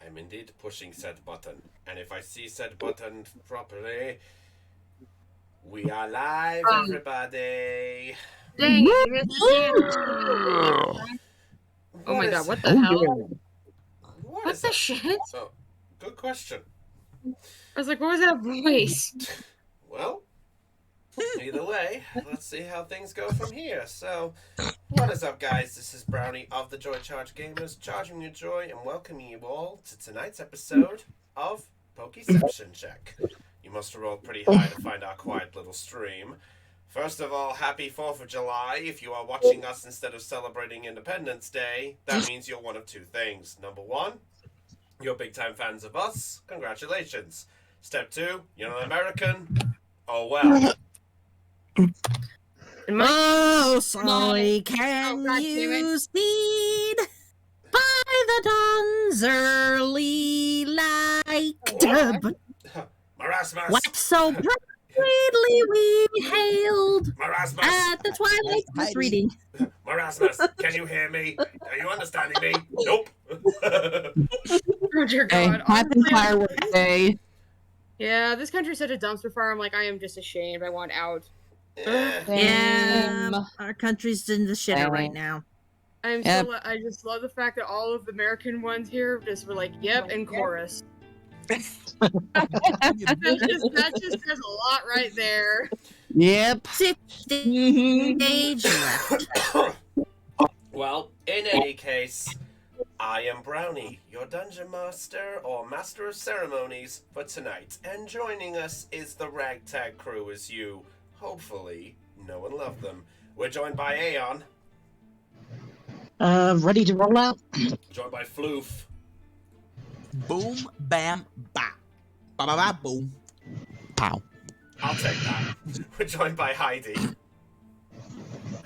I'm indeed pushing said button. And if I see said button properly, we are live, everybody. Dang it, you missed the chance. Oh my god, what the hell? What What is the that? shit? Oh, good question. I was like, what was that voice? Well, either way, let's see how things go from here. So, what is up, guys? This is Brownie of the Joy Charge Gamers, charging you joy and welcoming you all to tonight's episode of Pokeception Check. You must have rolled pretty high to find our quiet little stream. First of all, happy 4th of July. If you are watching us instead of celebrating Independence Day, that means you're one of two things. Number one, you're big time fans of us. Congratulations. Step two, you're an American. Oh well. Oh, sorry, can God damn you it. speed by the dawn's early light? What? Marasmus. What so brightly we hailed Marasmus. at the twilight's reading. Marasmus, can you hear me? Are you understanding me? Nope. Oh dear Hey, god. happy Honestly, fireworks day. yeah, this country's such a dumpster fire. I'm like, I am just ashamed. I want out. Eh, Yeah, Same. our country's in the shitter right now. I'm Yep. so I just love the fact that all of the American ones here just were like, yep, and chorus. that just says a lot right there. Yep. 60 stage left. Well, in any case, I am Brownie, your dungeon master or master of ceremonies for tonight, and joining us is the ragtag crew as you, hopefully, know and love them. We're joined by Aeon, Ready to roll out? joined by Floof, Boom, bam, bop. Ba ba ba boom. Pow. I'll take that. We're joined by Heidi,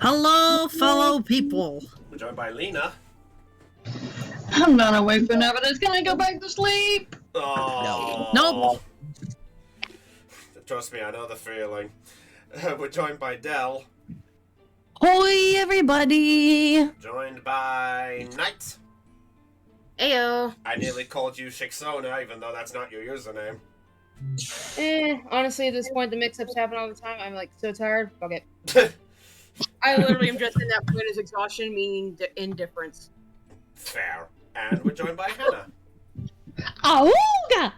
Hello, fellow people. we're joined by Lena. I'm not awake for now, but it's gonna go back to sleep. Oh, Nope. Trust me, I know the feeling. We're joined by Dell, Hoi, everybody. joined by Knight. Ayo. I nearly called you Shixona, even though that's not your username. Honestly, at this point, the mix-ups happen all the time. I'm like so tired. Fuck it. I literally am just in that point of exhaustion, meaning indifference. Fair. And we're joined by Hannah. Auga!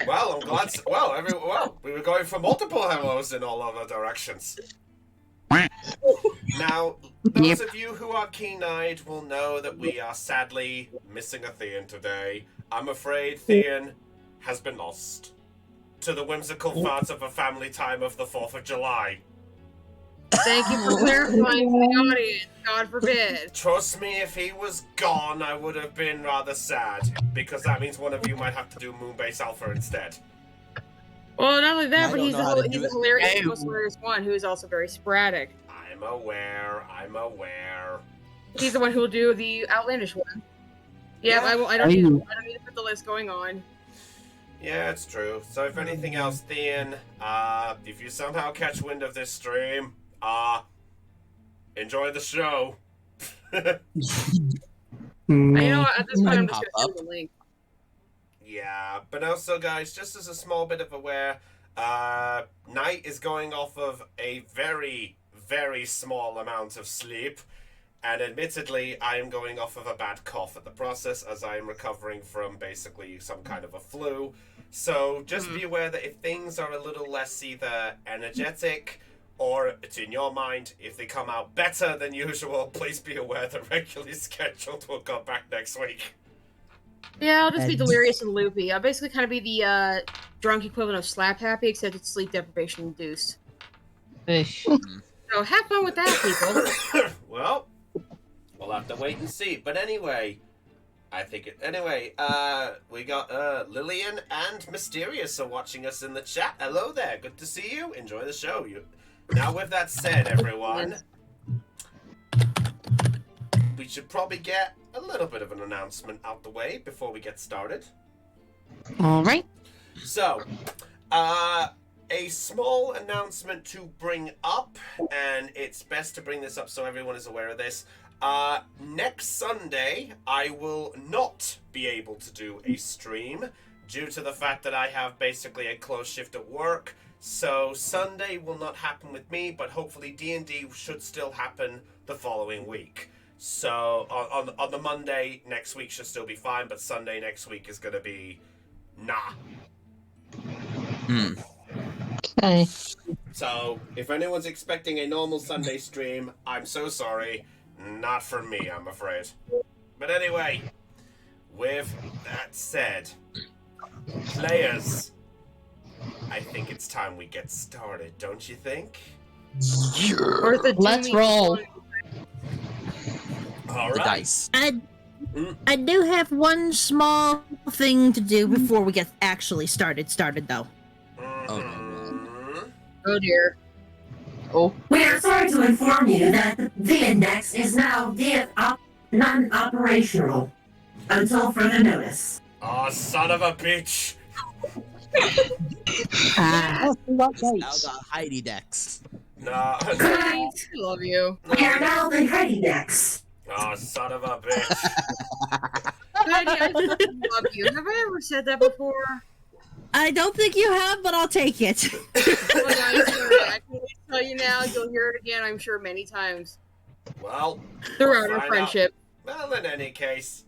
Well, I'm glad. Well, we were going for multiple hellos in all other directions. Now, those of you who are keen-eyed will know that we are sadly missing a Thean today. I'm afraid Thean has been lost to the whimsical thoughts of a family time of the 4th of July. Thank you for clarifying for the audience. God forbid. Trust me, if he was gone, I would have been rather sad, because that means one of you might have to do Moonbase Alpha instead. Well, not only that, I but don't he's know how to do the it. hilarious, Hey. most hilarious one who is also very sporadic. I'm aware. He's the one who will do the outlandish one. Yeah, Yeah. I don't need to put the list going on. Yeah, it's true. So if anything else, Thean, if you somehow catch wind of this stream, enjoy the show. I know at this point I'm just Pop gonna up. send the link. Yeah, but also, guys, just as a small bit of aware, Knight is going off of a very, very small amount of sleep. And admittedly, I am going off of a bad cough at the process as I am recovering from basically some kind of a flu. So just be aware that if things are a little less either energetic or it's in your mind, if they come out better than usual, please be aware the regularly scheduled will come back next week. Yeah, I'll just be delirious and loopy. I'll basically kind of be the drunk equivalent of slap happy, except it's sleep deprivation induced. So have fun with that, people. Well, we'll have to wait and see. But anyway, we got Lillian and Mysterious are watching us in the chat. Hello there, good to see you. Enjoy the show. Now, with that said, everyone, we should probably get a little bit of an announcement out the way before we get started. All right. So, a small announcement to bring up, and it's best to bring this up so everyone is aware of this. Next Sunday, I will not be able to do a stream due to the fact that I have basically a closed shift at work. So Sunday will not happen with me, but hopefully D&D should still happen the following week. So on the Monday next week should still be fine, but Sunday next week is gonna be nah. Okay. So if anyone's expecting a normal Sunday stream, I'm so sorry. Not for me, I'm afraid. But anyway, with that said, players, I think it's time we get started, don't you think? Or the Let's Doomy roll. one. All The right. dice. I do have one small thing to do before we get actually started though. Mhm. Oh dear. Oh. We are sorry to inform you that the index is now non-operational until further notice. Oh, son of a bitch! Ah. Now the Heidi Dex. Nah. I love you. We are now the Heidi Dex. Oh, son of a bitch. Daddy, I fucking love you. Have I ever said that before? I don't think you have, but I'll take it. Oh, yeah, I can tell you now. You'll hear it again, I'm sure, many times Well, throughout we'll our find friendship. out. Well, in any case,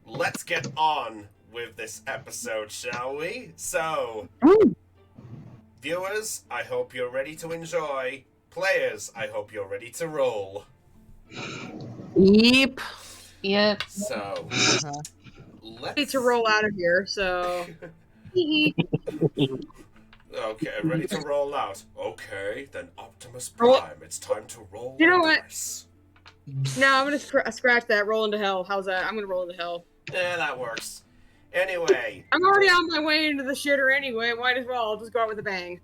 let's get on with this episode, shall we? So, viewers, I hope you're ready to enjoy. Players, I hope you're ready to roll. Yep. Yep. So, I need to roll out of here, so. Okay, ready to roll out. Okay, then Optimus Roll- Prime, it's time to roll You know the what? dice. No, I'm gonna scratch that. Roll into hell. How's that? I'm gonna roll into hell. Yeah, that works. Anyway, I'm already on my way into the shitter anyway. Might as well. I'll just go out with a bang.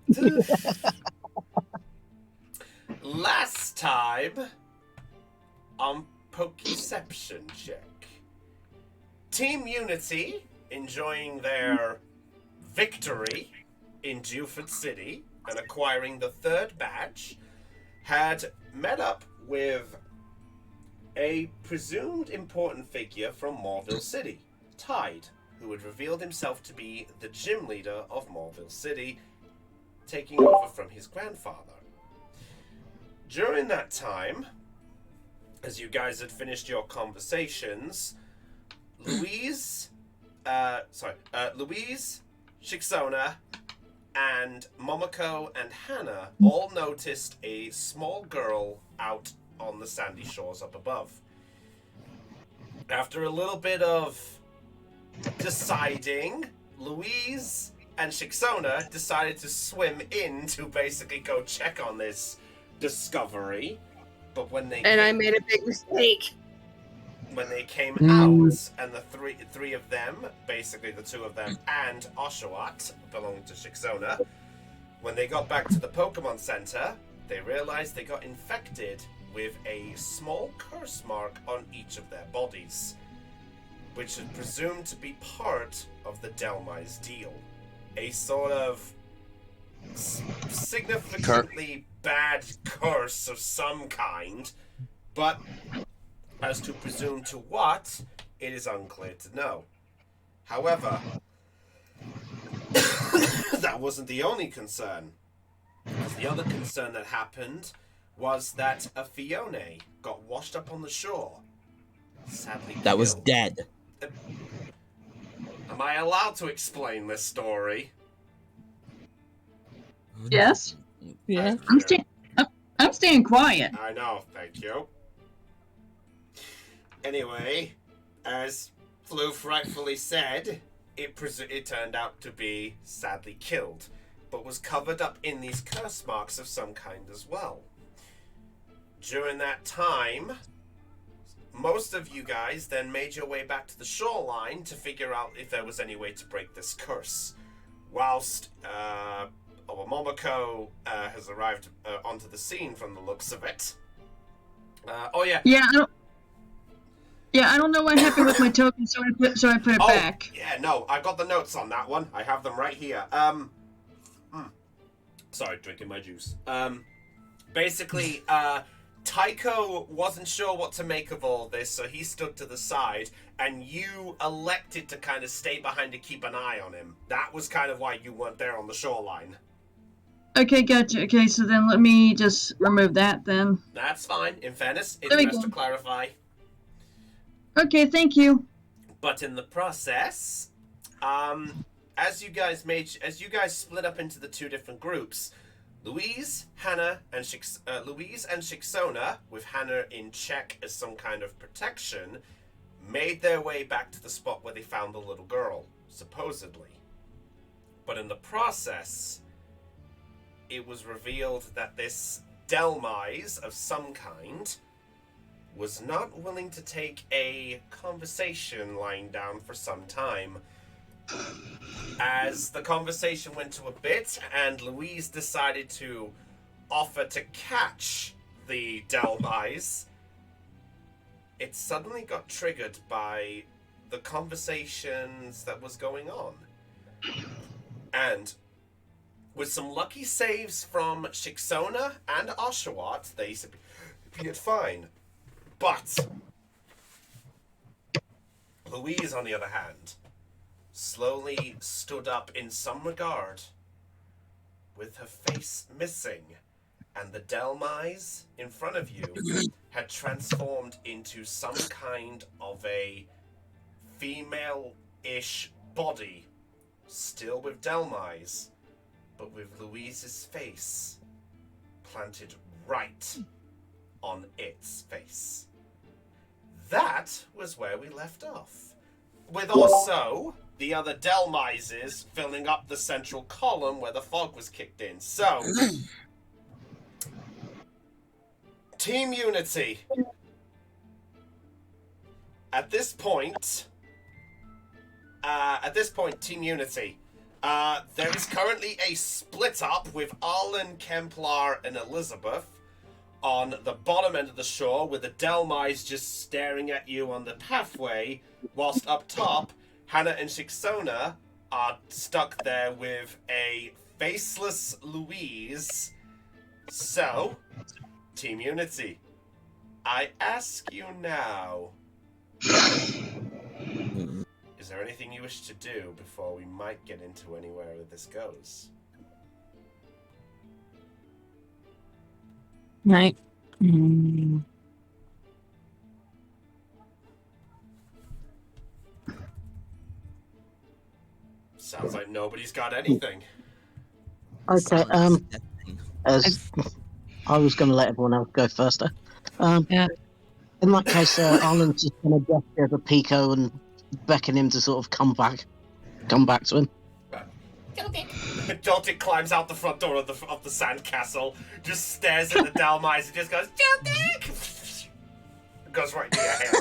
last time on Pokeception check, Team Unity, enjoying their victory in Dewford City and acquiring the third badge, had met up with a presumed important figure from Morville City, Tide, who had revealed himself to be the gym leader of Morville City, taking over from his grandfather. During that time, as you guys had finished your conversations, Louise, Shixona, and Momoko and Hannah all noticed a small girl out on the sandy shores up above. After a little bit of deciding, Louise and Shixona decided to swim in to basically go check on this discovery. But when they And I made a big mistake. when they came out, and the three of them, basically the two of them and Oshawott, belonging to Shixona, when they got back to the Pokemon Center, they realized they got infected with a small curse mark on each of their bodies, which is presumed to be part of the Delmise deal. A sort of significantly bad curse of some kind, but as to presume to what, it is unclear to know. However, that wasn't the only concern. Because the other concern that happened was that a Fione got washed up on the shore. Sadly That was killed. dead. Am I allowed to explain this story? Yes. Yeah. Thank you. I'm staying quiet. I know, thank you. Anyway, as Floof rightfully said, it turned out to be sadly killed, but was covered up in these curse marks of some kind as well. During that time, most of you guys then made your way back to the shoreline to figure out if there was any way to break this curse. Whilst Momoko has arrived onto the scene from the looks of it. Yeah, I don't know what happened with my token, so I put it back. Yeah, no, I got the notes on that one. I have them right here. Sorry, drinking my juice. Basically, Tycho wasn't sure what to make of all this, so he stood to the side, and you elected to kind of stay behind to keep an eye on him. That was kind of why you weren't there on the shoreline. Okay, gotcha. Okay, so then let me just remove that then. That's fine. In fairness, it's best to clarify. Okay, thank you. But in the process, as you guys split up into the two different groups, Louise, Hannah, and Louise and Shixona, with Hannah in check as some kind of protection, made their way back to the spot where they found the little girl, supposedly. But in the process, it was revealed that this Delmise of some kind was not willing to take a conversation lying down for some time. As the conversation went to a bit, and Louise decided to offer to catch the Delmise, it suddenly got triggered by the conversations that was going on. And with some lucky saves from Shixona and Oshawott, they appeared fine. But Louise, on the other hand, slowly stood up in some regard, with her face missing, and the Delmise in front of you had transformed into some kind of a female-ish body, still with Delmise, but with Louise's face planted right on its face. That was where we left off, with also the other Delmises filling up the central column where the fog was kicked in. So, Team Unity. At this point, Team Unity, there is currently a split up with Arlen, Kemplar, and Elizabeth on the bottom end of the shore, with the Delmise just staring at you on the pathway, whilst up top, Hannah and Shixona are stuck there with a faceless Louise. So, Team Unity, I ask you now, is there anything you wish to do before we might get into anywhere that this goes? Right. Sounds like nobody's got anything. Okay, as I was going to let everyone else go first. Yeah. In that case, Arlen's just going to gesture to Pico and beckon him to sort of come back to him. Joltik climbs out the front door of the sandcastle, just stares at the Delmise and just goes, Joltik! Goes right to your hair.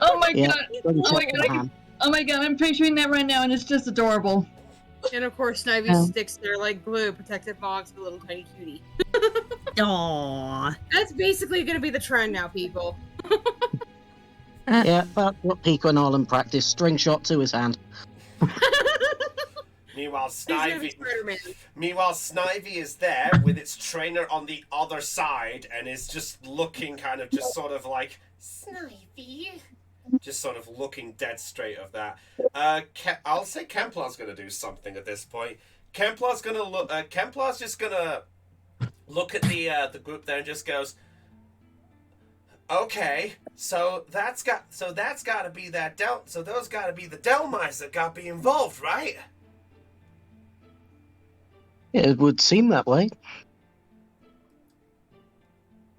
Oh my Yeah, god! Oh my god! I'm picturing that right now, and it's just adorable. And of course, Snivy sticks there like glue, protective box with a little tiny cutie. Aww. That's basically going to be the trend now, people. Yeah, that's what Pico and Arlen practice. String shot to his hand. Meanwhile, He's gonna be Snivy. Spider-Man. Meanwhile, Snivy is there with its trainer on the other side and is just looking kind of just sort of like Snivy, just sort of looking dead straight of that. I'll say Kemplar's gonna do something at this point. Kemplar's gonna look. Kemplar's just gonna look at the group there and just goes, "Okay, so that's got to be that so those got to be the Delmise that got me involved, right?" It would seem that way.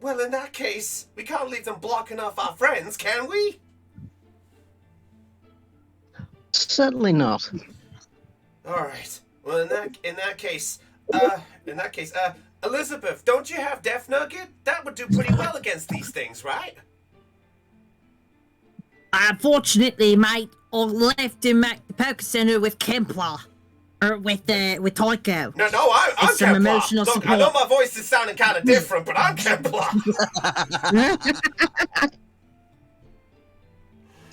Well, in that case, we can't leave them blocking off our friends, can we? Certainly not. All right. Well, in that case, Elizabeth, don't you have Death Nugget? That would do pretty well against these things, right? Unfortunately, mate, I left him at the poker center with Kemplar. Or with Tycho. No, I'm It's some Kemplar. emotional Look, support. I know my voice is sounding kind of different, but I'm Kemplar.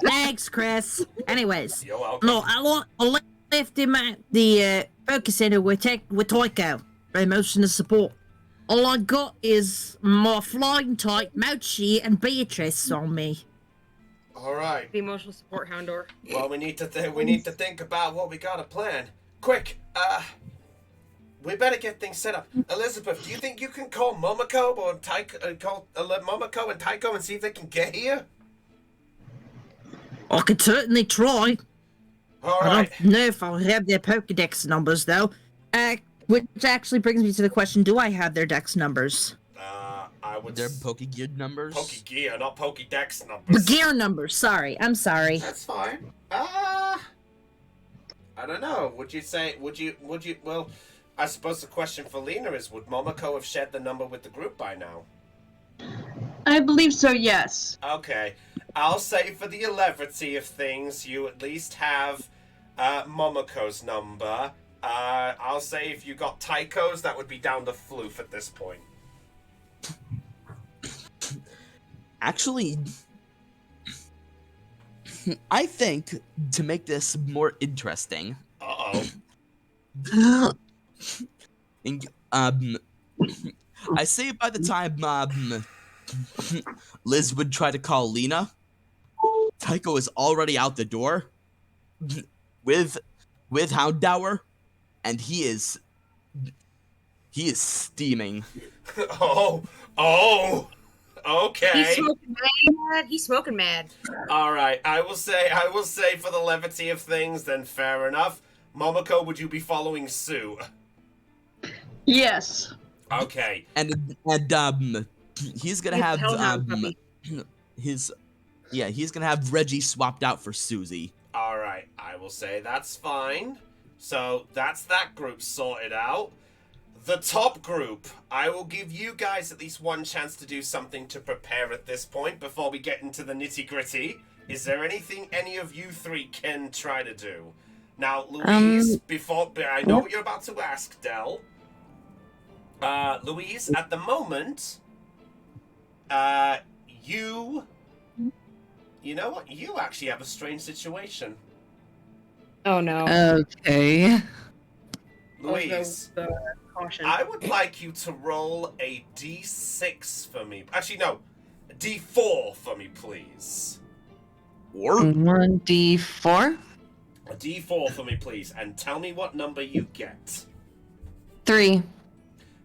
Thanks, Chris. Anyways, You're welcome. no, I left him at the poker center with Tycho for emotional support. All I got is my flying type, Mochi, and Beatrice on me. All right. The emotional support Houndor. Well, we need to think about what we gotta plan. Quick, we better get things set up. Elizabeth, do you think you can call Momoko or call Momoko and Taiko and see if they can get here? I could certainly try. All I right. don't know if I'll have their Pokedex numbers, though. Which actually brings me to the question, do I have their Dex numbers? I would. Their Pokegear numbers. Pokegear, not Pokedex numbers. Gear numbers, sorry. I'm sorry. That's fine. I don't know. Would you? Well, I suppose the question for Lena is, would Momoko have shared the number with the group by now? I believe so, yes. Okay. I'll say for the levity of things, you at least have Momoko's number. I'll say if you got Taiko's, that would be down to Floof at this point. Actually, I think to make this more interesting, Uh-oh. I say by the time Liz would try to call Lena, Taiko is already out the door with Houndour, and he is steaming. Oh, okay. He's smoking mad. All right. I will say for the levity of things, then fair enough. Momoko, would you be following suit? Yes. Okay. And he's gonna have he's gonna have Reggie swapped out for Susie. All right. I will say that's fine. So that's that group sorted out. The top group, I will give you guys at least one chance to do something to prepare at this point before we get into the nitty-gritty. Is there anything any of you three can try to do? Now, Louise, I know what you're about to ask, Del. Louise, at the moment, you know what? You actually have a strange situation. Oh no. Okay. Louise. Caution. I would like you to roll a d6 for me. Actually, no. A d4 for me, please. Or 1d4. A d4 for me, please. And tell me what number you get. 3.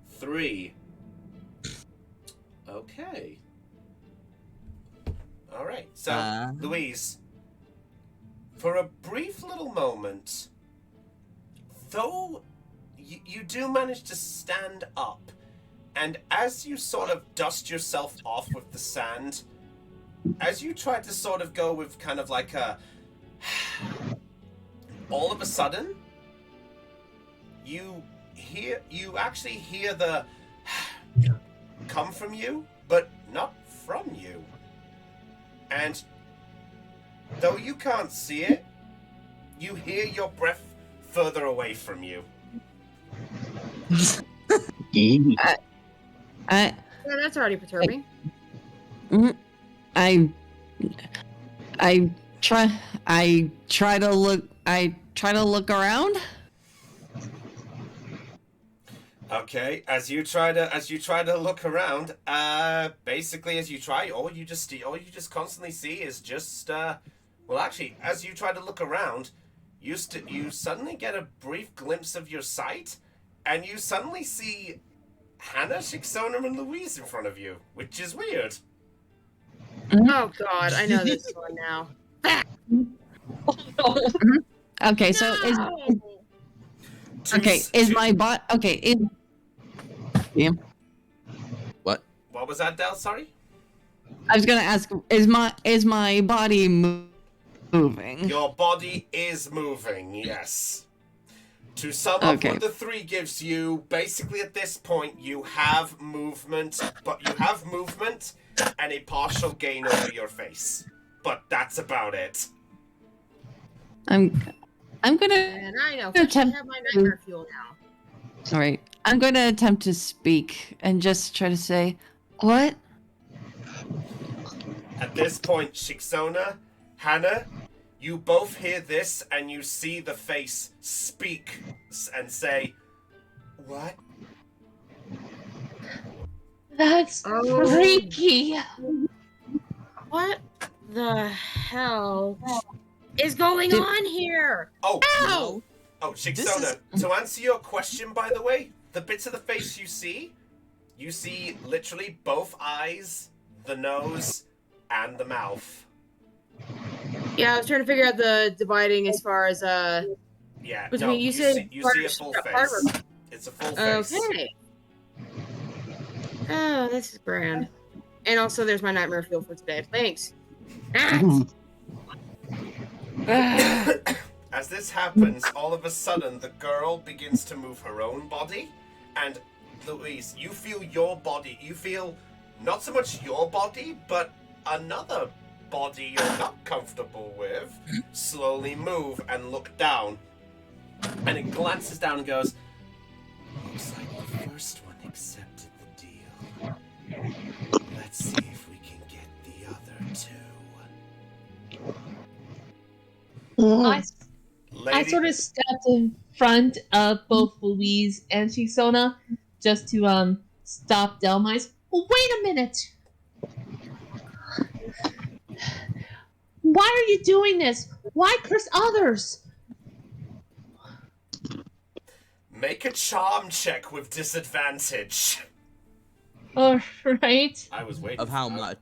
3. Okay. Alright, so, Louise, for a brief little moment, though you do manage to stand up, and as you sort of dust yourself off with the sand, as you try to sort of go with kind of like a... all of a sudden, you actually hear the come from you, but not from you. And though you can't see it, you hear your breath further away from you. I Yeah, that's already perturbing. I try to look around. Okay, as you try to look around, basically all you just constantly see is just well, actually, as you try to look around, you suddenly get a brief glimpse of your sight, and you suddenly see Hannah, Shixona, and Louise in front of you, which is weird. Oh god, I know this one now. Okay, so is my bot yeah. What? What was that, Del? Sorry? I was gonna ask, is my body moving? Your body is moving, yes. To sum up Okay. what the 3 gives you, basically at this point you have movement, but you have movement and a partial gain over your face. But that's about it. I'm gonna And I know, I Attempt- have my nightmare fuel now. sorry. I'm gonna attempt to speak and just try to say, what? At this point, Shixona, Hannah, you both hear this and you see the face speak and say, "What?" That's Oh. freaky. What the hell is going on here? Oh, Ow! oh, Shixona, to answer your question, by the way, the bits of the face you see literally both eyes, the nose, and the mouth. Yeah, I was trying to figure out the dividing as far as Yeah, between no, you see a full part face. It's a full face. Okay. Oh, this is grand. And also, there's my nightmare fuel for today. Thanks. As this happens, all of a sudden, the girl begins to move her own body, and Louise, you feel your body. You feel not so much your body, but another body you're not comfortable with slowly move and look down. And it glances down and goes, looks like the first one accepted the deal. Let's see if we can get the other two. I sort of stepped in front of both Louise and Shixona just to stop Delmise. Well, wait a minute. Why are you doing this? Why curse others? Make a charm check with disadvantage. Alright. I was waiting. Of how much?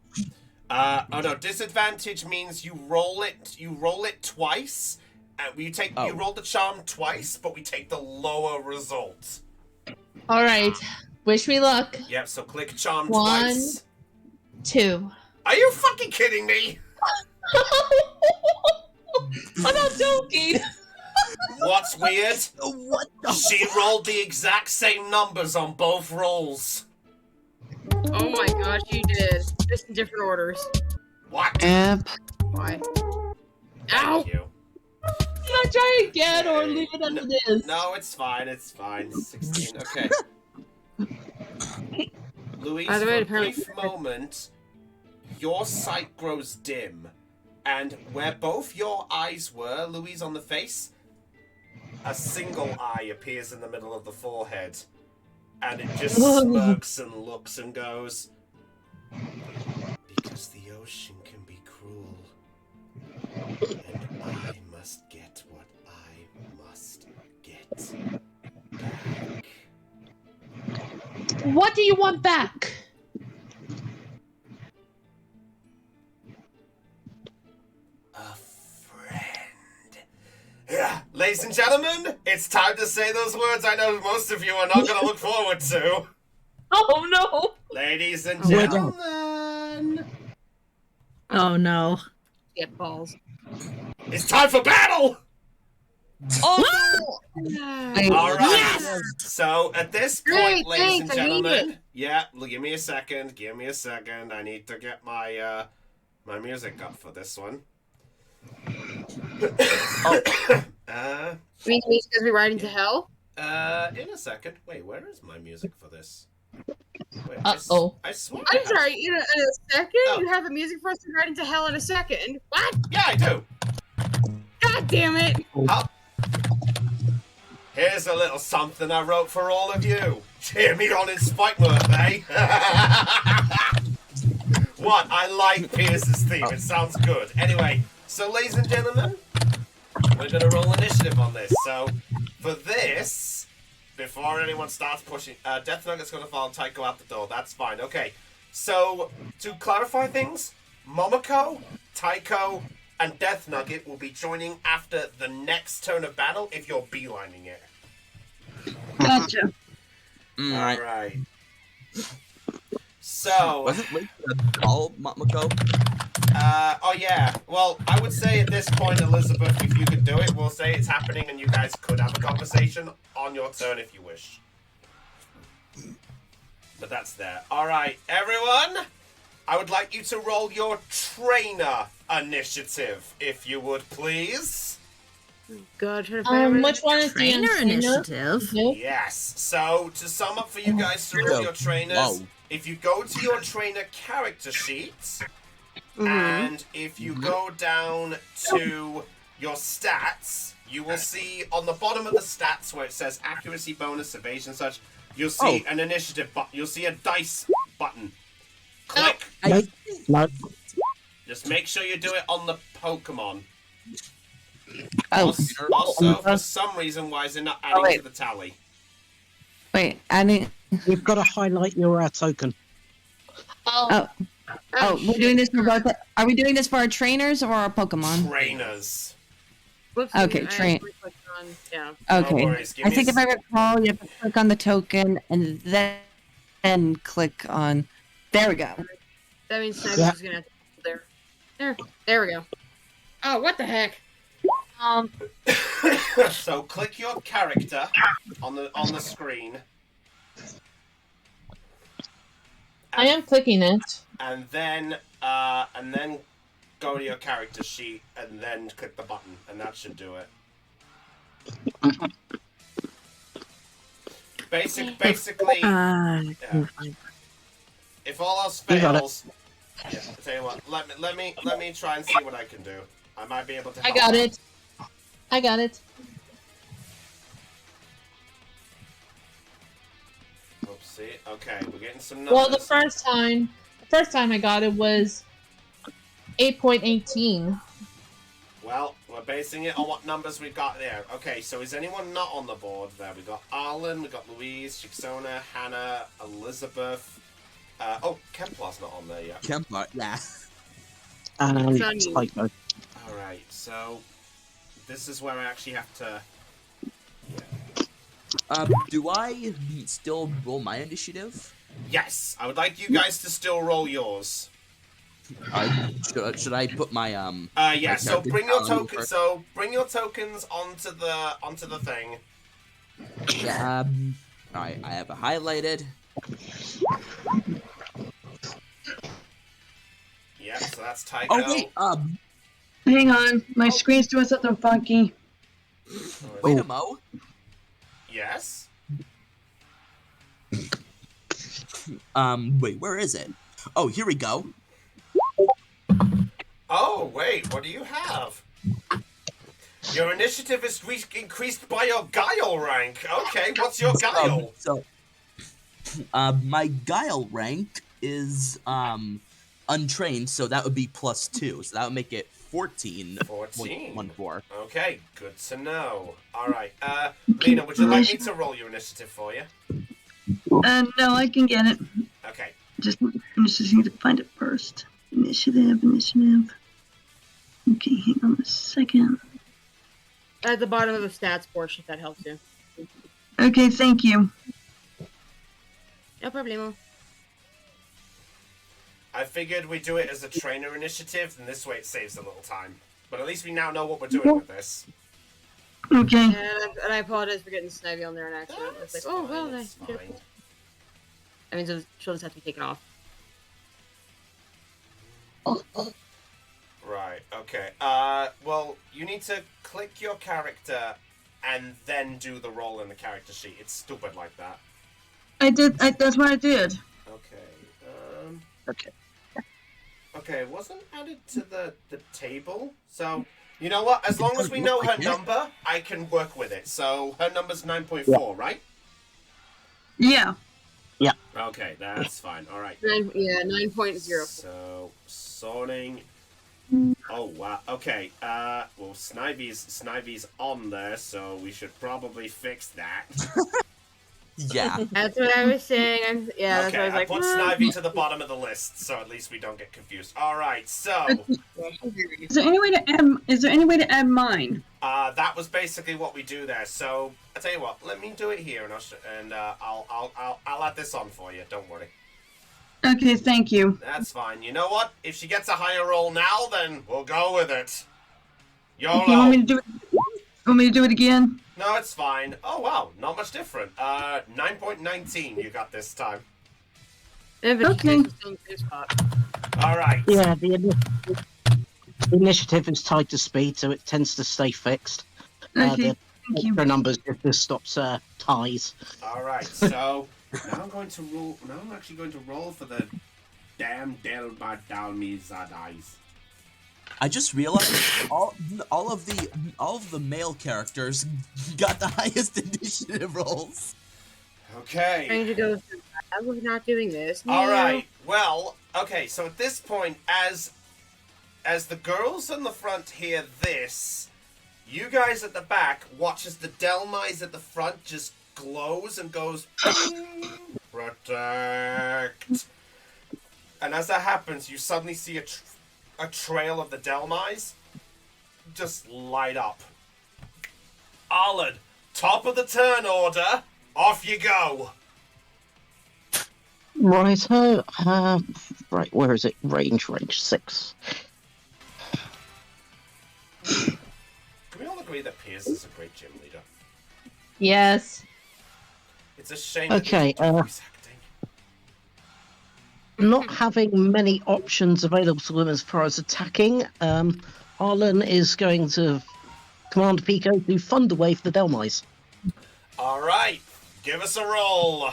Oh no, disadvantage means you roll it twice. And you roll the charm twice, but we take the lower result. Alright. Wish me luck. Yep, so click charm 1, twice. 2. Are you fucking kidding me? I'm not joking. What's weird? What the She rolled the exact same numbers on both rolls. Oh my gosh, you did. Just in different orders. What? Yep. Why? Thank Ow! you. Can I try again or leave it as it is? No, it's fine. 16. Okay. Louise, By the for way, a apparently- brief moment, your sight grows dim, and where both your eyes were, Louise, on the face, a single eye appears in the middle of the forehead, and it just smirks and looks and goes, because the ocean can be cruel, and I must get what I must get back. What do you want back? A friend. Yeah, ladies and gentlemen, it's time to say those words I know most of you are not going to look forward to. Oh no! Ladies and What? gentlemen, Oh no. Get balls. it's time for battle! Oh All right. Yes! So at this point, Great, ladies thanks, and I need gentlemen, give me a second. I need to get my my music up for this one. You mean because we're riding to hell? In a second. Wait, where is my music for this? Wait, Uh-oh. I swear. I'm sorry, in a second? Oh. You have a music for us to ride into hell in a second? What? Yeah, I do. God damn it! Here's a little something I wrote for all of you. Cheer me on in Spikeworth, eh? What? I like Pierce's theme. It sounds good. Anyway, so ladies and gentlemen, we're gonna roll initiative on this. So, for this, before anyone starts pushing, Death Nugget's gonna follow Tycho out the door. That's fine. Okay. So, to clarify things, Momoko, Tycho, and Death Nugget will be joining after the next turn of battle if you're beelining it. Gotcha. Alright. Alright. So, Wasn't Link called Mako? oh yeah. Well, I would say at this point, Elizabeth, if you could do it, we'll say it's happening and you guys could have a conversation on your turn if you wish. But that's there. Alright, everyone, I would like you to roll your trainer initiative, if you would, please. God, trying to find which one is Trainer the initiative. Yes. So, to sum up for you guys to roll your trainers, Whoa. if you go to your trainer character sheet, and if you go down to your stats, you will see on the bottom of the stats where it says accuracy bonus, evasion, such, You'll see an initiative button. You'll see a dice button. Click. No. Just make sure you do it on the Pokemon. Oh. Also, for some reason, why is it not adding to the tally? Wait, adding. You've got to highlight your token. Oh, we're doing this for both. Are we doing this for our trainers or our Pokemon? Trainers. Whoopsie, Okay, I train. actually clicked on- Yeah. Okay. No worries, give I me think a if I recall, you have to click on the token and then click on. There we go. That means Sniper's gonna have to there we go. Oh, what the heck? So click your character on the screen. I am clicking it. And then go to your character sheet and then click the button, and that should do it. Basically, if all else fails, I'll tell you what. Let me try and see what I can do. I might be able to. I got it. I got it. Oopsie. Okay, we're getting some numbers. Well, the first time I got it was 8.18. Well, we're basing it on what numbers we got there. Okay, so is anyone not on the board there? We got Arlen, we got Louise, Chixona, Hannah, Elizabeth. Kemplar's not on there yet. Kemplar, yeah. And Tycho. Alright, so this is where I actually have to. Do I still roll my initiative? Yes, I would like you guys to still roll yours. Should I put my Yeah. So character bring your down tokens. first? So bring your tokens onto the thing. Yeah. Alright, I have it highlighted. Yeah. So that's Tycho. Oh wait, Hang on, my screen's doing something funky. wait a mo. Yes. Wait, where is it? Oh, here we go. Oh wait, what do you have? Your initiative is increased by your guile rank. Okay, what's your guile? My guile rank is untrained, so that would be +2. So that would make it 14. 14. Okay, good to know. All right, Lena, would you like me to roll your initiative for you? No, I can get it. Okay. Just need to find it first. Initiative. Okay, hang on a second. At the bottom of the stats portion, if that helps you. Okay, thank you. No problemo. I figured we'd do it as a trainer initiative, and this way it saves a little time. But at least we now know what we're doing with this. Okay. And I apologize for getting Snivy on there in accident. It's like, oh, well, That's fine. I mean, she'll just have to be taken off. Right, okay. Well, you need to click your character and then do the roll in the character sheet. It's stupid like that. I did. That's what I did. Okay, Okay, it wasn't added to the table. So, you know what? As long as we know her number, I can work with it. So, her number's 9.4, right? Yeah. Yeah. Okay, that's fine. All right. 9.0. So, sorting. Oh, wow. Okay, well, Snivy's on there, so we should probably fix that. Yeah. That's what I was saying. That's Okay, what I was like. put Snivy to the bottom of the list, so at least we don't get confused. All right, so Is there any way to add mine? that was basically what we do there. So I tell you what, let me do it here, and I'll add this on for you. Don't worry. Okay, thank you. That's fine. You know what? If she gets a higher roll now, then we'll go with it. YOLO. Okay, want me to do it again? No, it's fine. Oh wow, not much different. 9.19 you got this time. Okay. All right. Yeah, the initiative is tied to speed, so it tends to stay fixed. Okay, thank you. The numbers just stops ties. All right. So now I'm going to roll. Now I'm actually going to roll for the damn Del Badalmiza dice. I just realized all of the male characters got the highest initiative rolls. Okay. Trying to go through that. We're not doing this. All No. right. Well, okay. So at this point, as the girls on the front hear this, you guys at the back watch as the Delmise at the front just glows and goes, protect. And as that happens, you suddenly see a trail of the Delmise just light up. Arlen, top of the turn order. Off you go. Righto. Right, where is it? Range 6. Can we all agree that Piers is a great gym leader? Yes. It's a shame Okay, that they don't do voice acting. Not having many options available to them as far as attacking, Arlen is going to command Pico to fund away for the Delmise. All right, give us a roll.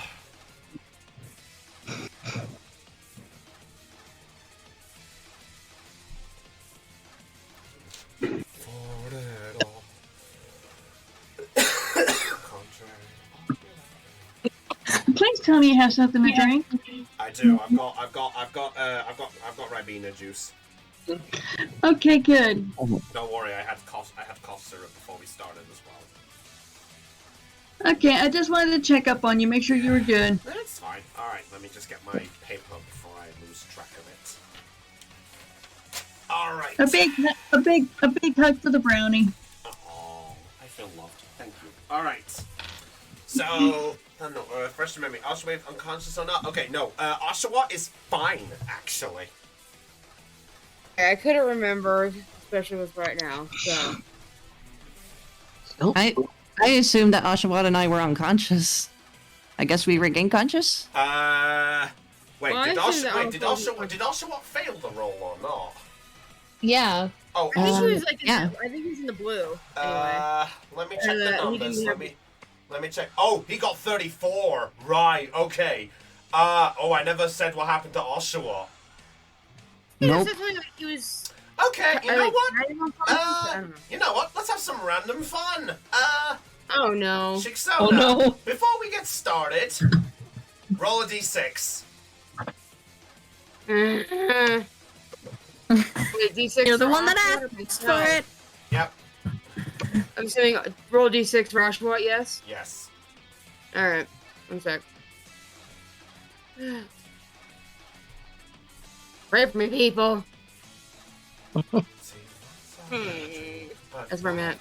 Please tell me you have something to drink. I do. I've got Ribena juice. Okay, good. Don't worry, I had cough syrup before we started as well. Okay, I just wanted to check up on you, make sure you were good. That's fine. All right, let me just get my paper before I lose track of it. All right. A big hug for the brownie. Oh, I feel loved. Thank you. All right. So, fresh memory. Oshawott unconscious or not? Okay, no. Oshawott is fine, actually. I couldn't remember, especially with right now. So. Oh, I assumed that Oshawott and I were unconscious. I guess we regained conscious? Wait, Well, did I assume that Oshawott fail the roll or not? Yeah. Oh, I think he was like, yeah. I think he's in the blue. Anyway. Let me check the he numbers. didn't Let me check. Oh, he got 34. Right. Okay. I never said what happened to Oshawott. nope. He was. Okay. You know what? I don't know. You know what? Let's have some random fun. Oh no. Shixona, Oh, no. before we get started, roll a d6. Wait, D6 You're the for one that Oshawott? asked No. for it. Yep. I'm assuming roll D6 for Oshawott, yes? Yes. Alright. One sec. Pray for me, people. That's where I'm at.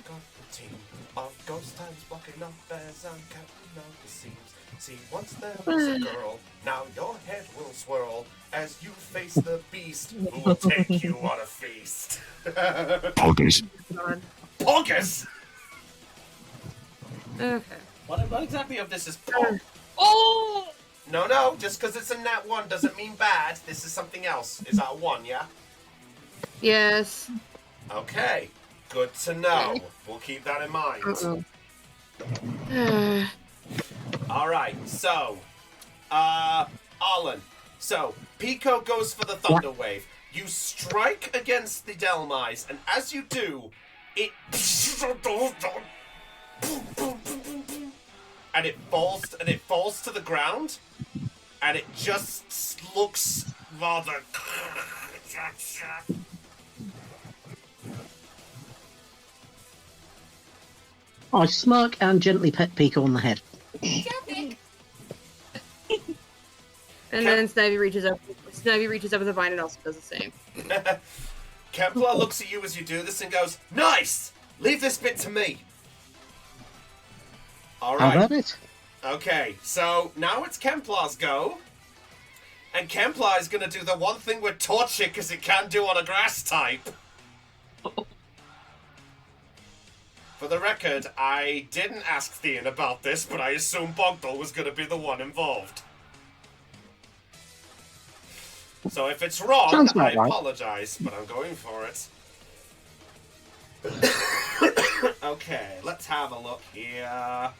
Ghost times blocking up as I'm counting out the seams. See, once there was a girl, now your head will swirl as you face the beast who will take you on a feast. Poggers. God. Poggers! Okay. What exactly of this is pog? Oh! No, just because it's a nat 1 doesn't mean bad. This is something else. Is that a 1, yeah? Yes. Okay. Good to know. We'll keep that in mind. Uh-oh. Alright, so, Arlen. So, Pico goes for the Thunder Wave. You strike against the Delmise, and as you do, it... And it falls to the ground, and it just looks rather... I smirk and gently pet Pico on the head. And then Snivy reaches up with the vine and also does the same. Kempler looks at you as you do this and goes, "Nice! Leave this bit to me." How Alright. about it? Okay, so now it's Kemplar's go. And Kemplar is going to do the one thing with Torchic as it can do on a grass type. For the record, I didn't ask Thean about this, but I assumed Bogdal was going to be the one involved. So if it's wrong, Sounds I about right. apologize, but I'm going for it. Okay, let's have a look here.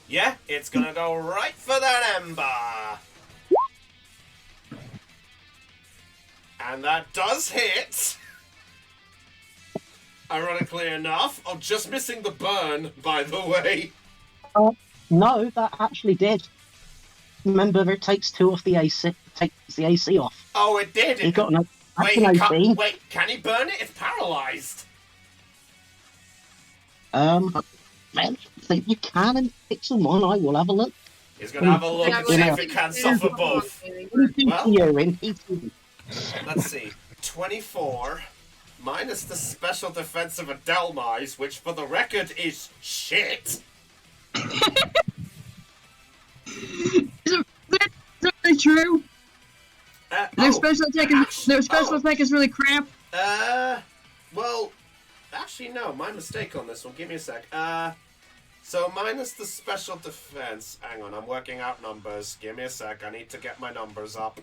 Yeah, it's gonna go right for that ember. And that does hit. Ironically enough. Oh, just missing the burn, by the way. No, that actually did. Remember, it takes 2 off the AC. Takes the AC off. Oh, it did. He got an Wait, can he burn it? It's paralyzed. Well, I think you can in Pixel 1. I will have a look. He's gonna have a look and see if it can suffer both. Well, let's see. 24 minus the special defense of a Delmise, which for the record is shit. Is that really true? Their special attack is really crap. Well, actually no, my mistake on this one. Give me a sec. So minus the special defense. Hang on, I'm working out numbers. Give me a sec. I need to get my numbers up.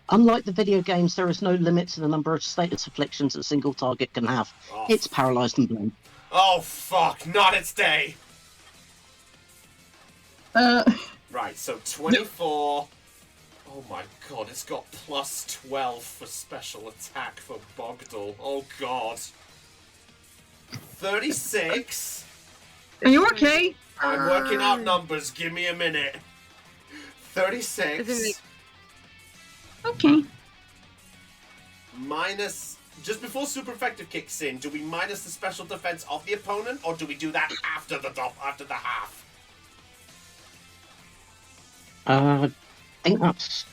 Unlike the video games, there is no limit to the number of status afflictions a single target can have. Oh. It's paralyzed and blind. Oh fuck! Not its day. Right. So 24. Oh my god! It's got plus 12 for special attack for Bogdal. Oh god. 36. Are you okay? I'm working out numbers. Give me a minute. 36. Okay. Minus... Just before super effective kicks in, do we minus the special defense of the opponent, or do we do that after the half? I think that's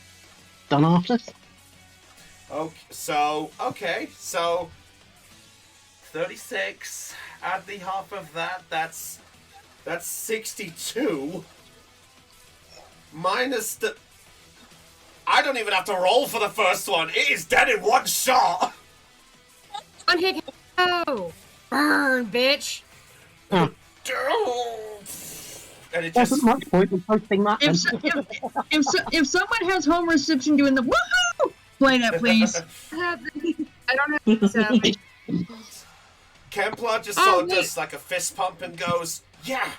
done after. Okay, so 36, add the half of that, that's 62. Minus the... I don't even have to roll for the first one. It is dead in one shot. One hit. Oh, burn, bitch. Oh. And it Wasn't just... much point in posting that. If someone has home reception doing the woohoo, play that, please. I don't have sadly. Kemplar just sort of does like a fist pump and goes, "Yeah,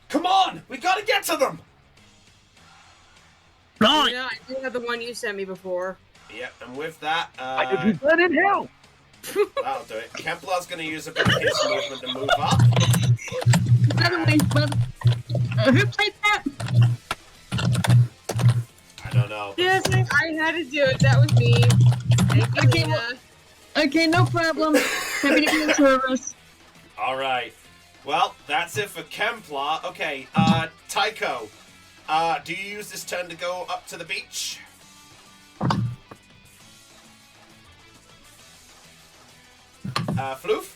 come on, we gotta get to them." Right. Yeah, I do have the one you sent me before. Yep, and with that, I could be blood in hell. that'll do it. Kemplar's gonna use a bit of his movement to move up. By the way, who played that? I don't know. Yes, I had to do it. That was me. Thank you, Okay, no problem. Happy to be in service. Alright. Well, that's it for Kemplar. Okay, Tycho. Do you use this turn to go up to the beach? Floof?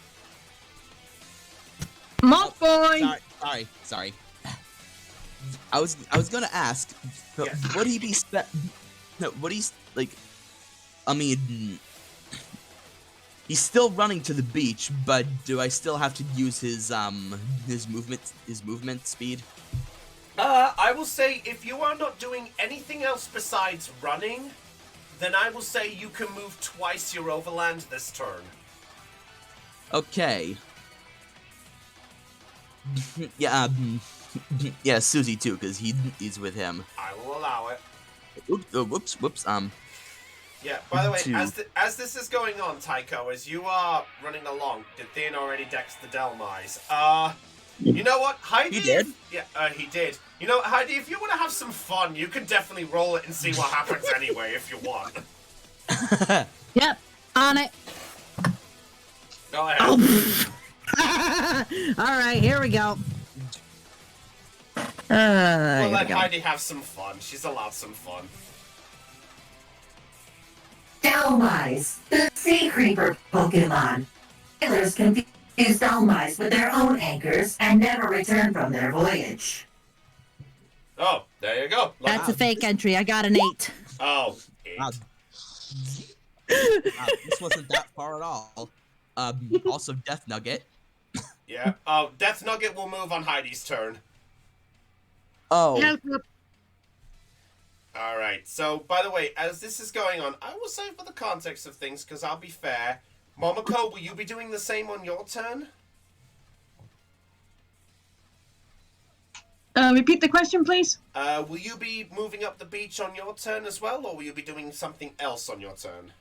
Mock boy! Sorry. I was gonna ask, Yes. would he be would he, like, I mean, he's still running to the beach, but do I still have to use his movement speed? I will say if you are not doing anything else besides running, then I will say you can move twice your overland this turn. Okay. Yeah, yeah, Susie too, because he's with him. I will allow it. Whoops. Yeah, by the way, Two. as this is going on, Tycho, as you are running along, did Thean already dex the Delmise? You know what, Heidi? He did? Yeah, he did. You know, Heidi, if you want to have some fun, you can definitely roll it and see what happens anyway, if you want. Yep, on it. Go ahead. All right, here we go. We'll here we let go. Heidi have some fun. She's allowed some fun. Delmise, the sea creeper Pokemon. Sailors confuse Delmise with their own anchors and never return from their voyage. Oh, there you go. That's a fake entry. I got an 8. Oh, 8. Wow. This wasn't that far at all. Also, Death Nugget. Yeah. Oh, Death Nugget will move on Heidi's turn. Oh. Help. Alright, so, by the way, as this is going on, I will say for the context of things, because I'll be fair, Momoko, will you be doing the same on your turn? Repeat the question, please. Will you be moving up the beach on your turn as well, or will you be doing something else on your turn?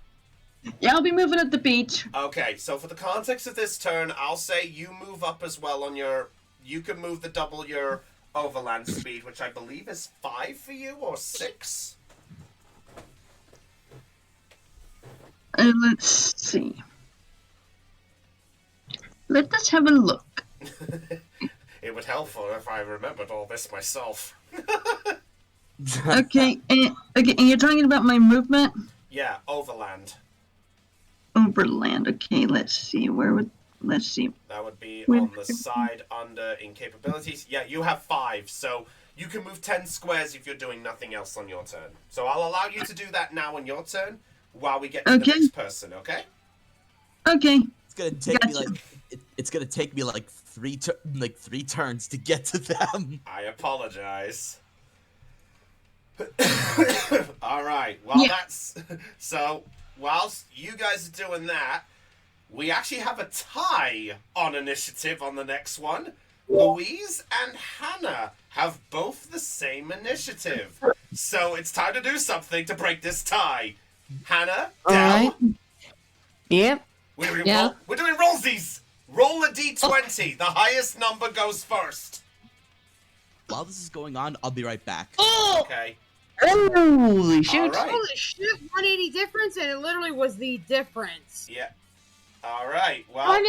Yeah, I'll be moving at the beach. Okay, so for the context of this turn, I'll say you move up as well on your you can move the double your overland speed, which I believe is 5 for you or 6. Let's see. Let us have a look. It would help if I remembered all this myself. Okay, and you're talking about my movement? Yeah, overland. Overland. Okay, let's see. Let's see. That would be on the side under incapabilities. Yeah, you have 5, so you can move 10 squares if you're doing nothing else on your turn. So I'll allow you to do that now on your turn while we get to the next person, okay? Okay. It's gonna take me like it's gonna take me like three turns to get to them. I apologize. All right. Well, that's so. Whilst you guys are doing that, we actually have a tie on initiative on the next one. Louise and Hannah have both the same initiative, so it's time to do something to break this tie. Hannah, down. Right. Yep. We're doing rollsies. Roll a d20. The highest number goes first. While this is going on, I'll be right back. Okay. Holy shoot. All right. Holy shit, 180 difference, and it literally was the difference. Yeah. All right. Well, in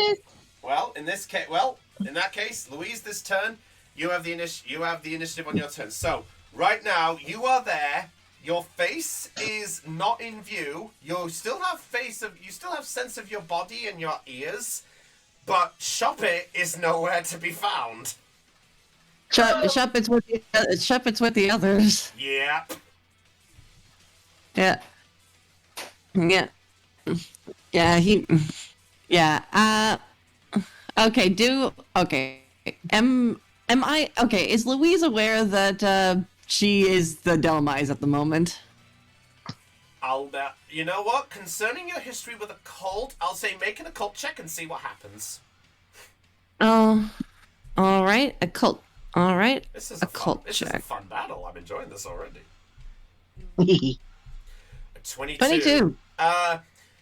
that case, Louise, this turn, you have the initiative on your turn. So right now, you are there. Your face is not in view. You still have sense of your body and your ears, but Shuppet is nowhere to be found. Shuppet's with the others. Yep. Yeah. Yeah. Yeah, okay, am I, okay, is Louise aware that, she is the Delmise at the moment? You know what? Concerning your history with a cult, I'll say make an occult check and see what happens. Oh, alright, occult. Alright, This is check. a fun battle. I'm enjoying this already. 22. 22.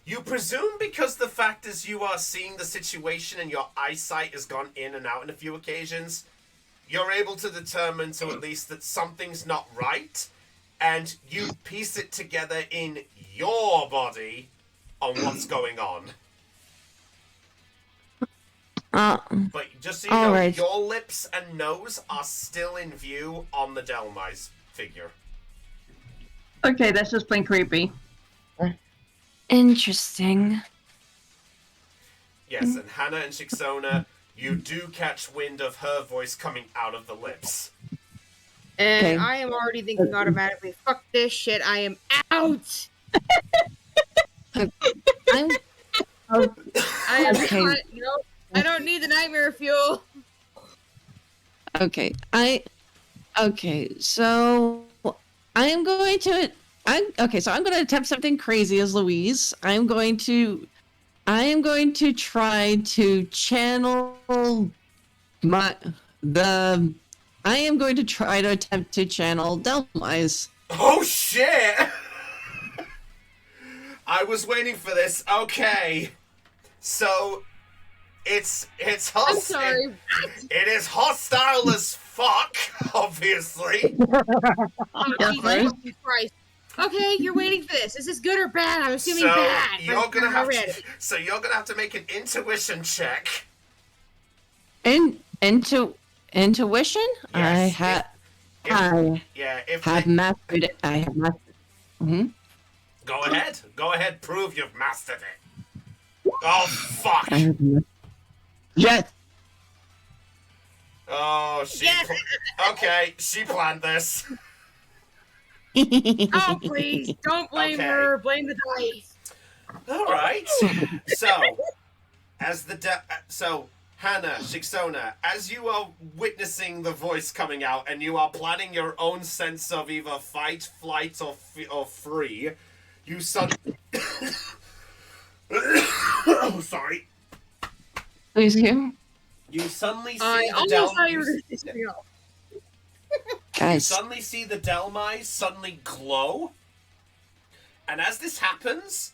You presume because the fact is you are seeing the situation and your eyesight has gone in and out on a few occasions, you're able to determine to at least that something's not right, and you piece it together in your body on what's going on. But just so you know, right. your lips and nose are still in view on the Delmise figure. Okay, that's just plain creepy. Interesting. Yes, and Hannah and Shixona, you do catch wind of her voice coming out of the lips. And Okay. I am already thinking automatically, fuck this shit, I am out! I'm, I am Okay. not, I don't need the nightmare fuel. okay, so I'm going to attempt something crazy as Louise. I am going to try to channel attempt to channel Delmise. Oh shit! I was waiting for this. Okay. So it's hostile. I'm sorry. It is hostile as fuck, obviously. Oh, Jesus Christ. Okay, you're waiting for this. Is this good or bad? I'm assuming bad. You're gonna have ready. you're gonna have to make an intuition check. Intuition? Yes, I have mastered it. I have mastered it. Mm-hmm. Go ahead, prove you've mastered it. Oh fuck. Yes. Oh, okay, she planned this. Oh, please. Don't blame her. Blame the dice. All right. So, Hannah, Shixona, as you are witnessing the voice coming out and you are planning your own sense of either fight, flight, or free, you oh, sorry. Please hear. You suddenly see I the almost thought you were going to say something else. You Guys. suddenly see the Delmise suddenly glow. And as this happens,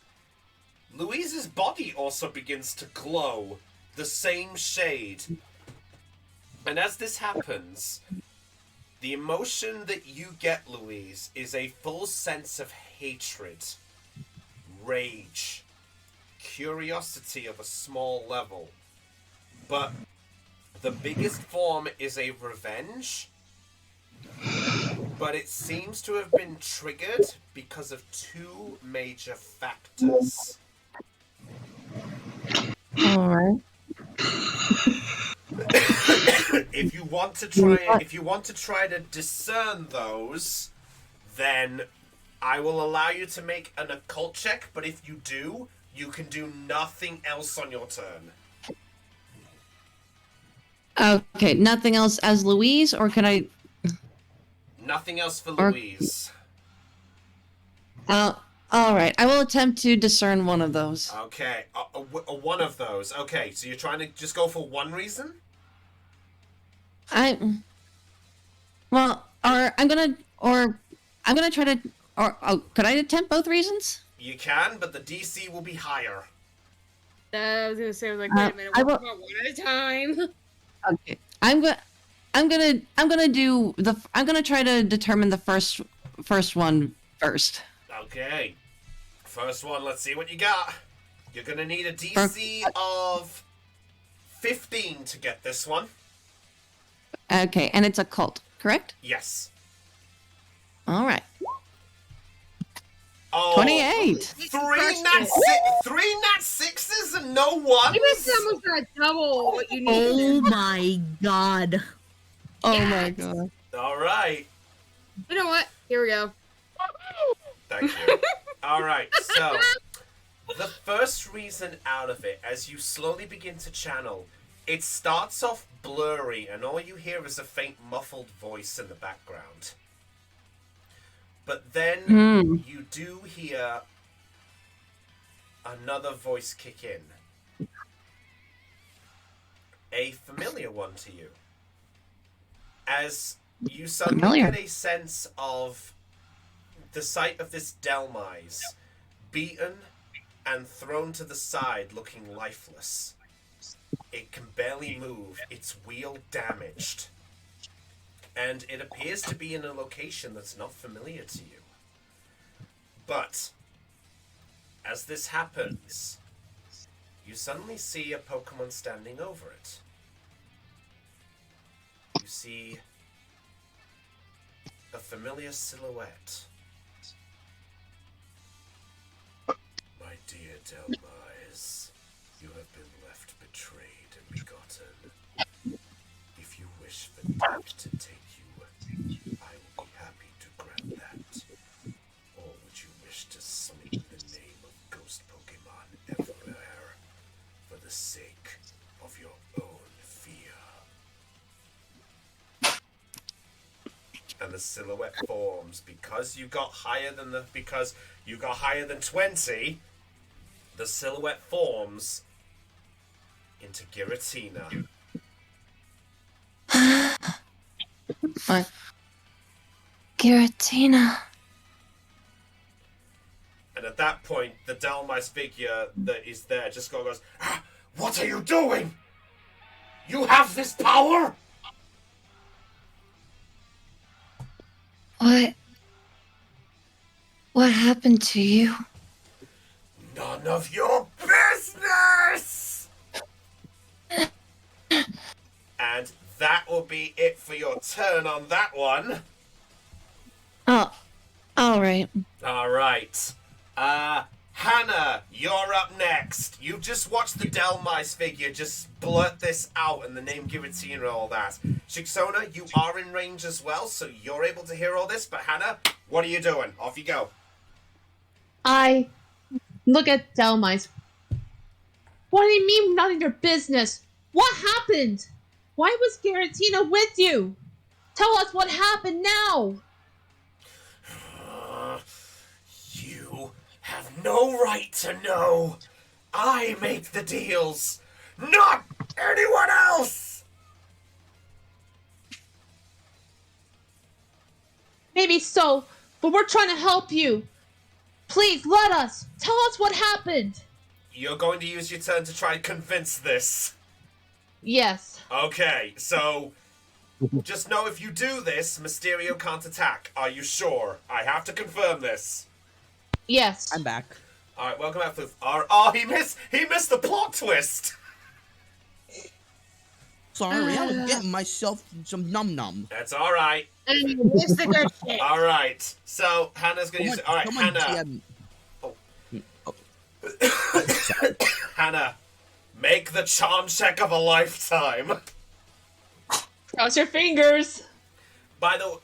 Louise's body also begins to glow the same shade. And as this happens, the emotion that you get, Louise, is a full sense of hatred, rage, curiosity of a small level. But the biggest form is a revenge, but it seems to have been triggered because of two major factors. All right. If you want to try to discern those, then I will allow you to make an occult check, but if you do, you can do nothing else on your turn. Okay, nothing else as Louise, or can I? Nothing else for Louise. All right. I will attempt to discern one of those. Okay, one of those. Okay, so you're trying to just go for one reason? I'm gonna try to, could I attempt both reasons? You can, but the DC will be higher. I was gonna say, I was like, wait a minute, I we're will- one at a time. Okay. I'm gonna try to determine the first one first. Okay. First one, let's see what you got. You're gonna need a DC of 15 to get this one. Okay, and it's a cult, correct? Yes. All right. Oh, 28. Three nat sixes and no ones? You must almost got double what you need. Oh my god. Oh my god. All right. You know what? Here we go. Thank you. All right, so the first reason out of it, as you slowly begin to channel, it starts off blurry and all you hear is a faint muffled voice in the background. But then you do hear another voice kick in. A familiar one to you. As you suddenly get a sense of the sight of this Delmise, beaten and thrown to the side looking lifeless. It can barely move, its wheel damaged. And it appears to be in a location that's not familiar to you. But, as this happens, you suddenly see a Pokemon standing over it. You see a familiar silhouette. My dear Delmise, you have been left betrayed and begotten. If you wish for death to take you, I will be happy to grant that. Or would you wish to smite the name of Ghost Pokemon everywhere for the sake of your own fear? And the silhouette forms because you got higher than 20. The silhouette forms into Giratina. Giratina. And at that point, the Delmise figure that is there just goes, "Ah, what are you doing? You have this power?" What happened to you? None of your business! And that will be it for your turn on that one. Oh, all right. All right. Hannah, you're up next. You just watched the Delmise figure just blurt this out and the name Giratina and all that. Shixona, you are in range as well, so you're able to hear all this. But Hannah, what are you doing? Off you go. I look at Delmise. What do you mean, not in your business? What happened? Why was Giratina with you? Tell us what happened now. You have no right to know. I make the deals, not anyone else. Maybe so, but we're trying to help you. Please, let us. Tell us what happened. You're going to use your turn to try and convince this. Yes. Okay, so just know if you do this, Mysterio can't attack. Are you sure? I have to confirm this. Yes. I'm back. All right, welcome back, Floof. Oh, he missed the plot twist. Sorry, I was getting myself some num num. That's all right. And you missed the good shit. All right. So Hannah's gonna use it. All right, Hannah. Hannah, make the charm check of a lifetime. Cross your fingers. By the way,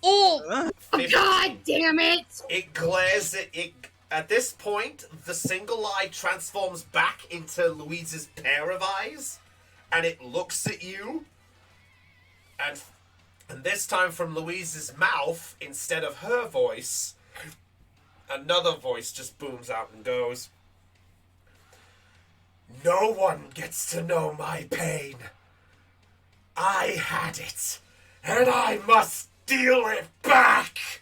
Oh, God damn it! it glares at this point, the single eye transforms back into Louise's pair of eyes, and it looks at you, and this time from Louise's mouth, instead of her voice, another voice just booms out and goes, "No one gets to know my pain. I had it, and I must steal it back.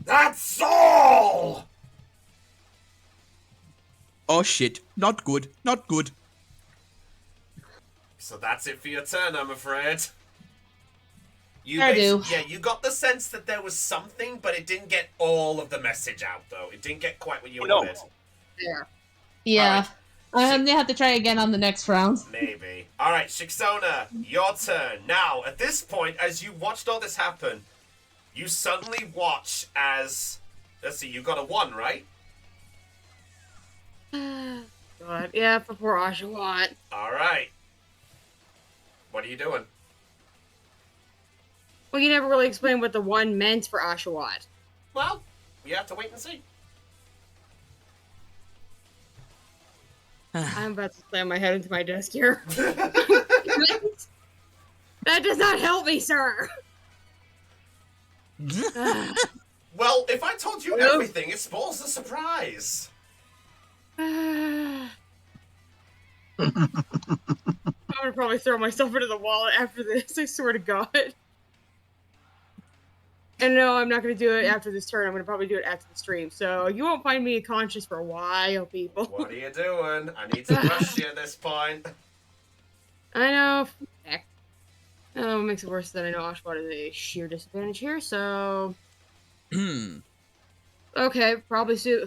That's all!" Oh shit! Not good. Not good. So that's it for your turn, I'm afraid. I do. Yeah, you got the sense that there was something, but it didn't get all of the message out, though. It didn't get quite what you wanted. Yeah. yeah. All I'm gonna have to try again on the next round. Maybe. All right, Shixona, your turn. Now, at this point, as you watched all this happen, you suddenly watch as... Let's see, you got a 1, right? God, yeah, for poor Oshawott. All right. What are you doing? Well, you never really explained what the 1 meant for Oshawott. Well, you have to wait and see. I'm about to slam my head into my desk here. That does not help me, sir. Well, if I told you everything, it spoils the surprise. I'm gonna probably throw myself into the wall after this, I swear to God. And no, I'm not gonna do it after this turn. I'm gonna probably do it after the stream. So you won't find me conscious for a while, people. What are you doing? I need to rush you at this point. I know. Heck. Oh, what makes it worse than I know Oshawott is a sheer disadvantage here, so... Okay, probably a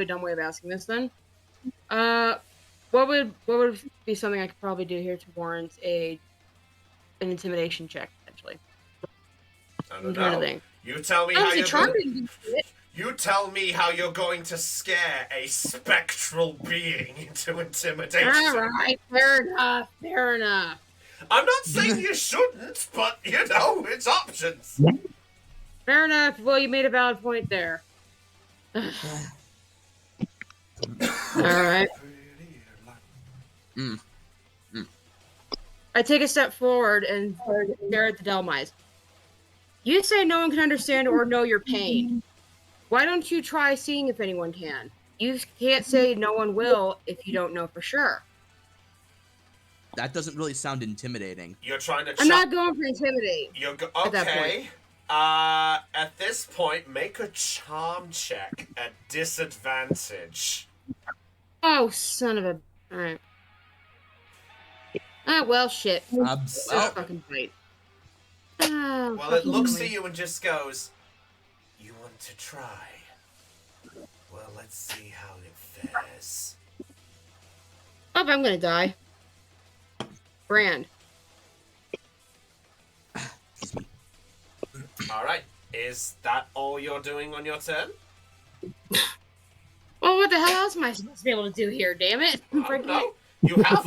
dumb way of asking this then. What would be something I could probably do here to warrant an intimidation check, potentially? I don't know. You tell me You tell me how you're going to scare a spectral being into intimidation. Alright, fair enough. I'm not saying you shouldn't, but, you know, it's options. Fair enough. Well, you made a valid point there. Alright. I take a step forward and stare at the Delmise. You say no one can understand or know your pain. Why don't you try seeing if anyone can? You can't say no one will if you don't know for sure. That doesn't really sound intimidating. You're trying to... I'm not going for intimidate. At that point. At this point, make a charm check at disadvantage. Oh, son of a... Alright. Ah, well, shit. Fucking fight. Well, it looks at you and just goes, "You want to try? Well, let's see how it fares." Oh, I'm gonna die. Brand. Alright, is that all you're doing on your turn? Well, what the hell else am I supposed to be able to do here, damn it? I don't know. You have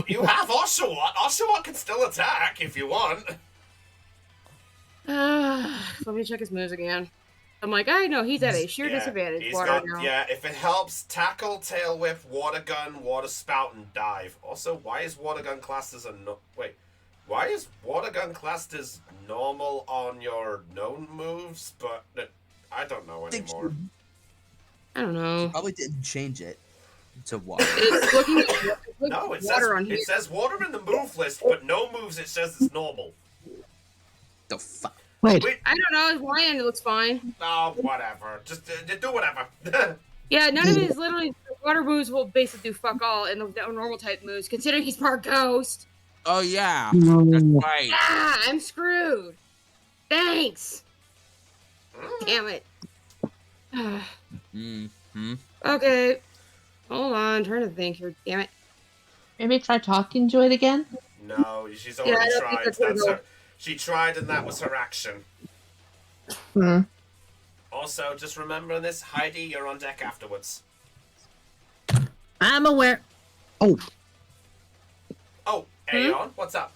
Oshawott. Oshawott can still attack if you want. Let me check his moves again. I'm like, I know he's at a sheer disadvantage. He's got, if it helps, tackle, tail whip, water gun, water spout, and dive. Also, why is water gun classed as why is water gun classed as normal on your known moves, but I don't know anymore. I don't know. Probably didn't change it to water. It says water in the move list, but no moves. It says it's normal. The fuck? Wait. I don't know. His Y end looks fine. Oh, whatever. Just do whatever. Yeah, none of it is literally water moves will basically do fuck all in the normal type moves, considering he's part ghost. Oh yeah, No. that's right. Ah, I'm screwed. Thanks. Damn it. Mm-hmm. Okay. Hold on, I'm trying to think here. Damn it. Maybe try talking to it again? No, she's Yeah, I already don't think tried. that's gonna That's go. her. She tried, and that was her action. Hmm. Also, just remember this, Heidi, you're on deck afterwards. I'm aware. Oh, Oh, Aeon, what's up?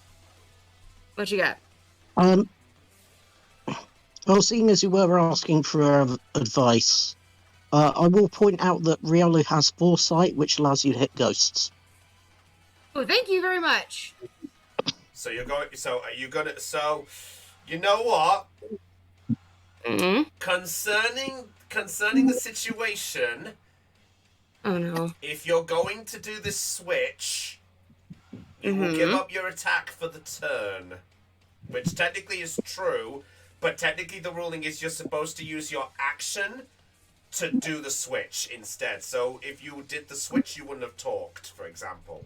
What you got? well, seeing as you were asking for advice, I will point out that Riolu has foresight, which allows you to hit ghosts. Oh, thank you very much. So you're going. So are you gonna? So, you know what? Mm-hmm. Concerning the situation, Oh no. if you're going to do this switch, you will give up your attack for the turn, which technically is true, but technically the ruling is you're supposed to use your action to do the switch instead. So if you did the switch, you wouldn't have talked, for example.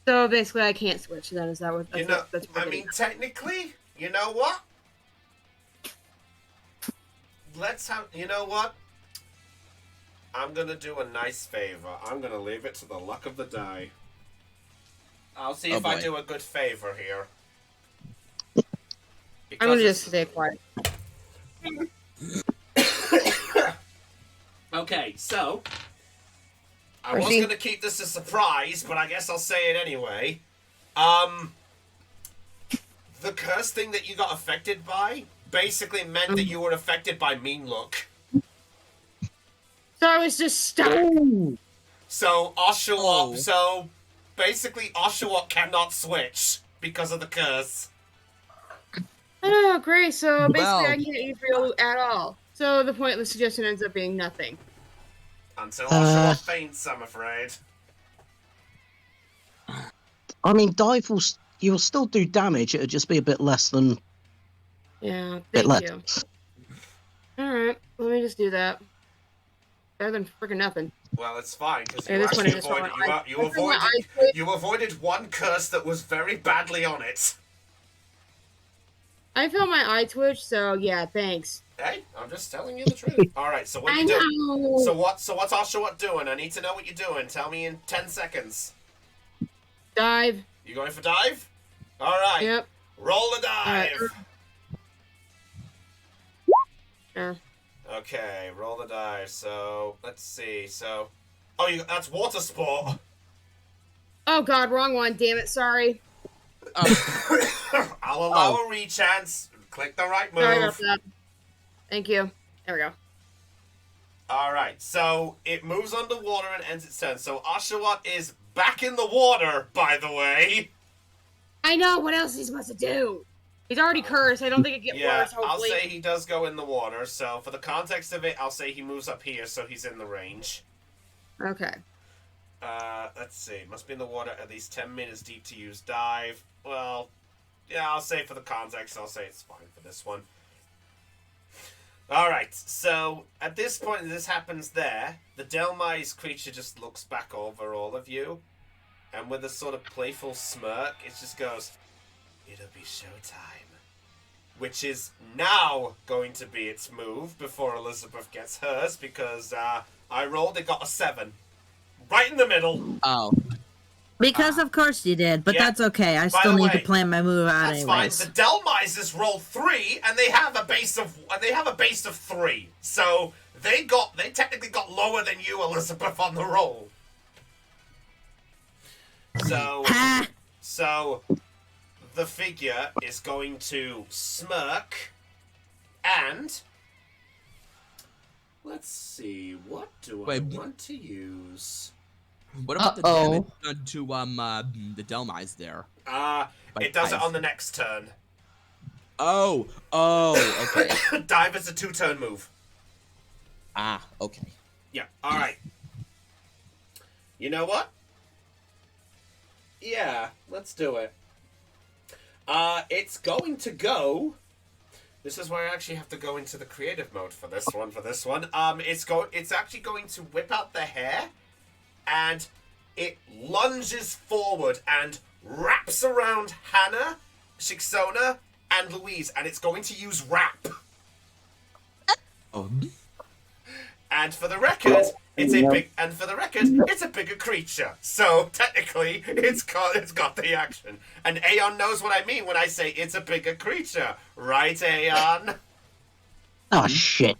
So basically, I can't switch. Then is that what? You That's know, what, that's what I mean, technically, you know what? Let's have. You know what? I'm gonna do a nice favor. I'm gonna leave it to the luck of the die. I'll see if I boy. do a good favor here. I'm gonna Because just stay quiet. okay, so I was Percy? gonna keep this a surprise, but I guess I'll say it anyway. The curse thing that you got affected by basically meant that you were affected by Mean Look. So I was just stuck. So Oshawott, Oh. so basically Oshawott cannot switch because of the curse. Oh, great. So basically, Well- I can't use Rio at all. So the pointless suggestion ends up being nothing. Until Oshawott faints, I'm afraid. I mean, dive will you'll still do damage. It'll just be a bit less than. Yeah, Bit thank less. you. Alright, let me just do that. Better than freaking nothing. Well, it's fine because Yeah, you this one actually is fine. you avoided one curse that was very badly on it. I felt my eye twitch, so yeah, thanks. Hey, I'm just telling you the truth. All right, so what I you doing? know. So what's Oshawott doing? I need to know what you're doing. Tell me in 10 seconds. Dive. You going for dive? All right. Yep. Roll a dive. Yeah. Okay, roll the dive. So let's see. So, that's water sport. Oh god, wrong one. Damn it. Sorry. I'll allow a rechance. Click the right Sorry about move. that. Thank you. There we go. All right. So it moves underwater and ends its turn. So Oshawott is back in the water. By the way. I know. What else is he supposed to do? He's already cursed. I don't think it gets Yeah, worse. Hopefully. I'll say he does go in the water. So for the context of it, I'll say he moves up here, so he's in the range. Okay. Let's see. Must be in the water at least 10 meters deep to use dive. Well, yeah, I'll say for the context, I'll say it's fine for this one. Alright, so at this point, this happens there. The Delmise creature just looks back over all of you, and with a sort of playful smirk, it just goes, "It'll be showtime." Which is now going to be its move before Elizabeth gets hers, because I rolled, it got a 7. Right in the middle. Oh. Because of course you did, but Yeah. that's okay. I By still the need way, to plan my move out That's anyways. fine. The Delmises rolled 3, and they have a base of 3. So they technically got lower than you, Elizabeth, on the roll. Ha! So the figure is going to smirk, and let's see, what do I Wait. want to use? What about the Uh-oh. damage done to the Delmise there? It does it dive. on the next turn. Oh, okay. Dive is a 2-turn move. Ah, okay. Yeah, alright. You know what? Yeah, let's do it. It's going to go This is where I actually have to go into the creative mode for this one. It's actually going to whip out the hair, and it lunges forward and wraps around Hannah, Shixona, and Louise, and it's going to use wrap. And for the record, it's a bigger creature. So technically, it's got the action. And Aeon knows what I mean when I say it's a bigger creature, right, Aeon? Oh shit.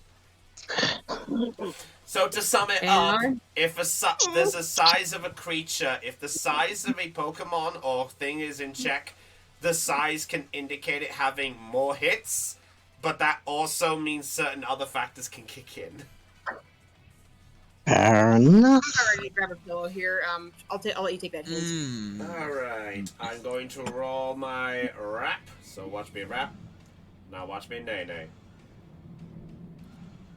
So to sum it up, if there's a size of a creature, if the size of a Pokemon or thing is in check, the size can indicate it having more hits, but that also means certain other factors can kick in. Fair enough. I'm ready to grab a pillow here. I'll let you take that hint. Alright, I'm going to roll my rap. So watch me rap. Now watch me nay-nay.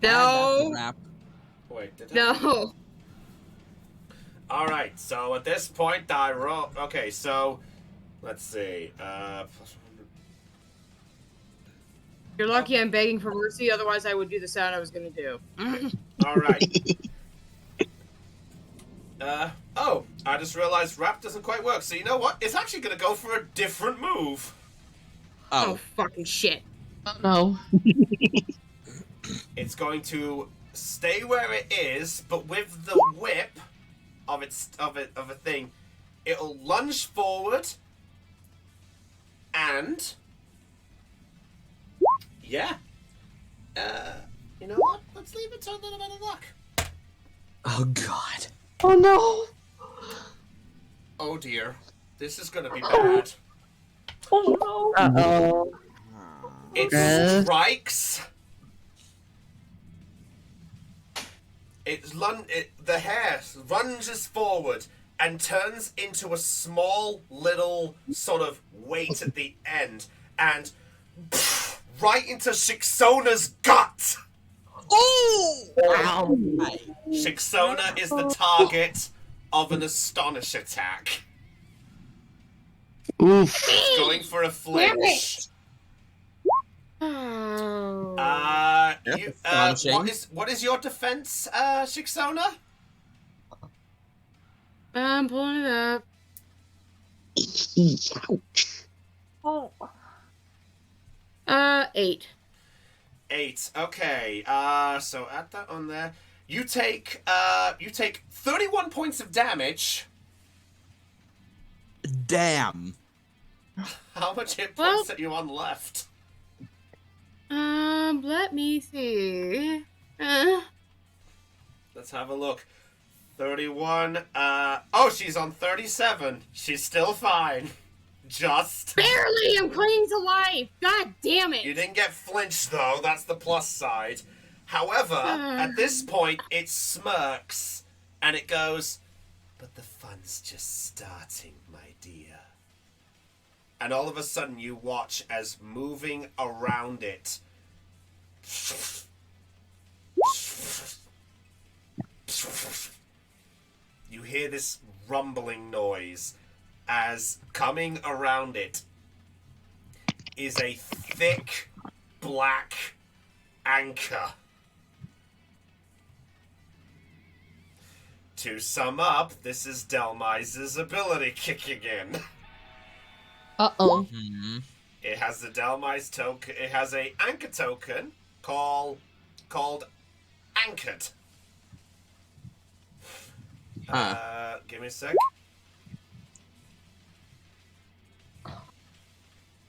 No! Wait, did I? No! Alright, so at this point I roll... Okay, so... Let's see. You're lucky I'm begging for mercy, otherwise I would do the sound I was gonna do. Alright. Oh, I just realized rap doesn't quite work, so you know what? It's actually gonna go for a different move. Oh, fucking shit. Oh no. It's going to stay where it is, but with the whip of a thing, it'll lunge forward and yeah. You know what? Let's leave it to a little bit of luck. Oh god. Oh no. Oh dear. This is gonna be bad. Oh no. Uh-oh. It strikes. The hair lunges forward and turns into a small little sort of weight at the end, and right into Shixona's gut. Oh! Wow. Shixona is the target of an Astonish attack. Oof. It's going for a flinch. Oh. What is your defense, Shixona? I'm pulling it up. Ouch. 8. 8. Okay. So add that on there. You take 31 points of damage. Damn. How much hit points are you on left? Let me see. Let's have a look. 31. Oh, she's on 37. She's still fine. Just Barely! I'm clinging to life! God damn it! You didn't get flinched, though. That's the plus side. However, at this point, it smirks, and it goes, "But the fun's just starting, my dear." And all of a sudden, you watch as moving around it, you hear this rumbling noise as coming around it is a thick black anchor. To sum up, this is Delmize's ability kicking in. Uh-oh. It has the Delmize token. It has a anchor token called Anchored. Give me a sec.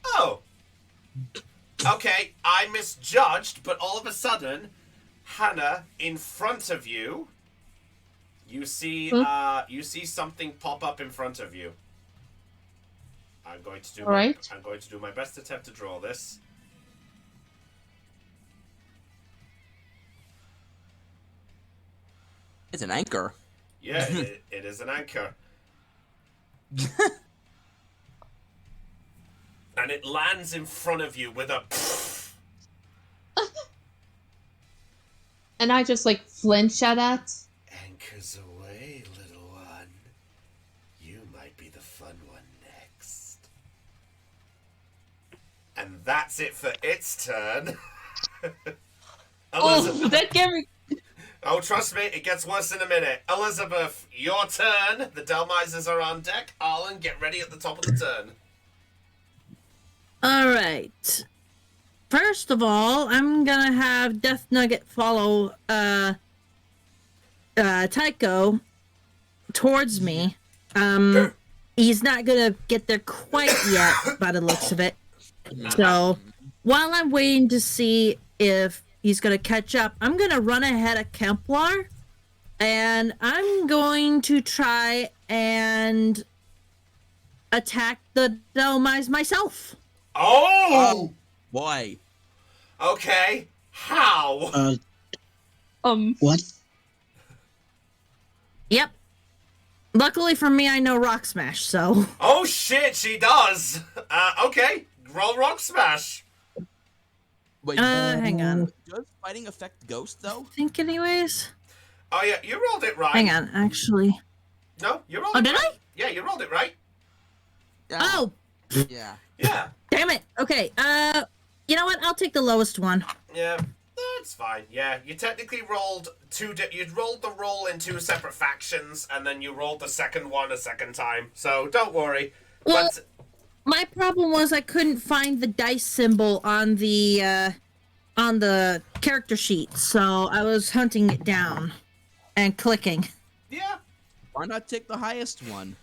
Oh. Okay, I misjudged, but all of a sudden, Hannah, in front of you, you see something pop up in front of you. I'm going to do my best attempt to draw this. It's an anchor. Yeah, it is an anchor. And it lands in front of you with a And I just like flinch at that. Anchors away, little one. You might be the fun one next. And that's it for its turn. Oh, that gave me. Oh, trust me, it gets worse in a minute. Elizabeth, your turn. The Delmisers are on deck. Arlen, get ready at the top of the turn. All right. First of all, I'm gonna have Death Nugget follow Tycho towards me. He's not gonna get there quite yet by the looks of it. So while I'm waiting to see if he's gonna catch up, I'm gonna run ahead of Kemplar, and I'm going to try and attack the Delmise myself. Oh! Boy. Okay. How? What? Yep. Luckily for me, I know Rock Smash, so. Oh shit, she does. Okay. Roll Rock Smash. Wait, Hang on. does fighting affect Ghost, though? I think anyways. Oh yeah, you rolled it right. Hang on, actually. No, you rolled Oh, it did right. I? Yeah, you rolled it right. Yeah. Oh, Yeah. Yeah. damn it. Okay, you know what? I'll take the lowest one. Yeah. That's fine. Yeah, you technically rolled you rolled the roll in two separate factions, and then you rolled the second one a second time. So don't worry. Well, But my problem was I couldn't find the dice symbol on the character sheet, so I was hunting it down and clicking. yeah. Why not take the highest one?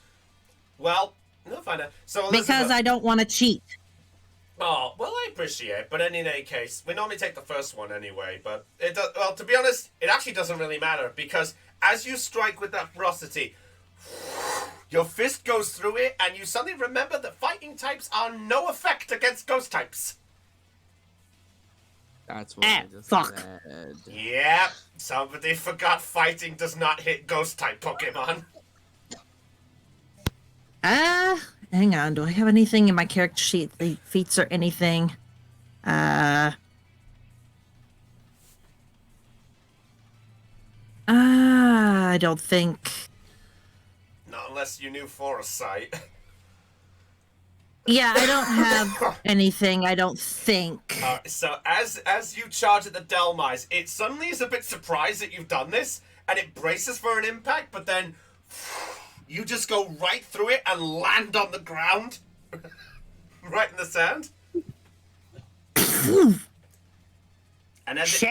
Well, no, fine. So Elizabeth, Because I don't want to cheat. Oh, well, I appreciate it, but in any case, we normally take the first one anyway, but it does, well, to be honest, it actually doesn't really matter, because as you strike with that ferocity, your fist goes through it, and you suddenly remember that fighting types are no effect against ghost types. That's what I just fuck. said. Yeah, somebody forgot fighting does not hit ghost type Pokemon. Hang on. Do I have anything in my character sheet? The feats or anything? I don't think. Not unless you knew Foresight. Yeah, I don't have anything, I don't think. So as you charge at the Delmise, it suddenly is a bit surprised that you've done this, and it braces for an impact, but then you just go right through it and land on the ground. Right in the sand. And as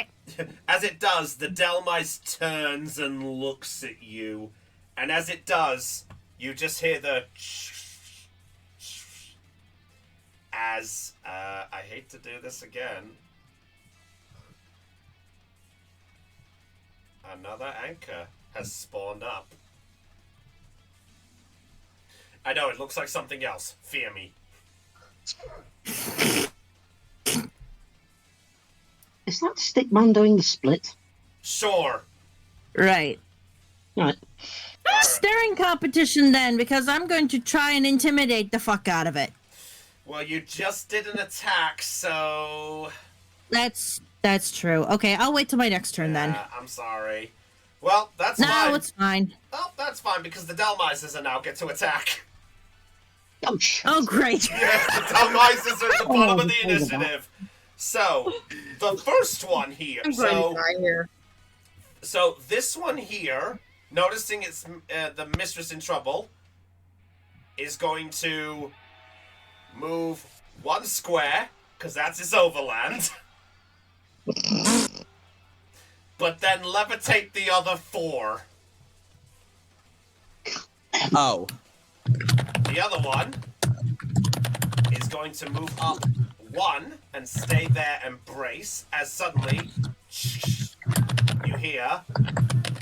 it does, the Delmise turns and looks at you. And as it does, you just hear the as I hate to do this again. Another anchor has spawned up. I know, it looks like something else. Fear me. Is that Stickman doing the split? Sure. Right. Right. Staring competition then, because I'm going to try and intimidate the fuck out of it. Well, you just did an attack, so... That's true. Okay, I'll wait till my next turn then. I'm sorry. Well, that's No, fine. it's fine. Oh, that's fine, because the Delmisers now get to attack. Oh, shit. Oh, great. Yeah, the Delmisers are at the bottom of the Oh, initiative. So, the first one here. I'm going to die here. So, this one here, noticing it's the mistress in trouble, is going to move one square, because that's his overland. But then levitate the other 4. Oh. The other one is going to move up 1 and stay there and brace, as suddenly you hear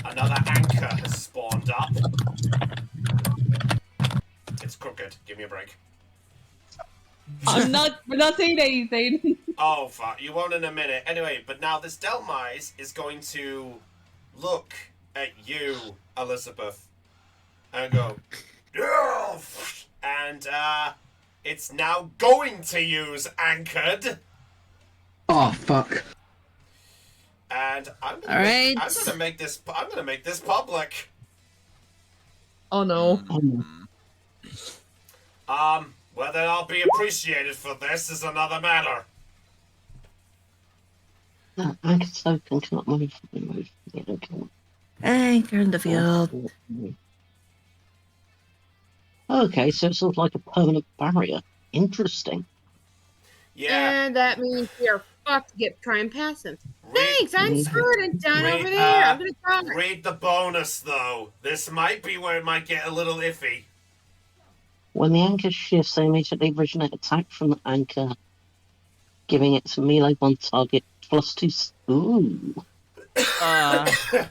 another anchor has spawned up. It's crooked. Give me a break. We're not saying anything. Oh, fuck. You won't in a minute. Anyway, but now this Delmise is going to look at you, Elizabeth, and go, "Yeah!" And, it's now going to use Anchored. Oh, fuck. And I'm gonna, Alright. I'm gonna make this public. Oh no. Oh, Whether I'll be appreciated for this is another matter. Anchor token cannot move. Yeah, okay. Anchor in the field. Okay, so it's sort of like a permanent barrier. Interesting. Yeah. And that means we are fucked to get try and pass him. Read, Thanks, I'm screwed and down read, over there. I'm gonna try. read the bonus, though. This might be where it might get a little iffy. When the anchor shifts, they immediately originate attack from the anchor, giving it to melee one target plus 2. Ooh. Okay.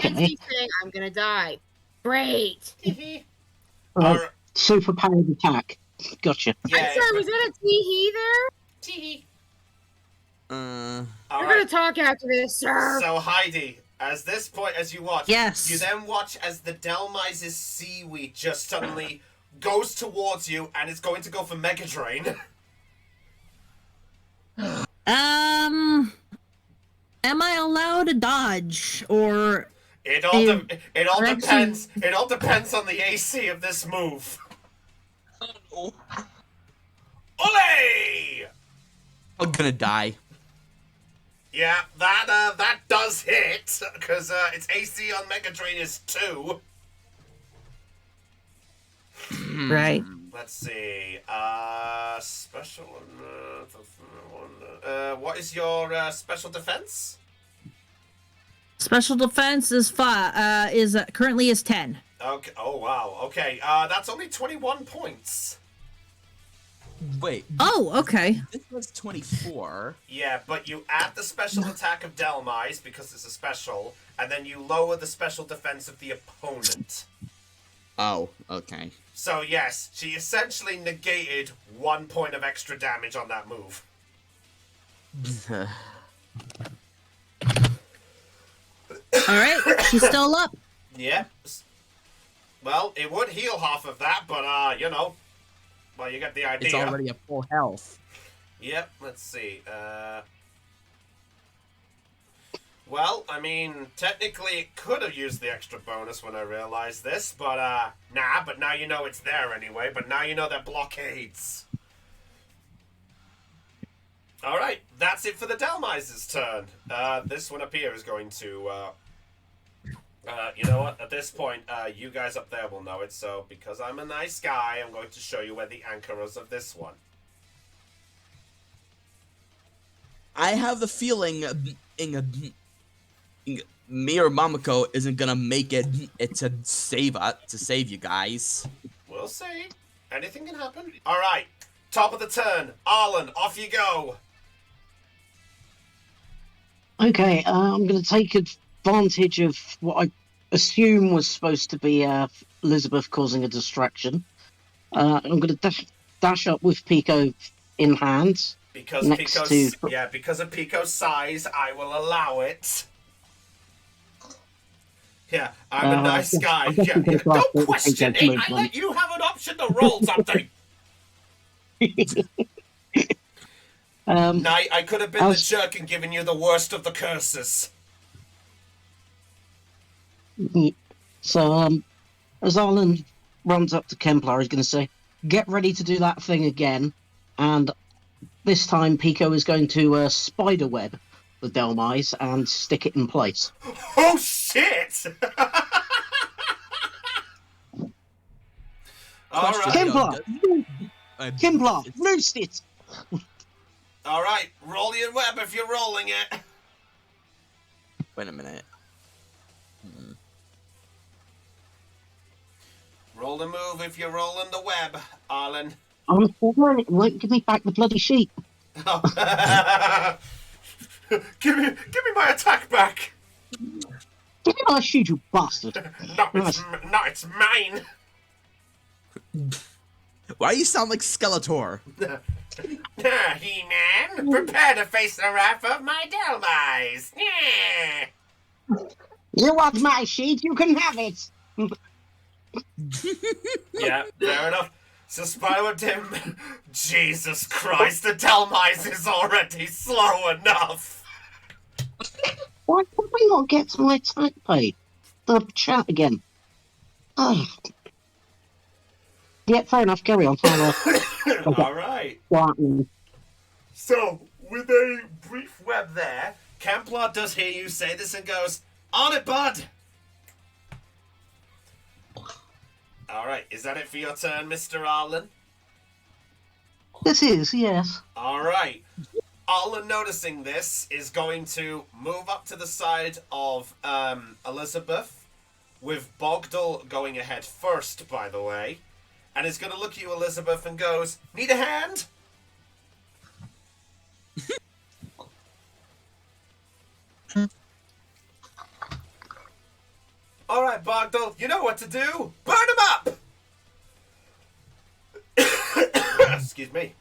And he's saying I'm gonna die. Great. Right. Superpowered attack. Gotcha. I'm sorry, was that a tee-hee there? Tee-hee. We're gonna talk after this, sir. So Heidi, as you watch, Yes. you then watch as the Delmise's seaweed just suddenly goes towards you and it's going to go for Mega Drain. Am I allowed to dodge or? It all depends. It all depends on the AC of this move. Oh, Ole! I'm gonna die. Yeah, that does hit because its AC on Mega Drain is 2. Right. Let's see. Special. What is your special defense? Special defense is currently 10. Okay. Oh wow. Okay. That's only 21 points. Wait. Oh, okay. This was 24. Yeah, but you add the special attack of Delmise because it's a special, and then you lower the special defense of the opponent. Oh, okay. So yes, she essentially negated 1 point of extra damage on that move. All right, she's still up. Yep. Well, it would heal half of that, but well, you get the idea. It's already at full health. Yep. Let's see. Well, I mean, technically it could have used the extra bonus when I realized this, but nah. But now you know it's there anyway. But now you know that blockades. All right, that's it for the Delmise's turn. This one up here is going to. You know what? At this point, you guys up there will know it. So, because I'm a nice guy, I'm going to show you where the anchor is of this one. I have the feeling me or Mamako isn't gonna make it to save you guys. We'll see. Anything can happen. All right, top of the turn, Arlen, off you go. Okay, I'm going to take advantage of what I assume was supposed to be Elizabeth causing a distraction. I'm going to dash up with Pico in hand. Because because of Pico's size, I will allow it. Yeah, I'm a nice guy. Yeah. Don't question it. I let you have an option to roll something. I could have been the jerk and given you the worst of the curses. So, as Arlen runs up to Kemplar, he's going to say, "Get ready to do that thing again," and this time Pico is going to spiderweb the Delmise and stick it in place. Oh shit! All right, Kemplar, roost it. All right, roll your web if you're rolling it. Wait a minute. Roll the move if you're rolling the web, Arlen. I'm falling. It won't give me back the bloody sheet. Oh. give me my attack back. Give me my sheet, you bastard. No, it's mine. Why do you sound like Skeletor? He-Man, prepare to face the wrath of my Delmise. Yeah. You want my sheet? You can have it. Yeah, fair enough. So Spider him. Jesus Christ, the Delmise is already slow enough. Why would we not get to my attack pay? The chat again. Oh. Yeah, fair enough. Carry on. All right. Quietly. So, with a brief web there, Kemplar does hear you say this and goes, "On it, bud!" Alright, is that it for your turn, Mr. Arlen? This is, yes. Alright. Arlen, noticing this, is going to move up to the side of Elizabeth, with Bogdal going ahead first, by the way, and is going to look at you, Elizabeth, and goes, "Need a hand?" Alright, Bogdal, you know what to do! Burn him up! Excuse me.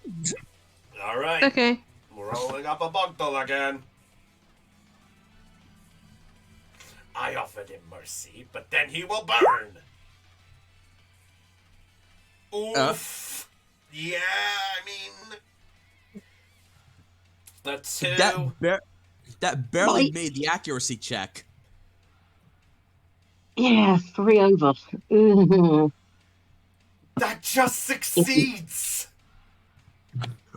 Alright. Okay. We're rolling up a Bogdal again. I offered him mercy, but then he will burn. Oof. Yeah, I mean... The two... That barely Right. made the accuracy check. Yeah, 3 over. Ooh. That just succeeds!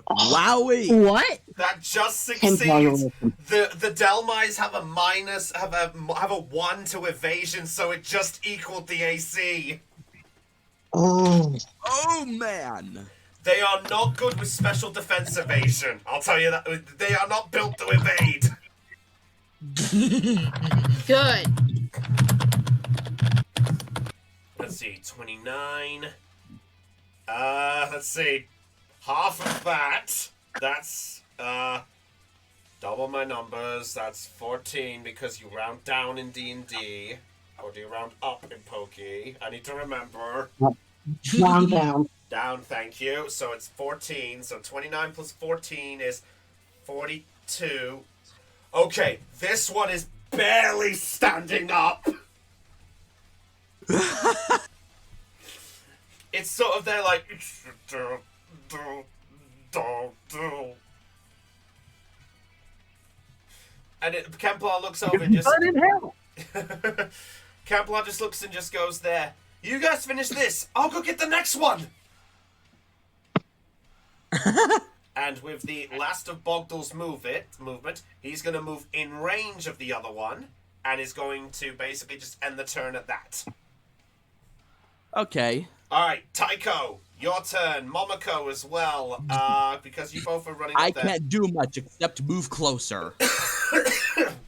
Wowie! What? That just Templar succeeds! awesome. The Delmais have a minus, have a 1 to evasion, so it just equaled the AC. Oh. Oh man! They are not good with special defense evasion. I'll tell you that. They are not built to evade. Good. Let's see, 29. Let's see. Half of that. That's, double my numbers. That's 14 because you round down in D&D. Or do you round up in Pokey? I need to remember. Down, down. Down, thank you. So it's 14. So 29 plus 14 is 42. Okay, this one is barely standing up. It's sort of there like... And Kemplar looks over and just... Kemplar just looks and just goes there. You guys finish this. I'll go get the next one. And with the last of Bogdal's movement, he's going to move in range of the other one and is going to basically just end the turn at that. Okay. All right, Tycho, your turn. Momoko as well, because you both are running I up there. can't do much except move closer.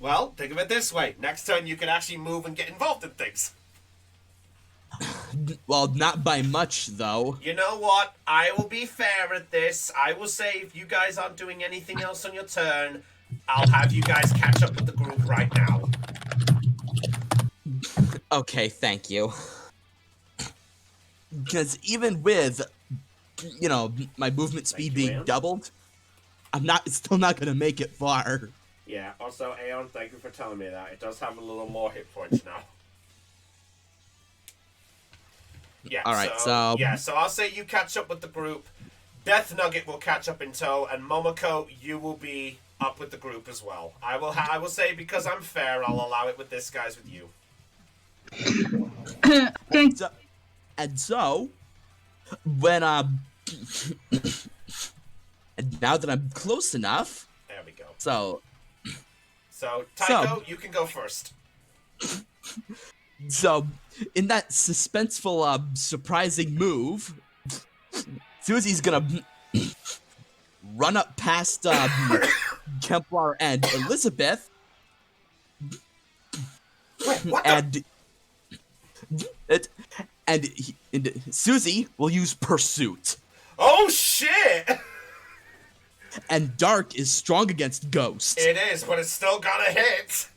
Well, think of it this way. Next turn, you can actually move and get involved in things. Well, not by much, though. You know what? I will be fair at this. I will say if you guys aren't doing anything else on your turn, I'll have you guys catch up with the group right now. Okay, thank you. Because even with, you know, my movement speed being Aeon. doubled, still not gonna make it far. Yeah, also, Aeon, thank you for telling me that. It does have a little more hit points now. Yeah, Alright, so I'll say you catch up with the group. Death Nugget will catch up in tow, and Momoko, you will be up with the group as well. I will say because I'm fair, I'll allow it with this, guys, with you. Okay. So, when and now that I'm close enough, There we go. so Tycho, you can go first. So, in that suspenseful, surprising move, Susie's gonna run up past Kemplar and Elizabeth, Wait, what and Susie will use Pursuit. Oh, shit! And Dark is strong against Ghost. It is, but it's still gonna hit.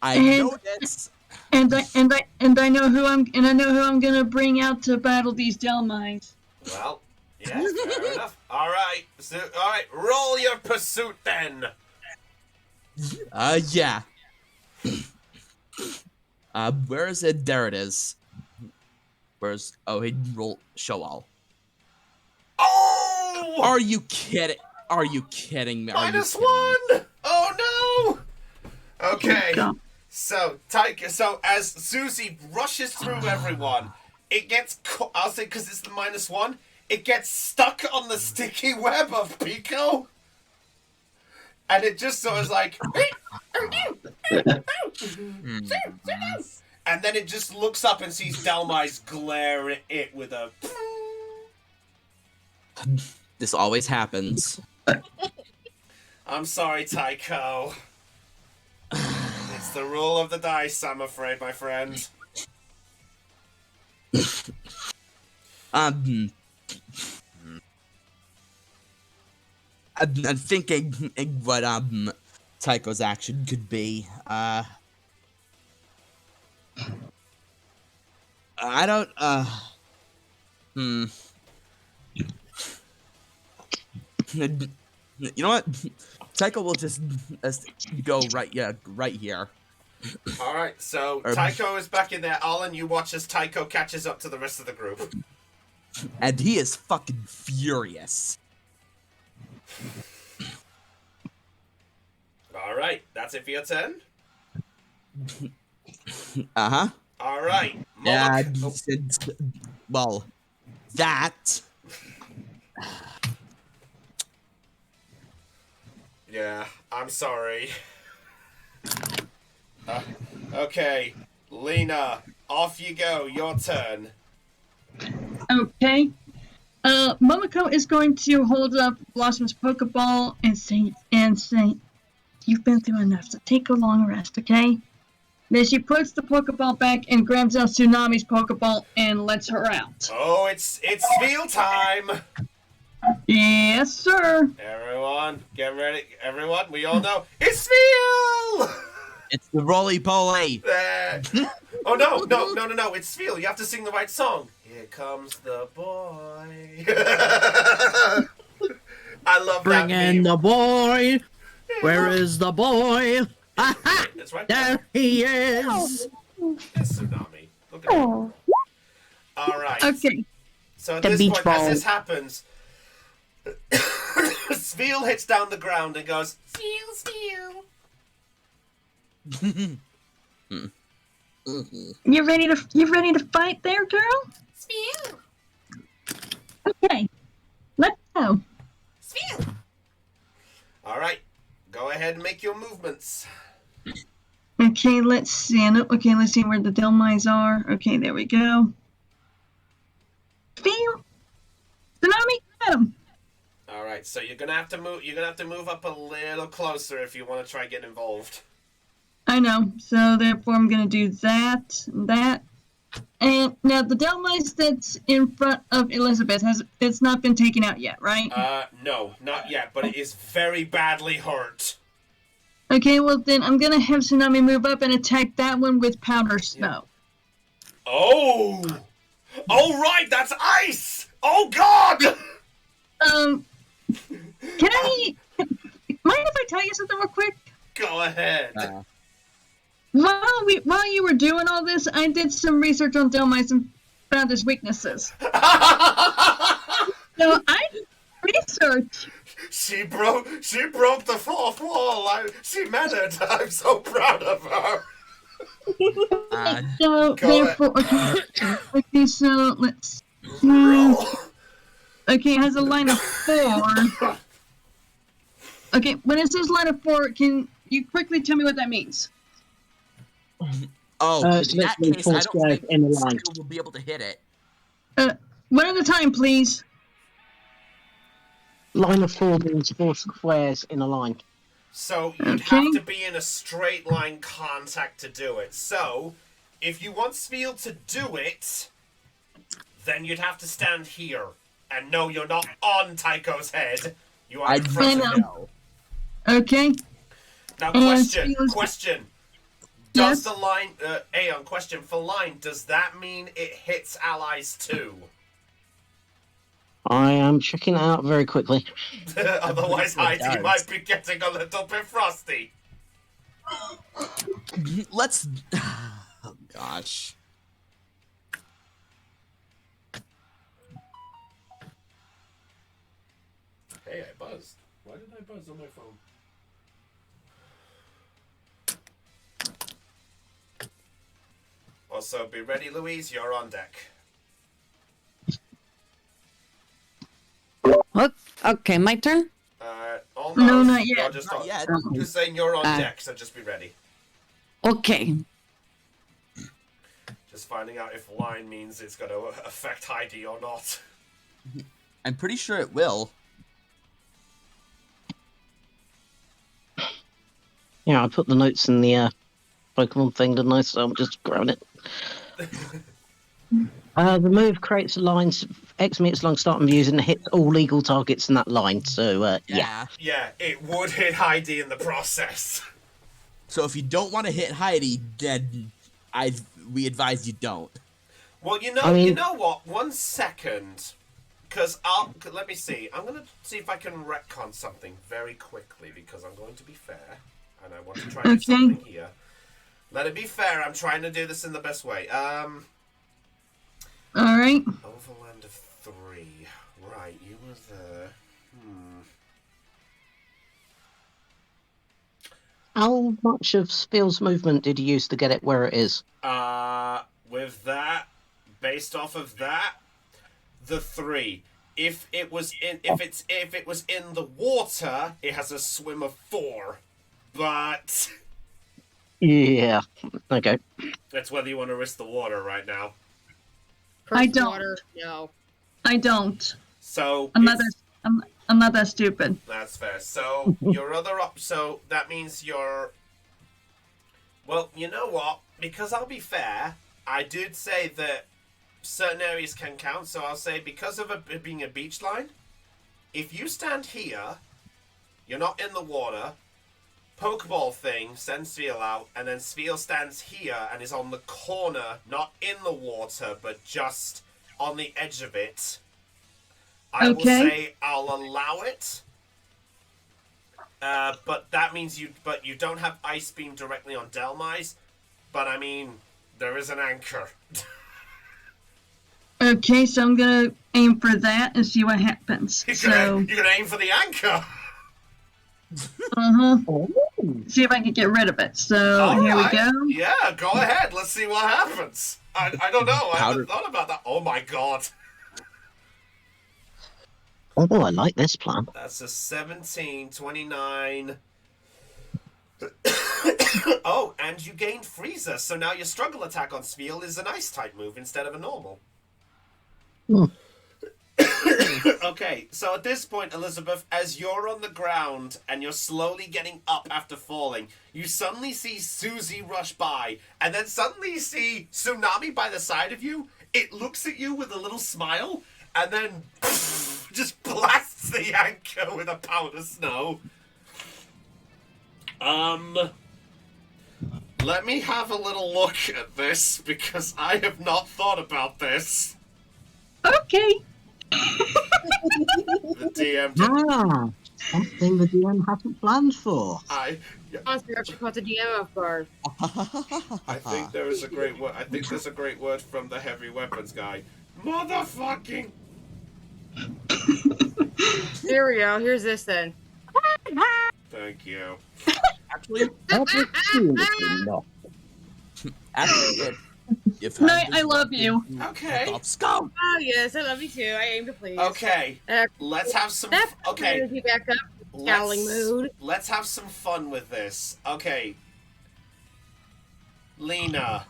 I know this. And I know who I'm gonna bring out to battle these Delmines. Well, yeah, fair enough. Alright, roll your pursuit then. Yeah. Where is it? There it is. He roll show all. Oh! Are you kidding? Are you kidding me? Minus one! Oh no! Okay. So as Susie rushes through everyone, it gets, I'll say because it's the -1, it gets stuck on the sticky web of Pico. And it just sort of like, and then it just looks up and sees Delmais glare at it with a... This always happens. I'm sorry, Tycho. It's the rule of the dice, I'm afraid, my friend. I'm thinking what Tycho's action could be. I don't You know what? Tycho will just go right here. Alright, so Tycho is back in there. Alan, you watch as Tycho catches up to the rest of the group. And he is fucking furious. Alright, that's it for your turn? Uh-huh. Alright, Yeah, Moloch. well, that... Yeah, I'm sorry. Okay, Lena, off you go. Your turn. Okay. Momoko is going to hold up Blossom's Pokeball and say, you've been through enough, so take a long rest, okay? Then she puts the Pokeball back and grabs out Tsunami's Pokeball and lets her out. Oh, it's Spiel time! Yes, sir. Everyone, get ready. Everyone, we all know it's Spiel! It's the roly-poly! Oh, no, it's Spiel. You have to sing the right song. Here comes the boy. I love Bring that in meme. the boy. Where is the boy? Aha! That's right. There he is. It's Tsunami. Look at him. All right. Okay. So at The this beach point, ball. as this happens, Spiel hits down the ground and goes, Spiel. You ready to fight there, girl? Spiel. Okay. Let's go. Spiel. All right. Go ahead and make your movements. Okay, let's see. Okay, let's see where the Delmais are. Okay, there we go. Feel. Tsunami, get him. All right. So you're gonna have to move. You're gonna have to move up a little closer if you want to try getting involved. I know. So therefore, I'm gonna do that, and now the Delmais that's in front of Elizabeth it's not been taken out yet, right? No, not yet. But it is very badly hurt. Okay, well then I'm gonna have Tsunami move up and attack that one with powder snow. Oh. Oh right, that's ice. Oh God. Can I? Mind if I tell you something real quick? Go ahead. While you were doing all this, I did some research on Delmais and found his weaknesses. So I researched. She broke the fourth wall. She managed. I'm so proud of her. So Go therefore, okay. So let's. Roll. Okay, it has a line of 4. Okay, when it says line of 4, can you quickly tell me what that means? Oh, It's in that literally case, full I don't square think in the line. Spiel will be able to hit it. One at a time, please. Line of 4 means 4 squares in a line. So you'd have to be in a straight line contact to do it. So if you want Spiel to do it, then you'd have to stand here. And no, you're not on Tycho's head. You are in front of him. Okay. Now, And question. Yes? Does the line, Aeon, question for line, does that mean it hits allies too? I am checking it out very quickly. Otherwise, it Heidi does. might be getting a little bit frosty. Let's... Oh, gosh. Hey, I buzzed. Why did I buzz on my phone? Also, be ready, Louise. You're on deck. Okay, my turn. Almost. No, not yet. You're just Not yet. Just saying you're on Uh, deck, so just be ready. Okay. Just finding out if line means it's going to affect Heidi or not. I'm pretty sure it will. Yeah, I put the notes in the Pokemon thing, didn't I? So I'm just grabbing it. The move creates a line X meters long, starting using and hits all legal targets in that line. So yeah. Yeah, it would hit Heidi in the process. So if you don't want to hit Heidi, then we advise you don't. Well, you know, I mean- you know what? 1 second, because let me see. I'm gonna see if I can retcon something very quickly because I'm going to be fair, and I want to try and do something here. Let it be fair. I'm trying to do this in the best way. All right. Overland of 3. Right, you were there. How much of Spiel's movement did you use to get it where it is? With that, based off of that, the 3. If it was in the water, it has a swim of 4. But Yeah. Okay. that's whether you want to risk the water right now. I don't. Water, no. I don't. So I'm not that stupid. that's fair. So your other so that means you're. Well, you know what? Because I'll be fair, I did say that certain areas can count. So I'll say because of it being a beach line, if you stand here, you're not in the water. Pokeball thing sends Spiel out, and then Spiel stands here and is on the corner, not in the water, but just on the edge of it. I will say I'll allow it, but that means you don't have Ice Beam directly on Delmise, but I mean, there is an anchor. Okay, so I'm gonna aim for that and see what happens. You're gonna aim for the anchor. See if I can get rid of it. So here we go. Yeah, go ahead. Let's see what happens. I don't know. I haven't thought about that. Oh my god. Oh, I like this plan. That's a 17, 29. Oh, and you gained Freezer, so now your struggle attack on Spiel is an ice type move instead of a normal. Okay, so at this point, Elizabeth, as you're on the ground and you're slowly getting up after falling, you suddenly see Susie rush by, and then suddenly you see Tsunami by the side of you. It looks at you with a little smile, and then just blasts the anchor with a powder snow. Let me have a little look at this, because I have not thought about this. Okay. The DM did. Something the DM hasn't planned for. Honestly, I caught the DM off guard. I think there is a great word. I think there's a great word from the heavy weapons guy. Motherfucking. Here we go. Here's this then. Thank you. Actually, if Night, I love you. Okay. Scout. Oh yes, I love you too. I aim to please. Okay. Let's have some. Okay. Be back up. Scowling mood. Let's have some fun with this. Okay. Lena,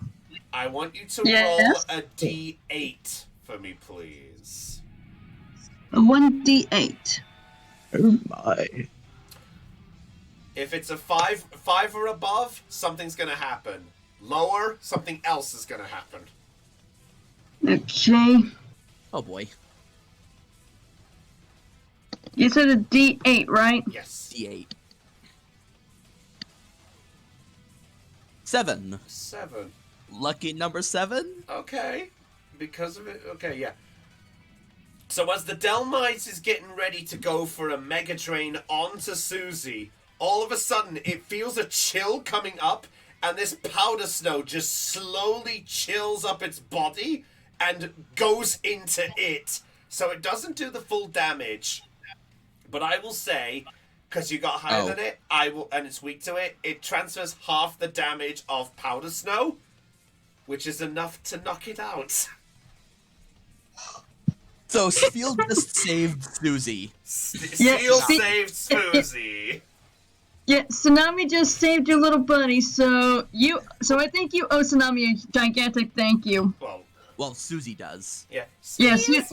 I want you to roll a d8 for me, please. A 1d8. Oh my. If it's a 5 or above, something's gonna happen. Lower, something else is gonna happen. Okay. Oh boy. You said a d8, right? Yes. D8. 7. 7. Lucky number 7. Okay. Because of it. Okay, yeah. So as the Delmite is getting ready to go for a Mega Drain onto Susie, all of a sudden it feels a chill coming up, and this powder snow just slowly chills up its body and goes into it. So it doesn't do the full damage. But I will say, because you got higher than it, and it's weak to it, it transfers half the damage of powder snow, which is enough to knock it out. So Spiel just saved Susie. Yeah, Seal see- saved Susie. Yeah, Tsunami just saved your little buddy, so I think you owe Tsunami a gigantic thank you. Well, Susie does. Yeah. Susie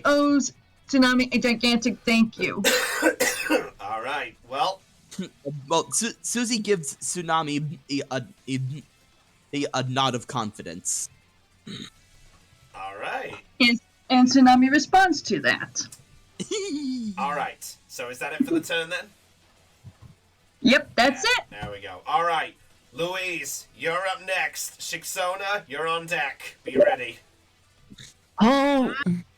owes Tsunami a gigantic thank you. All right. Well. Well, Susie gives Tsunami a nod of confidence. All right. And Tsunami responds to that. All right. So is that it for the turn then? Yep, that's it. There we go. All right. Louise, you're up next. Shixona, you're on deck. Be ready. Oh,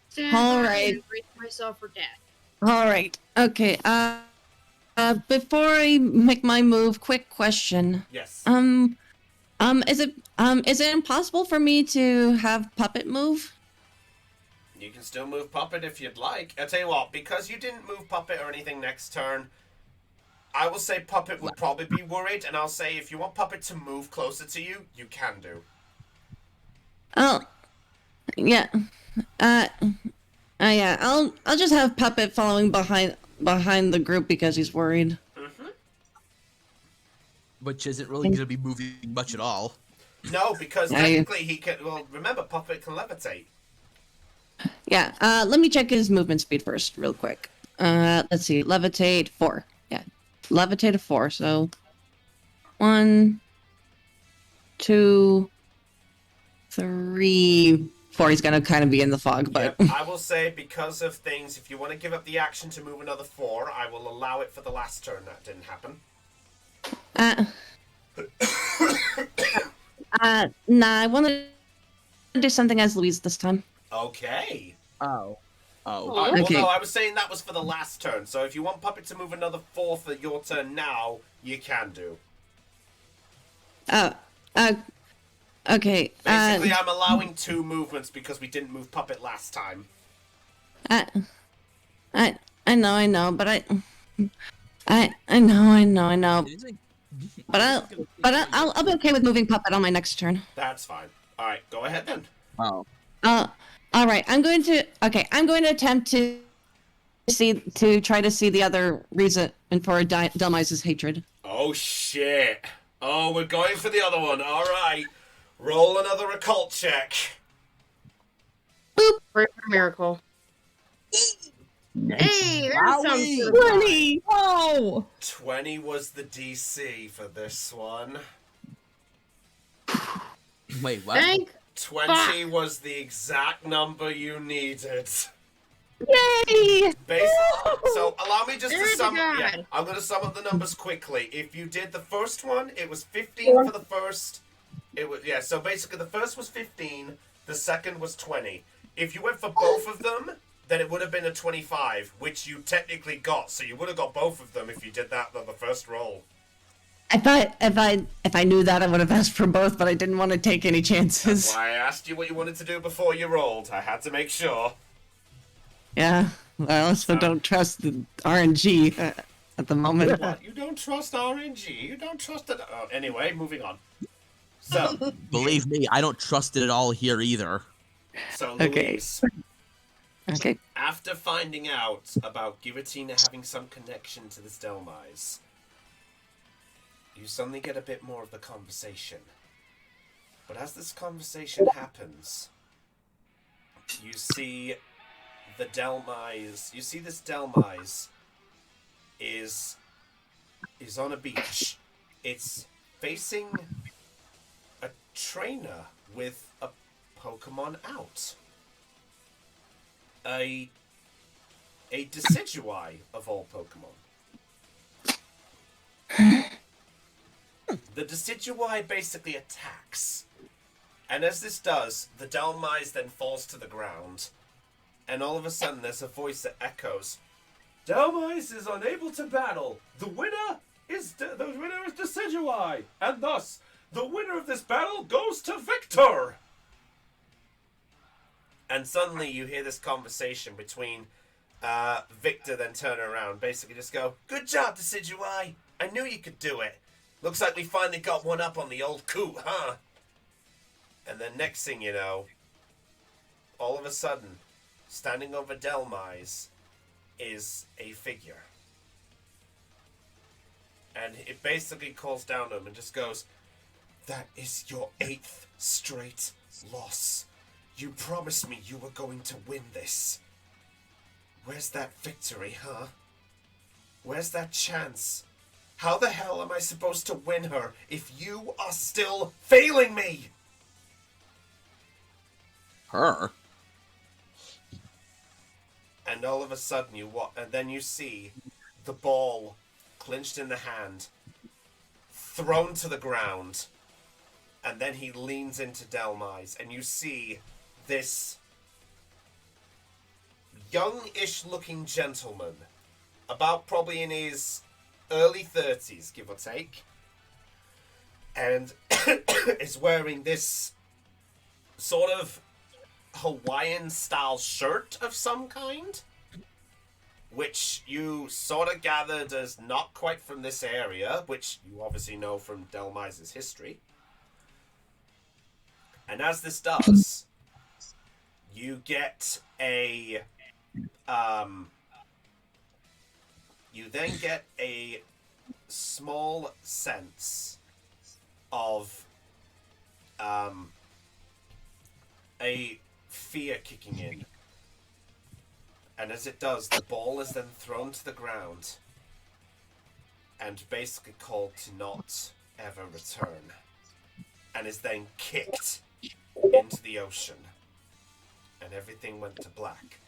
Stand All by right. and brace myself for death. all right. Okay. Before I make my move, quick question. Yes. Is it impossible for me to have Puppet move? You can still move Puppet if you'd like. I'll tell you what, because you didn't move Puppet or anything next turn, I will say Puppet would probably be worried, and I'll say if you want Puppet to move closer to you, you can do. Oh, yeah. Yeah. I'll just have Puppet following behind the group because he's worried. Mm-hmm. Which isn't really going to be moving much at all. No, because technically he can. Well, remember, Puppet can levitate. Yeah. Let me check his movement speed first, real quick. Let's see. Levitate 4. Yeah. Levitate 4. So 1, 2, 3, 4. He's gonna kind of be in the fog, but Yep. I will say because of things, if you want to give up the action to move another 4, I will allow it for the last turn. That didn't happen. Nah. I want to do something as Louise this time. Okay. Oh. Okay. Well, no, I was saying that was for the last turn. So if you want Puppet to move another 4 for your turn now, you can do. Okay. Basically, I'm allowing 2 movements because we didn't move Puppet last time. I know, but I know. But I'll be okay with moving Puppet on my next turn. That's fine. All right, go ahead then. Oh. All right. I'm going to attempt to try to see the other reason for Delmise's hatred. Oh shit! Oh, we're going for the other one. All right, roll another occult check. Boop. Pray for a miracle. Hey, there's some sort of 20! Oh! 20 was the DC for this one. Wait, what? Thank 20 was the exact number you needed. Yay! So allow me just to There sum. to God. Yeah, I'm gonna sum up the numbers quickly. If you did the first one, it was 15 for the first. It was So basically, the first was 15. The second was 20. If you went for both of them, then it would have been a 25, which you technically got. So you would have got both of them if you did that on the first roll. If I knew that, I would have asked for both, but I didn't want to take any chances. That's why I asked you what you wanted to do before you rolled. I had to make sure. Yeah. I also don't trust the RNG at the moment. What? You don't trust RNG? You don't trust it? Oh, anyway, moving on. So, Believe me, I don't trust it at all here either. Okay. Louise, Okay. after finding out about Giratina having some connection to this Delmise, you suddenly get a bit more of the conversation. But as this conversation happens, you see the Delmise. You see this Delmise is on a beach. It's facing a trainer with a Pokemon out. A Decidueye of all Pokemon. The Decidueye basically attacks. And as this does, the Delmise then falls to the ground. And all of a sudden there's a voice that echoes, Delmise is unable to battle. The winner is Decidueye. And thus, the winner of this battle goes to Victor. And suddenly you hear this conversation between Victor then turn around, basically just go, good job, Decidueye. I knew you could do it. Looks like we finally got one up on the old coot, huh? And then next thing you know, all of a sudden, standing over Delmise is a figure. And it basically calls down to him and just goes, "That is your 8th straight loss. You promised me you were going to win this. Where's that victory, huh? Where's that chance? How the hell am I supposed to win her if you are still failing me?" Her? And all of a sudden and then you see the ball clinched in the hand, thrown to the ground, and then he leans into Delmise, and you see this youngish looking gentleman, about probably in his early 30s, give or take, and is wearing this sort of Hawaiian style shirt of some kind, which you sort of gathered as not quite from this area, which you obviously know from Delmise's history. And as this does, you get a you then get a small sense of a fear kicking in. And as it does, the ball is then thrown to the ground and basically called to not ever return, and is then kicked into the ocean, and everything went to black.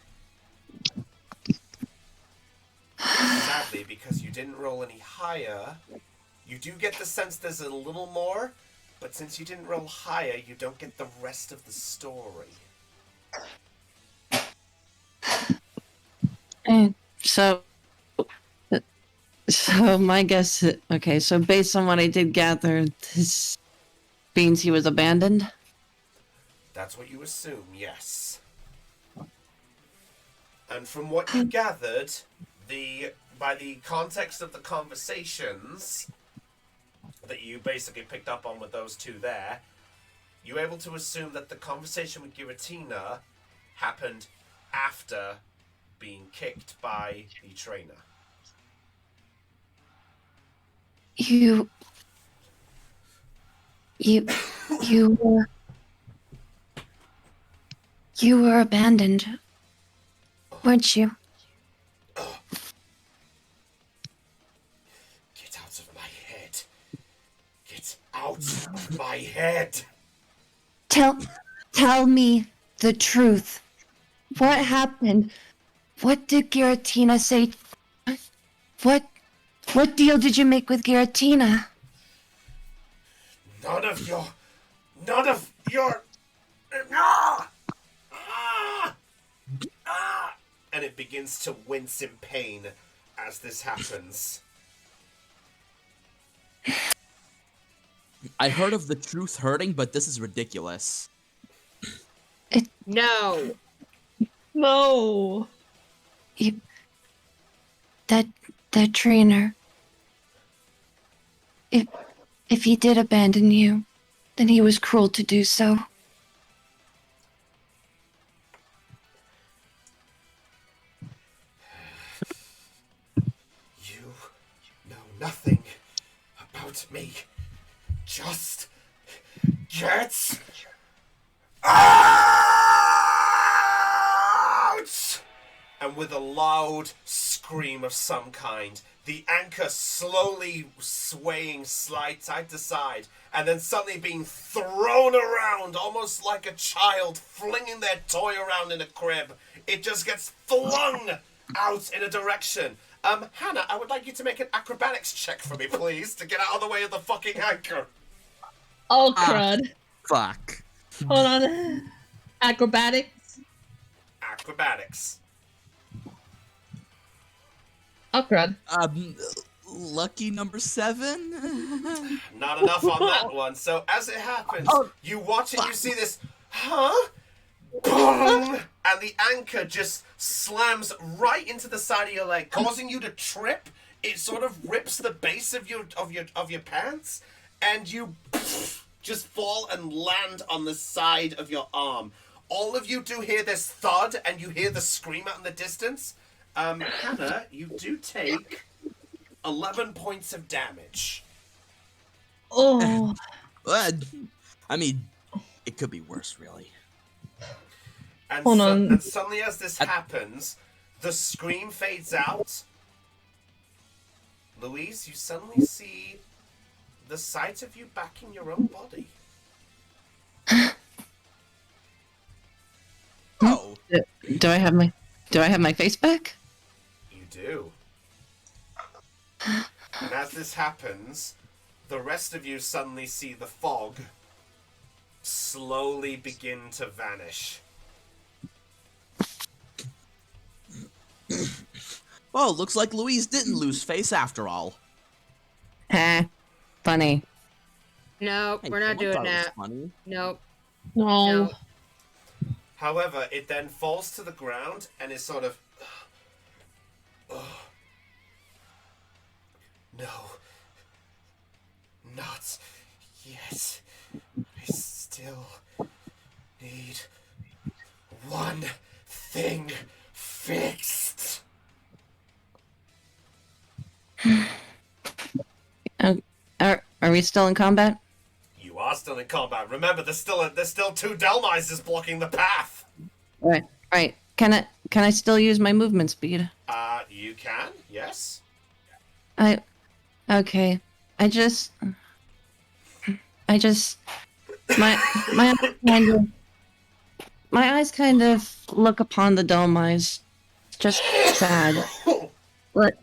Sadly, because you didn't roll any higher, you do get the sense there's a little more, but since you didn't roll higher, you don't get the rest of the story. And so my guess, okay, so based on what I did gather, this means he was abandoned? That's what you assume, yes. And from what you gathered, by the context of the conversations that you basically picked up on with those two there, you're able to assume that the conversation with Giratina happened after being kicked by the trainer. You were abandoned, weren't you? Get out of my head. Get out of my head. Tell me the truth. What happened? What did Giratina say? What deal did you make with Giratina? None of your ah! Ah! Ah! And it begins to wince in pain as this happens. I heard of the truth hurting, but this is ridiculous. No. No. That trainer. If he did abandon you, then he was cruel to do so. You know nothing about me. Just get out! And with a loud scream of some kind, the anchor slowly swaying side to side, and then suddenly being thrown around almost like a child flinging their toy around in a crib. It just gets flung out in a direction. Hannah, I would like you to make an acrobatics check for me, please, to get out of the way of the fucking anchor. Oh, crud. Fuck. Hold on. Acrobatics. Acrobatics. Oh, crud. Lucky number 7? Not enough on that one. So as it happens, you watch it, you see this, boom, and the anchor just slams right into the side of your leg, causing you to trip. It sort of rips the base of your pants, and you just fall and land on the side of your arm. all of you do hear this thud, and you hear the scream out in the distance. Hannah, you do take 11 points of damage. Oh, But, I mean, it could be worse, really. And, Hold on. and suddenly as this happens, the scream fades out. Louise, you suddenly see the sight of you back in your own body. Oh. Do I have my face back? You do. And as this happens, the rest of you suddenly see the fog slowly begin to vanish. Well, looks like Louise didn't lose face after all. Ha. Funny. Nope, we're not Someone doing thought it was that. funny. Nope. No. No. However, it then falls to the ground and is sort of... No. Not yet. I still need one thing fixed. Are we still in combat? You are still in combat. Remember, there's still 2 Delmises blocking the path. Right. Can I still use my movement speed? You can, yes. Okay. My eyes kind of look upon the Dolmais, just sad. But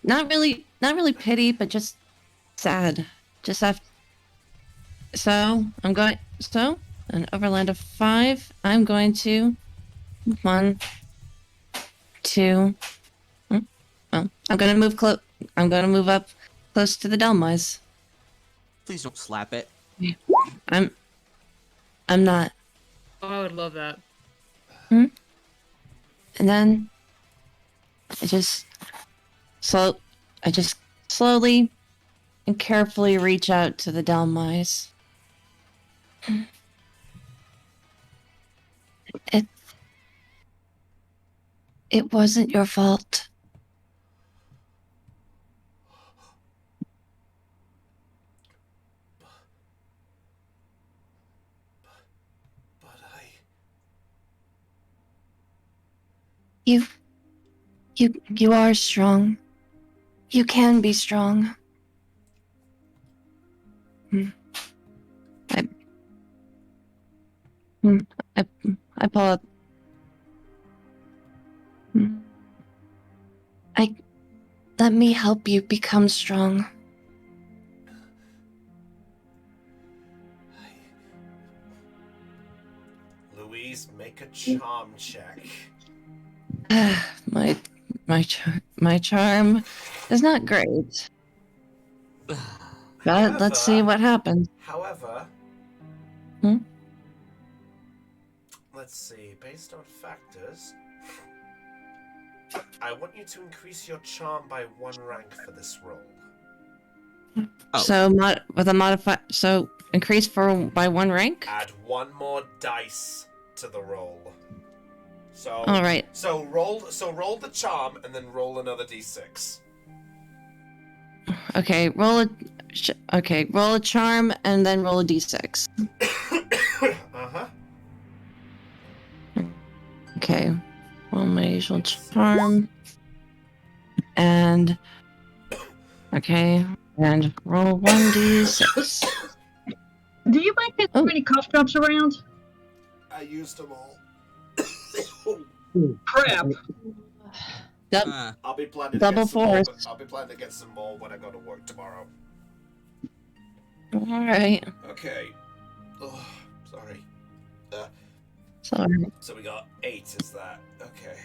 not really pity, but just sad. Just have. So an overland of 5. I'm going to 1, 2. Well, I'm gonna move close. I'm gonna move up close to the Delmais. Please don't slap it. I'm not. Oh, I would love that. And then I just slowly and carefully reach out to the Delmais. It wasn't your fault. But You are strong. You can be strong. I pull up. Let me help you become strong. Louise, make a charm check. My charm is not great. But let's see what happens. However, Hmm? Let's see, based on factors, I want you to increase your charm by 1 rank for this roll. Oh. So with a modify, so increase by 1 rank. Add 1 more dice to the roll. So All right. So roll the charm and then roll another d6. Okay, roll a charm and then roll a d6. Uh-huh. Okay, roll my usual charm, and roll 1d6. do you like get Oh. many cough drops around? I used them all. Crap. I'll be planning to Double get some more. force. I'll be planning to get some more when I go to work tomorrow. All right. Okay. Oh, sorry. Sorry. So we got 8, is that? Okay.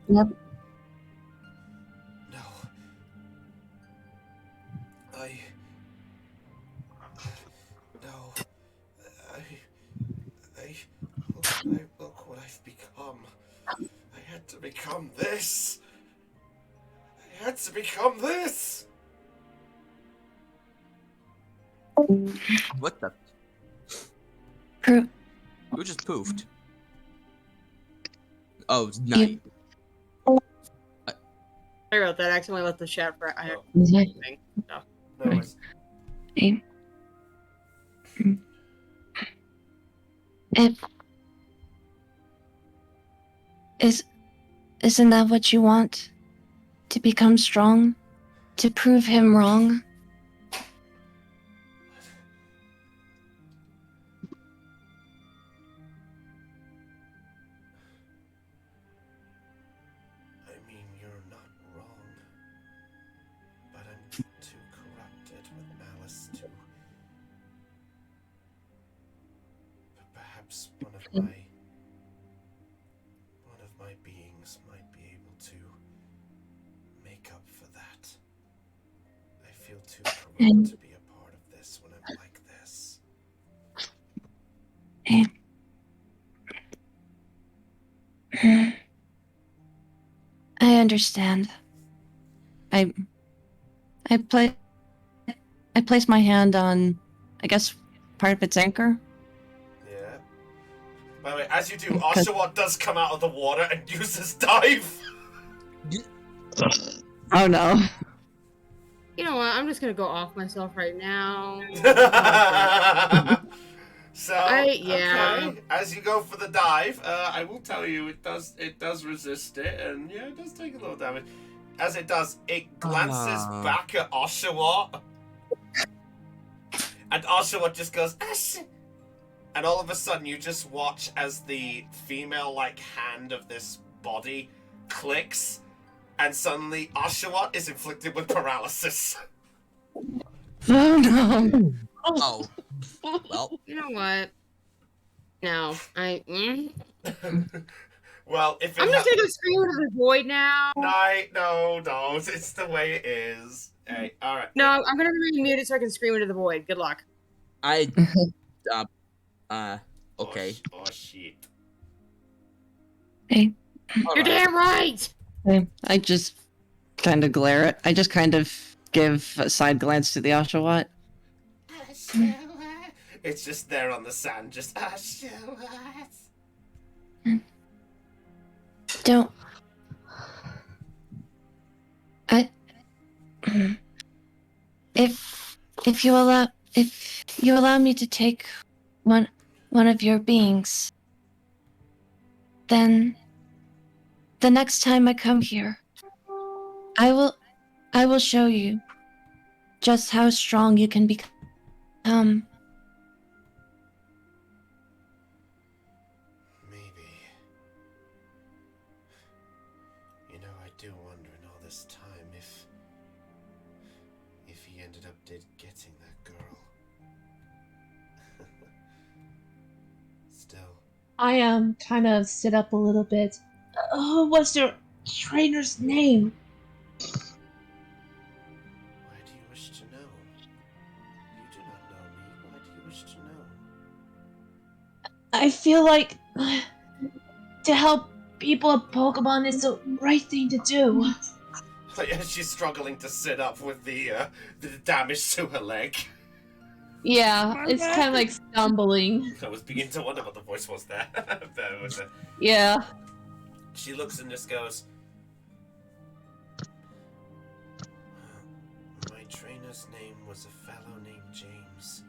Yep. No. Look what I've become. I had to become this. I had to become this. What the? Who just poofed? Oh, it's night. Sorry about that. I accidentally left the chat for. Oh. Thing. No. No worries. Isn't that what you want? To become strong? To prove him wrong? I mean, you're not wrong. But I'm too corrupted with malice to... But perhaps one of my beings might be able to make up for that. I feel too corrupt to be a part of this when I'm like this. I understand. I place my hand on, I guess, part of its anchor. Yeah. By the way, as you do, Oshawott does come out of the water and uses dive. Oh no. You know what? I'm just gonna go off myself right now. So, yeah. okay, as you go for the dive, I will tell you it does resist it, and yeah, it does take a little damage. As it does, it glances back at Oshawott, and Oshawott just goes, "Ash!" And all of a sudden you just watch as the female-like hand of this body clicks, and suddenly Oshawott is inflicted with paralysis. Oh no. Oh. Well. You know what? No, Well, if it I'm just gonna go scream into the void now. No, it's the way it is. Hey, alright. No, I'm gonna remain muted so I can scream into the void. Good luck. Okay. Oh shit. Hey. You're damn right! I just kind of glare at. I just kind of give a side glance to the Oshawott. It's just there on the sand, just Oshawott. Don't. If you allow me to take one of your beings, then the next time I come here, I will show you just how strong you can become. Maybe. You know, I do wonder in all this time if he ended up getting that girl. Still. I kind of sit up a little bit. What's your trainer's name? Why do you wish to know? You do not know me. Why do you wish to know? I feel like to help people at Pokemon is the right thing to do. She's struggling to sit up with the damage to her leg. Yeah, it's kind of like stumbling. I was beginning to wonder what the voice was there. There was a... Yeah. She looks and just goes, my trainer's name was a fellow named James.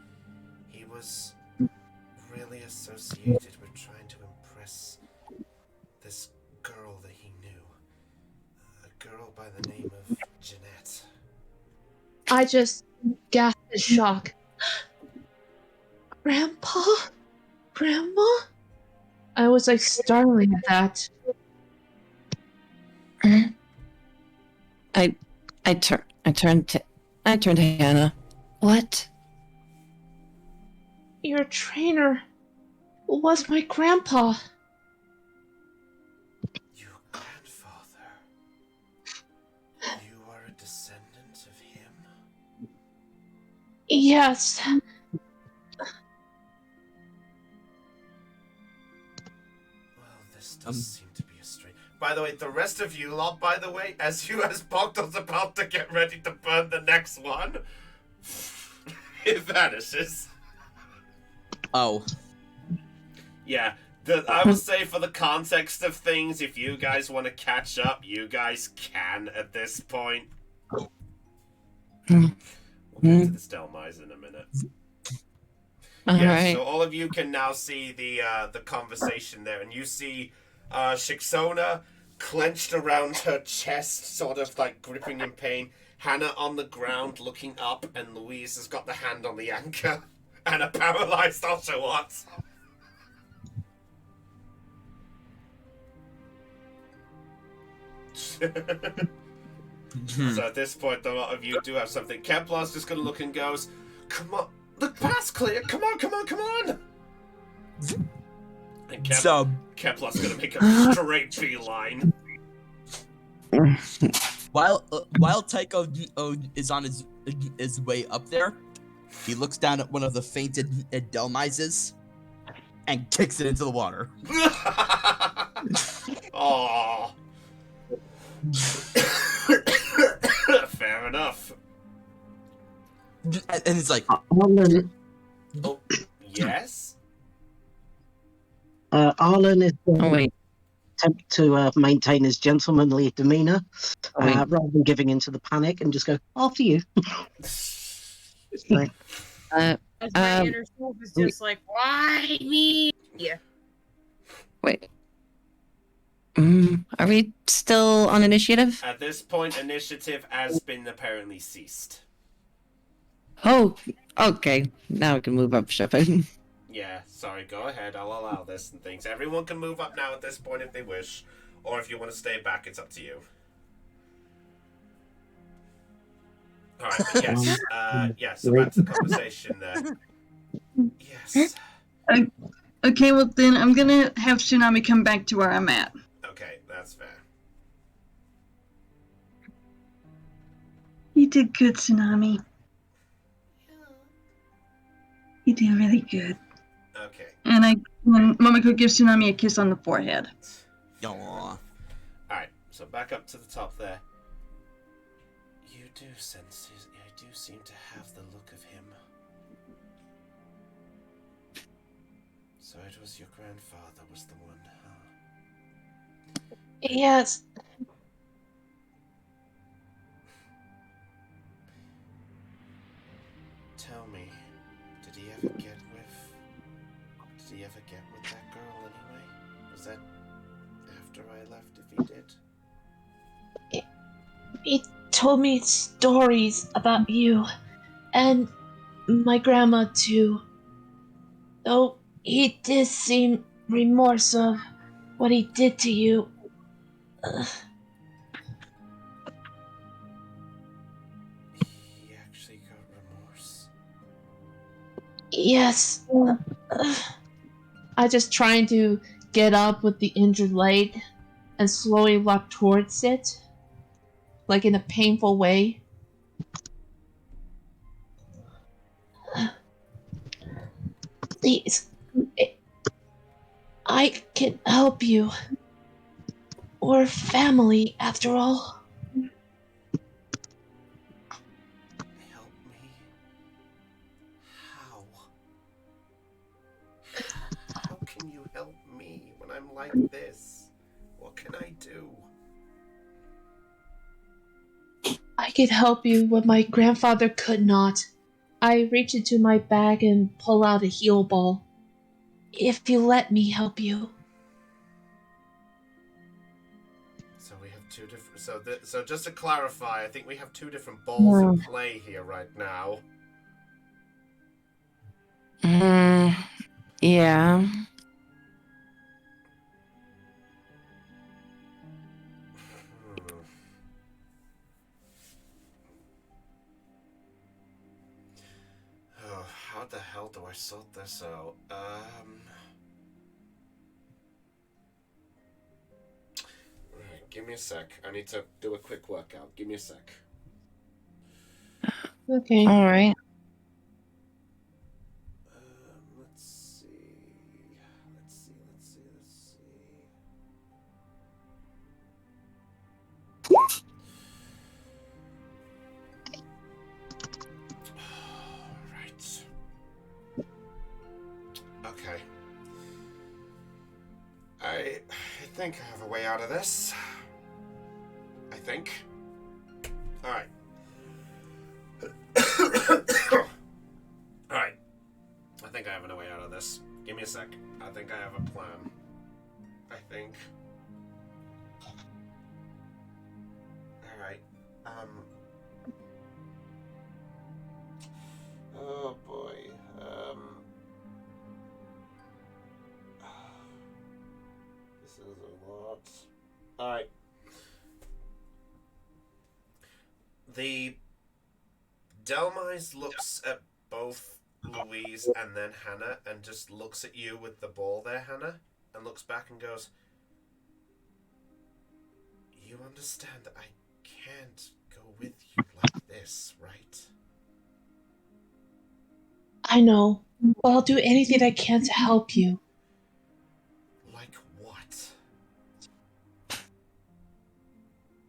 He was really associated with trying to impress this girl that he knew. A girl by the name of Jeanette. I just gasped in shock. Grandpa? Grandma? I was like startling at that. I turned to Hannah. What? Your trainer was my grandpa. Your grandfather. You are a descendant of him? Yes. Well, this does seem to be a strange... By the way, the rest of you lot, by the way, as Pogdal's about to get ready to burn the next one, it vanishes. Oh. Yeah. I would say for the context of things, if you guys want to catch up, you guys can at this point. We'll get to the Stelmais in a minute. Yes, so all of you can now see the conversation there, and you see Shixona clenched around her chest, sort of like gripping in pain. Hannah on the ground looking up, and Louise has got the hand on the anchor and are paralyzed Oshawott. So at this point, a lot of you do have something. Kemplar's just gonna look and goes, "Come on, the path's clear. Come on, come on, come on!" And Kemplar's gonna make a straight beeline. While Tycho is on his way up there, he looks down at one of the fainted Delmises and kicks it into the water. Aww. Fair enough. And it's like, oh, yes? Arlen is attempt to maintain his gentlemanly demeanor rather than giving into the panic and just go, after you. As my inner self is just like, why me? Yeah. Wait. Are we still on initiative? At this point, initiative has been apparently ceased. Oh, okay. Now we can move up, Shepard. Yeah, sorry, go ahead. I'll allow this and things. Everyone can move up now at this point if they wish. Or if you want to stay back, it's up to you. Alright, but yes. So back to the conversation there. Yes. Okay, well then I'm gonna have Tsunami come back to where I'm at. Okay, that's fair. You did good, Tsunami. You did really good. Okay. And when Momoko gives Tsunami a kiss on the forehead. Aww. Alright, so back up to the top there. You do sense his... You do seem to have the look of him. So it was your grandfather was the one, huh? Yes. Tell me, did he ever get with that girl anyway? Was that after I left, if he did? He told me stories about you and my grandma too. Though he did seem remorse of what he did to you. He actually got remorse. Yes. I just trying to get up with the injured leg and slowly walk towards it, like in a painful way. Please, I can help you. We're family, after all. Help me? How? How can you help me when I'm like this? What can I do? I could help you what my grandfather could not. I reach into my bag and pull out a heal ball. If you let me help you. So we have two different... So just to clarify, I think we have two different balls in play here right now. Yeah. Oh, how the hell do I sort this out? Right, give me a sec. I need to do a quick workout. Give me a sec. Okay. All right. Let's see. Right. Okay. I think I have a way out of this. I think. Alright. Alright. I think I have a way out of this. Give me a sec. I think I have a plan. I think. Alright. Oh boy. This is a lot. Alright. The Delmise looks at both Louise and then Hannah and just looks at you with the ball there, Hannah, and looks back and goes, "You understand that I can't go with you like this, right?" I know, but I'll do anything I can to help you. Like what?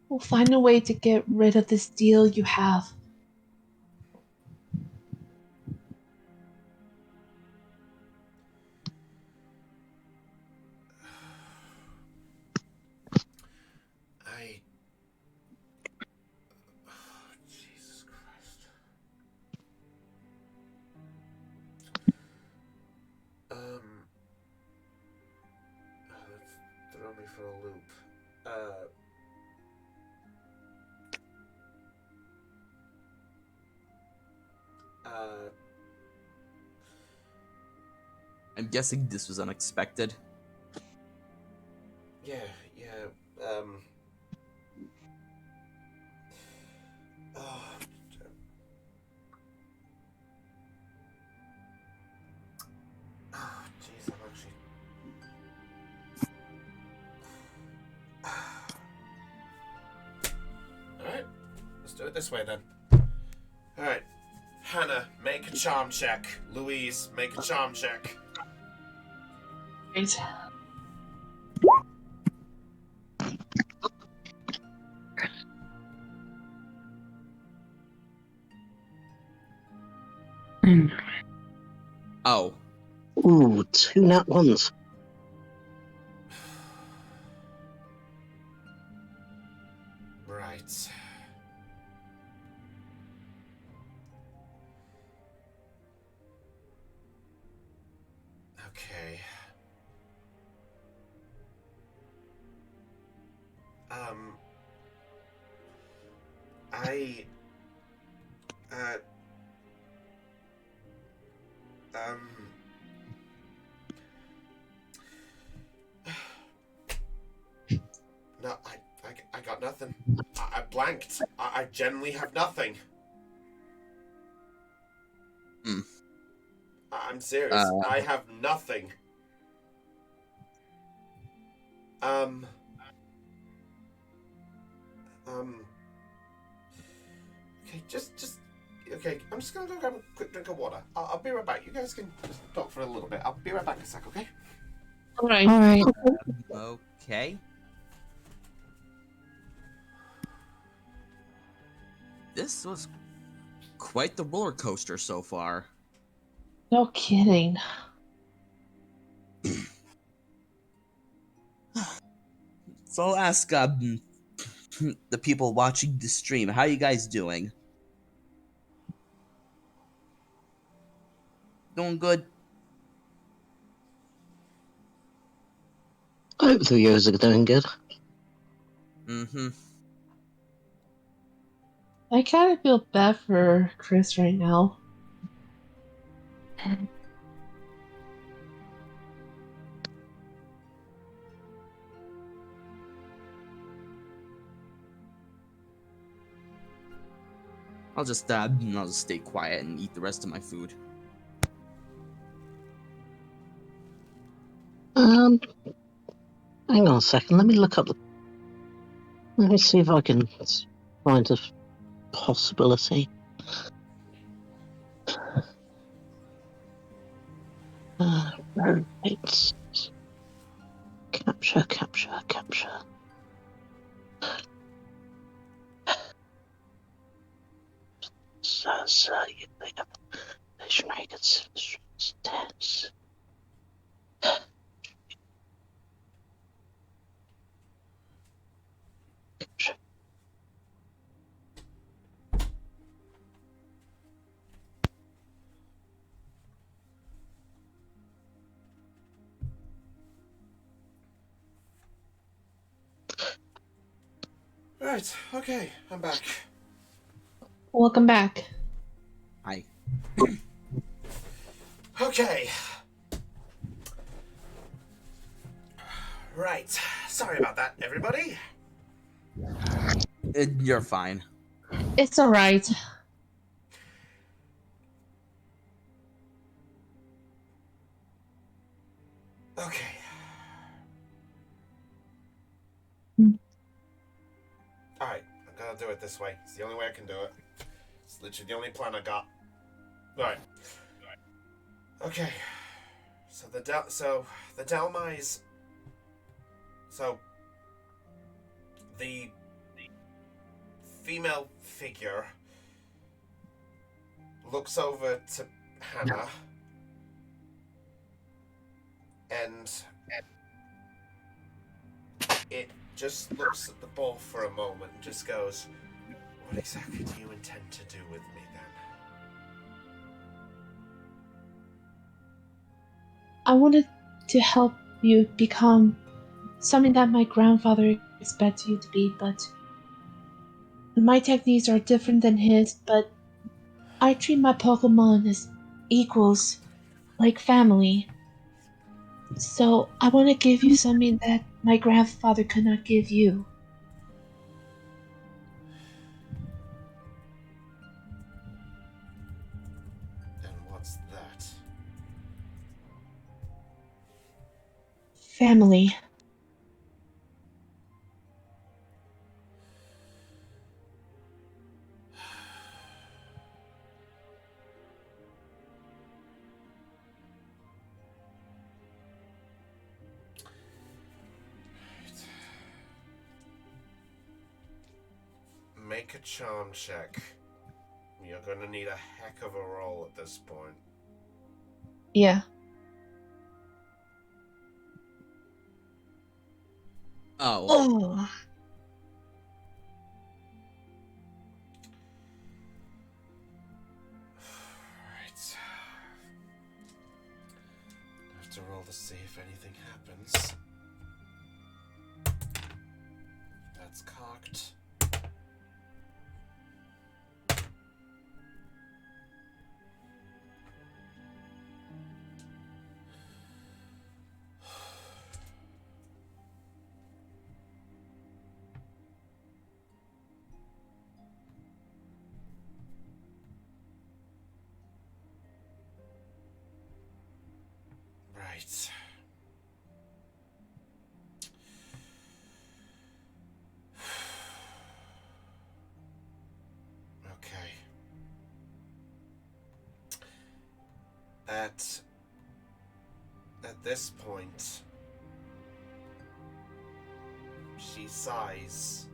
We'll find a way to get rid of this deal you have. Jesus Christ. Let's throw me for a loop. I'm guessing this was unexpected. Yeah. Oh, jeez, I'm actually. Alright, let's do it this way then. Alright, Hannah, make a charm check. Louise, make a charm check. Right. Oh. Ooh, 2 nat ones. Right. Okay. I no, I got nothing. I blanked. I genuinely have nothing. Hmm. I'm serious. I have nothing. Okay, okay, I'm just gonna go grab a quick drink of water. I'll be right back. You guys can just talk for a little bit. I'll be right back in a sec, okay? Alright. Alright. Okay. This was quite the roller coaster so far. No kidding. So I'll ask the people watching the stream, how you guys doing? Doing good? I hope the viewers are doing good. Mm-hmm. I kind of feel bad for Chris right now. I'll just stay quiet and eat the rest of my food. Hang on a second. Let me look up the. Let me see if I can find a possibility. Right. Capture. You think of visionary considerations, tense. Right, okay, I'm back. Welcome back. Hi. Okay. Right, sorry about that, everybody. You're fine. It's alright. Okay. Alright, I'm gonna do it this way. It's the only way I can do it. It's literally the only plan I got. Alright. Okay. So the Delmise. So the female figure looks over to Hannah and it just looks at the ball for a moment and just goes, "What exactly do you intend to do with me then?" I wanted to help you become something that my grandfather expects you to be, but my techniques are different than his, but I treat my Pokemon as equals, like family. So I want to give you something that my grandfather could not give you. And what's that? Family. Make a charm check. You're gonna need a heck of a roll at this point. Yeah. Oh. Oh. Right. I have to roll to see if anything happens. That's cocked. Right. Okay. At this point, she sighs.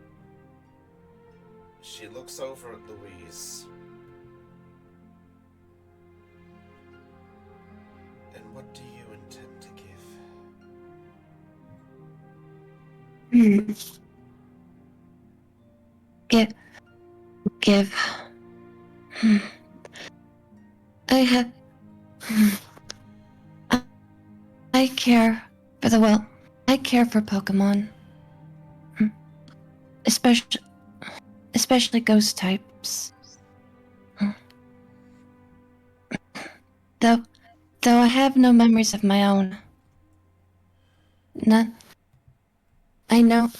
She looks over at Louise. And what do you intend to give? Give. I have. I care for the well. I care for Pokemon. Especially ghost types. Though I have no memories of my own. None. I know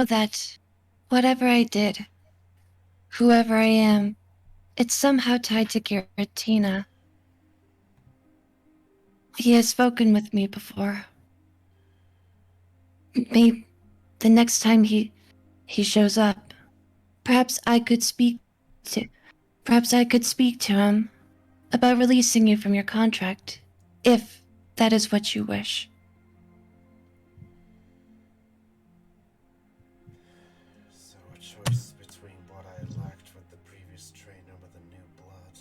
that whatever I did, whoever I am, it's somehow tied to Giratina. He has spoken with me before. Maybe the next time he shows up, perhaps I could speak to him about releasing you from your contract, if that is what you wish. So a choice between what I lacked with the previous trainer with a new blood,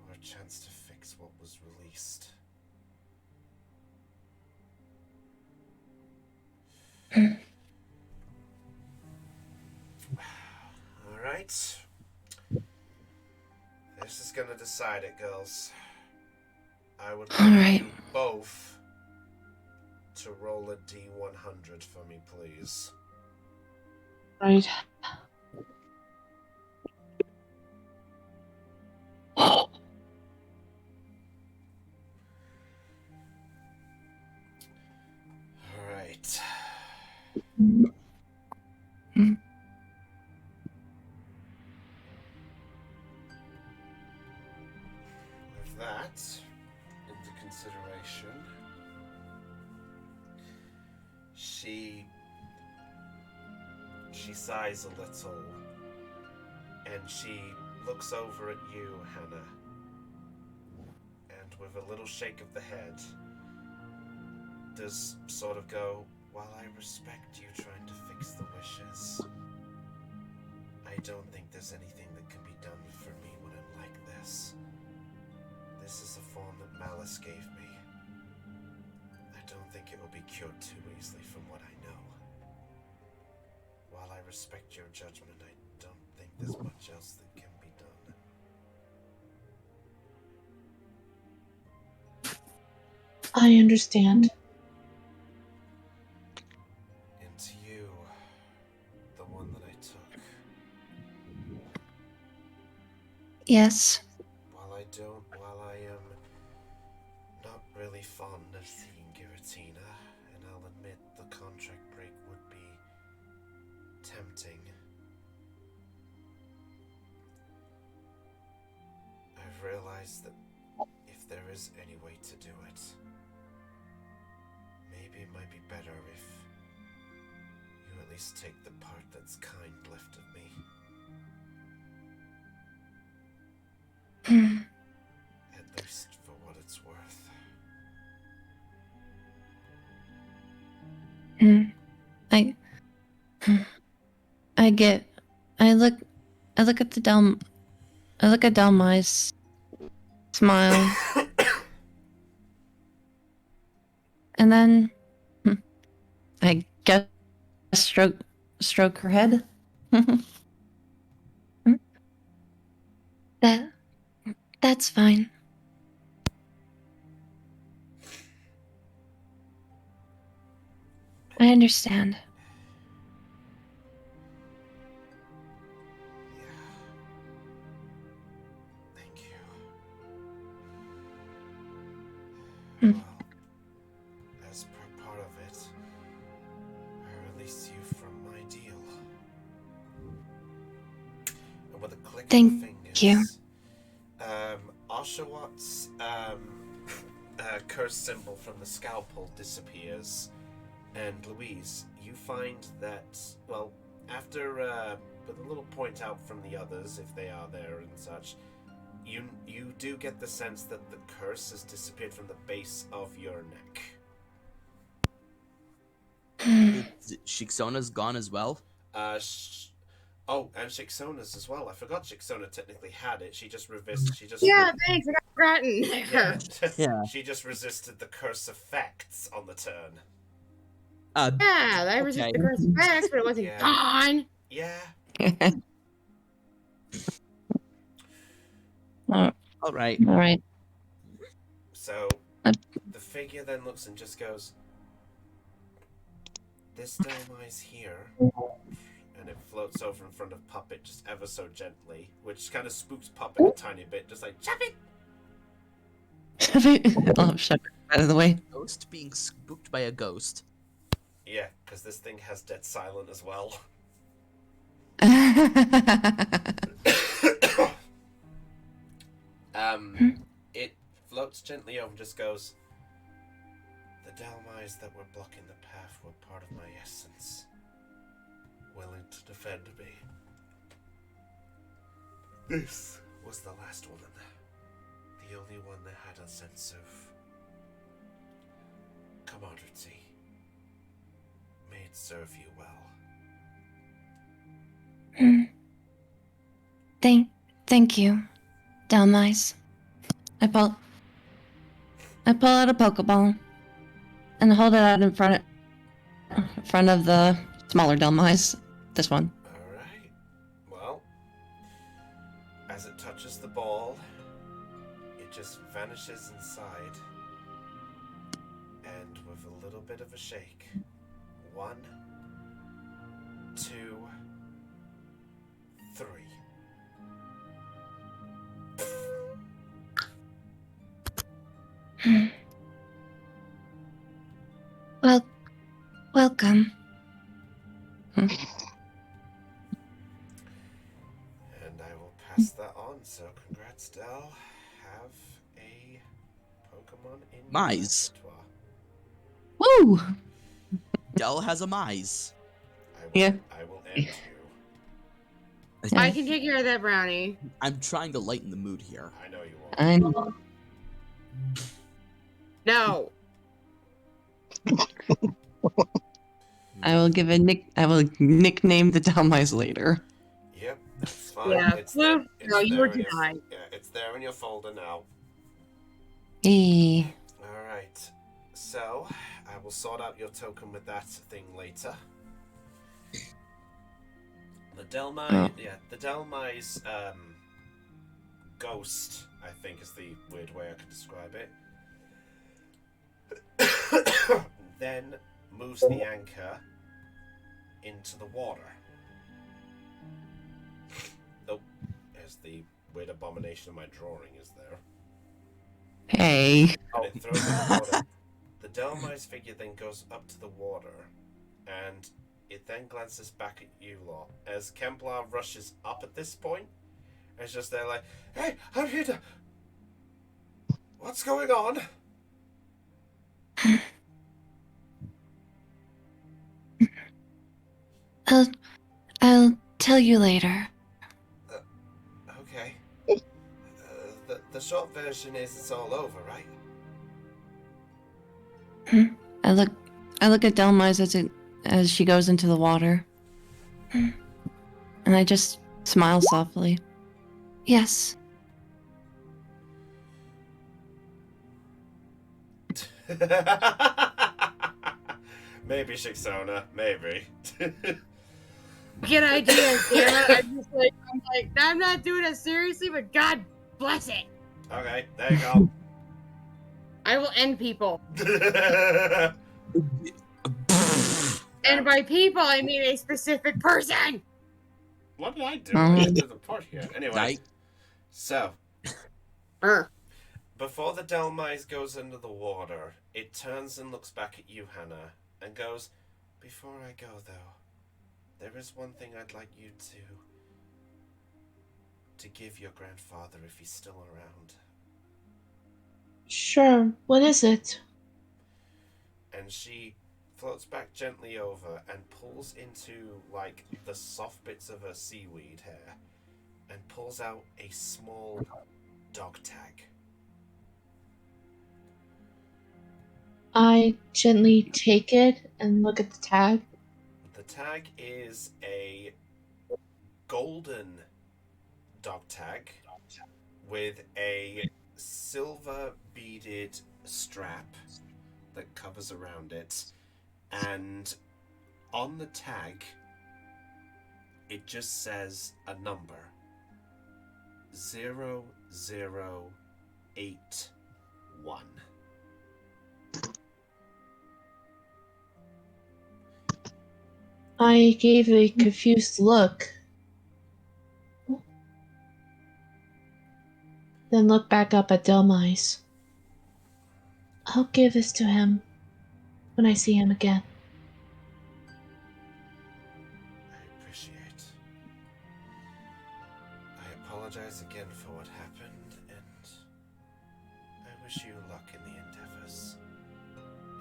or a chance to fix what was released. Alright. This is gonna decide it, girls. I would like Alright. you both to roll a D100 for me, please. Right. Alright. With that into consideration, she sighs a little and she looks over at you, Hannah, and with a little shake of the head does sort of go, while I respect you trying to fix the wishes, I don't think there's anything that can be done for me when I'm like this. This is a form that Malice gave me. I don't think it will be cured too easily from what I know. While I respect your judgment, I don't think there's much else that can be done. I understand. And to you, the one that I took, Yes. while I am not really fond of seeing Giratina, and I'll admit the contract break would be tempting, I've realized that if there is any way to do it, maybe it might be better if you at least take the part that's kind left of me. At least for what it's worth. I get. I look at Delmai's, smile, and then I guess stroke her head. That's fine. I understand. Yeah. Thank you. Well, as per part of it, I release you from my deal. And with a click Thank of the fingers, you. Oshawott curse symbol from the scalpel disappears, and Louise, you find that, well, after with a little point out from the others, if they are there and such, you do get the sense that the curse has disappeared from the base of your neck. Shiksona's gone as well. Oh, and Shiksona's as well. I forgot Shiksona technically had it. She just resisted. Yeah, thanks. I got forgotten. Yeah. Yeah. She just resisted the curse effects on the turn. Yeah, I resisted the Okay. curse effects, but it wasn't Yeah. gone. Yeah. All right. All right. So the figure then looks and just goes, "This Delmai's here," and it floats over in front of Puppet just ever so gently, which kind of spooks Puppet a tiny bit, just like, "Shove it!" Oh, shut it out of the way. Ghost being spooked by a ghost. Yeah, because this thing has dead silent as well. It floats gently over and just goes, "The Delmais that were blocking the path were part of my essence, willing to defend me. This was the last woman, the only one that had a sense of camaraderie. May it serve you well." Thank you, Delmais. I pull out a Pokeball and hold it out in front of the smaller Delmais. This one. Alright. Well, as it touches the ball, it just vanishes inside. And with a little bit of a shake, 1, 2, Well, welcome. And I will pass that on. So congrats, Del. Have a Pokemon in your Mize. repertoire. Woo! Dell has a Mize. Yeah. I will end you. I can take care of that, Brownie. I'm trying to lighten the mood here. I know you will. I know. No. I will nickname the Dalmise later. Yep, that's fine. Yeah. It's Blue, there. It's no, you there were in your- denied. Yeah, it's there in your folder now. Eh. All right. So I will sort out your token with that thing later. The Delmise, the Delmise ghost, I think is the weird way I can describe it. Then moves the anchor into the water. Oh, there's the weird abomination of my drawing is there. Hey. And it throws in the water. The Delmise figure then goes up to the water, and it then glances back at you lot as Kemplar rushes up at this point. And it's just there like, hey, I'm here to... What's going on? I'll tell you later. Okay. The short version is it's all over, right? I look at Dalmise as she goes into the water. And I just smile softly. Yes. Maybe, Shixona. Maybe. Good idea, damn it. I'm like, I'm not doing it seriously, but God bless it. Okay, there you go. I will end people. And by people, I mean a specific person. What did I do? I did the part here. Anyway, Right. so before the Delmise goes into the water, it turns and looks back at you, Hannah, and goes, "Before I go, though, there is one thing I'd like you to give your grandfather if he's still around." Sure, what is it? And she floats back gently over and pulls into, like, the soft bits of her seaweed hair and pulls out a small dog tag. I gently take it and look at the tag. The tag is a golden dog tag with a silver beaded strap that covers around it, and on the tag it just says a number 0081. I gave a confused look. Then look back up at Delmise. I'll give this to him when I see him again. I appreciate. I apologize again for what happened, and I wish you luck in the endeavors.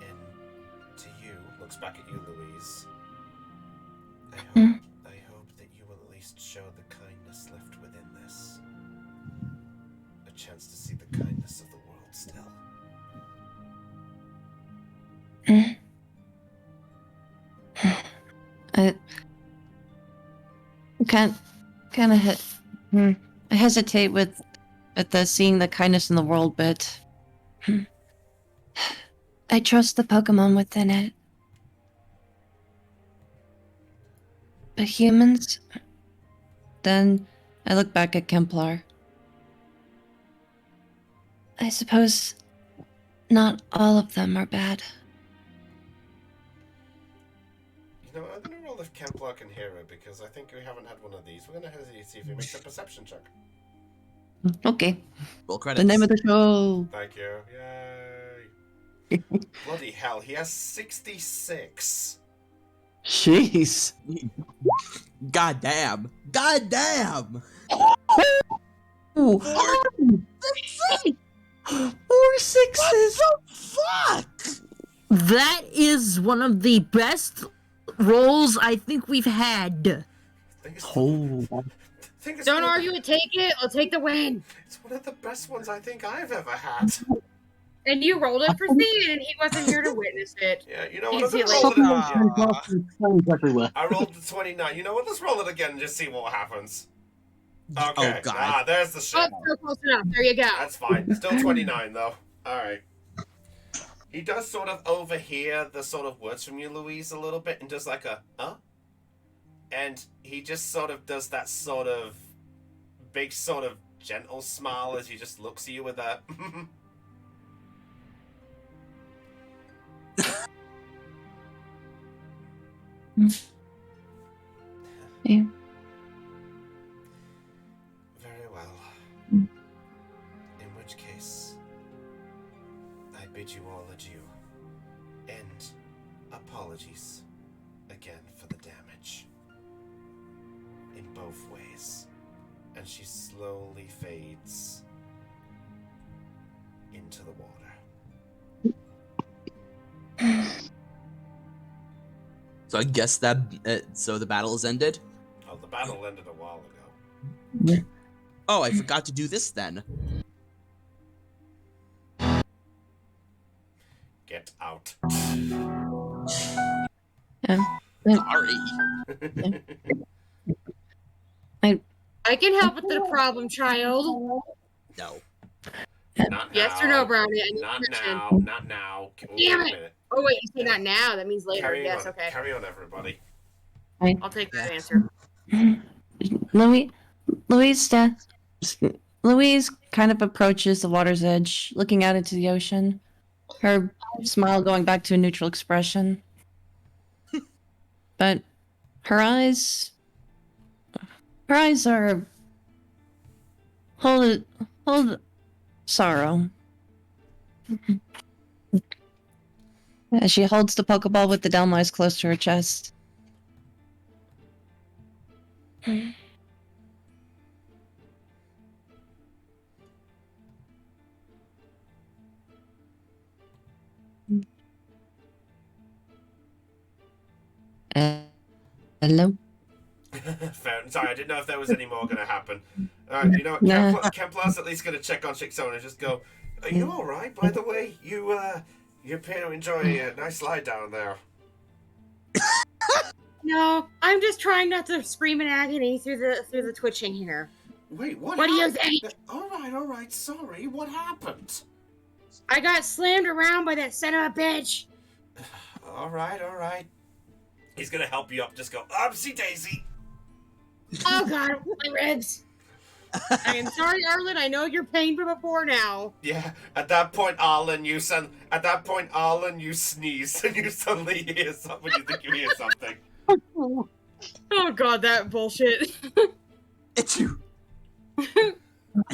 And to you, looks back at you, Louise. I hope that you will at least show the kindness left within this. A chance to see the kindness of the world still. I kind of I hesitate with the seeing the kindness in the world bit. I trust the Pokemon within it. But humans? Then I look back at Kemplar. I suppose not all of them are bad. You know, I'm gonna roll if Kemplar can hear it, because I think we haven't had one of these. We're gonna see if he makes a perception check. Okay. Roll credits. The name of the show. Thank you. Yay. Bloody hell, he has 66. Jeez. God damn. God damn. Ooh. Four sixes. Fuck. That is one of the best rolls I think we've had. Don't argue it, take it. I'll take the win. It's one of the best ones I think I've ever had. And you rolled it for Thean, and he wasn't here to witness it. Yeah, you know what? Easy Let's roll it. like- Everywhere. I rolled the 29. You know what? Let's roll it again and just see what happens. Okay. Oh, God. Ah, there's the shit. Oh, so close enough. There you go. That's fine. Still 29, though. Alright. He does sort of overhear the sort of words from you, Louise, a little bit, and does like a, huh? And he just sort of does that sort of big sort of gentle smile as he just looks at you with a... Yeah. Very well. In which case, I bid you all adieu. And apologies again for the damage. In both ways. And she slowly fades into the water. So I guess that so the battle is ended. Oh, the battle ended a while ago. Oh, I forgot to do this then. Get out. Sorry. I can help with the problem, child. No. Not Yes now. or no, Brownie? I need Not permission. now. Not now. Wait Damn a it. minute. Oh, wait, you say not now. That means later. Carry Yes, on. okay. Carry on, everybody. I'll take that answer. Louise kind of approaches the water's edge, looking out into the ocean. Her smile going back to a neutral expression. But her eyes are hold sorrow. As she holds the Pokeball with the Delmice close to her chest. Hello? Fair. Sorry, I didn't know if there was any more going to happen. Alright, you know what? Nah. Kemplar's at least going to check on Shixona and just go, are you alright, by the way? You appear to enjoy a nice lie down there. No, I'm just trying not to scream in agony through the twitching here. Wait, what What do you happened? think? Alright, sorry. What happened? I got slammed around by that son of a bitch. Alright. He's going to help you up. Just go, upsy daisy. Oh god, my ribs. I am sorry, Arlen. I know you're pain from before now. Yeah, at that point, Arlen, you sneeze and you suddenly hear something. You think you hear something. Oh god, that bullshit. It's you.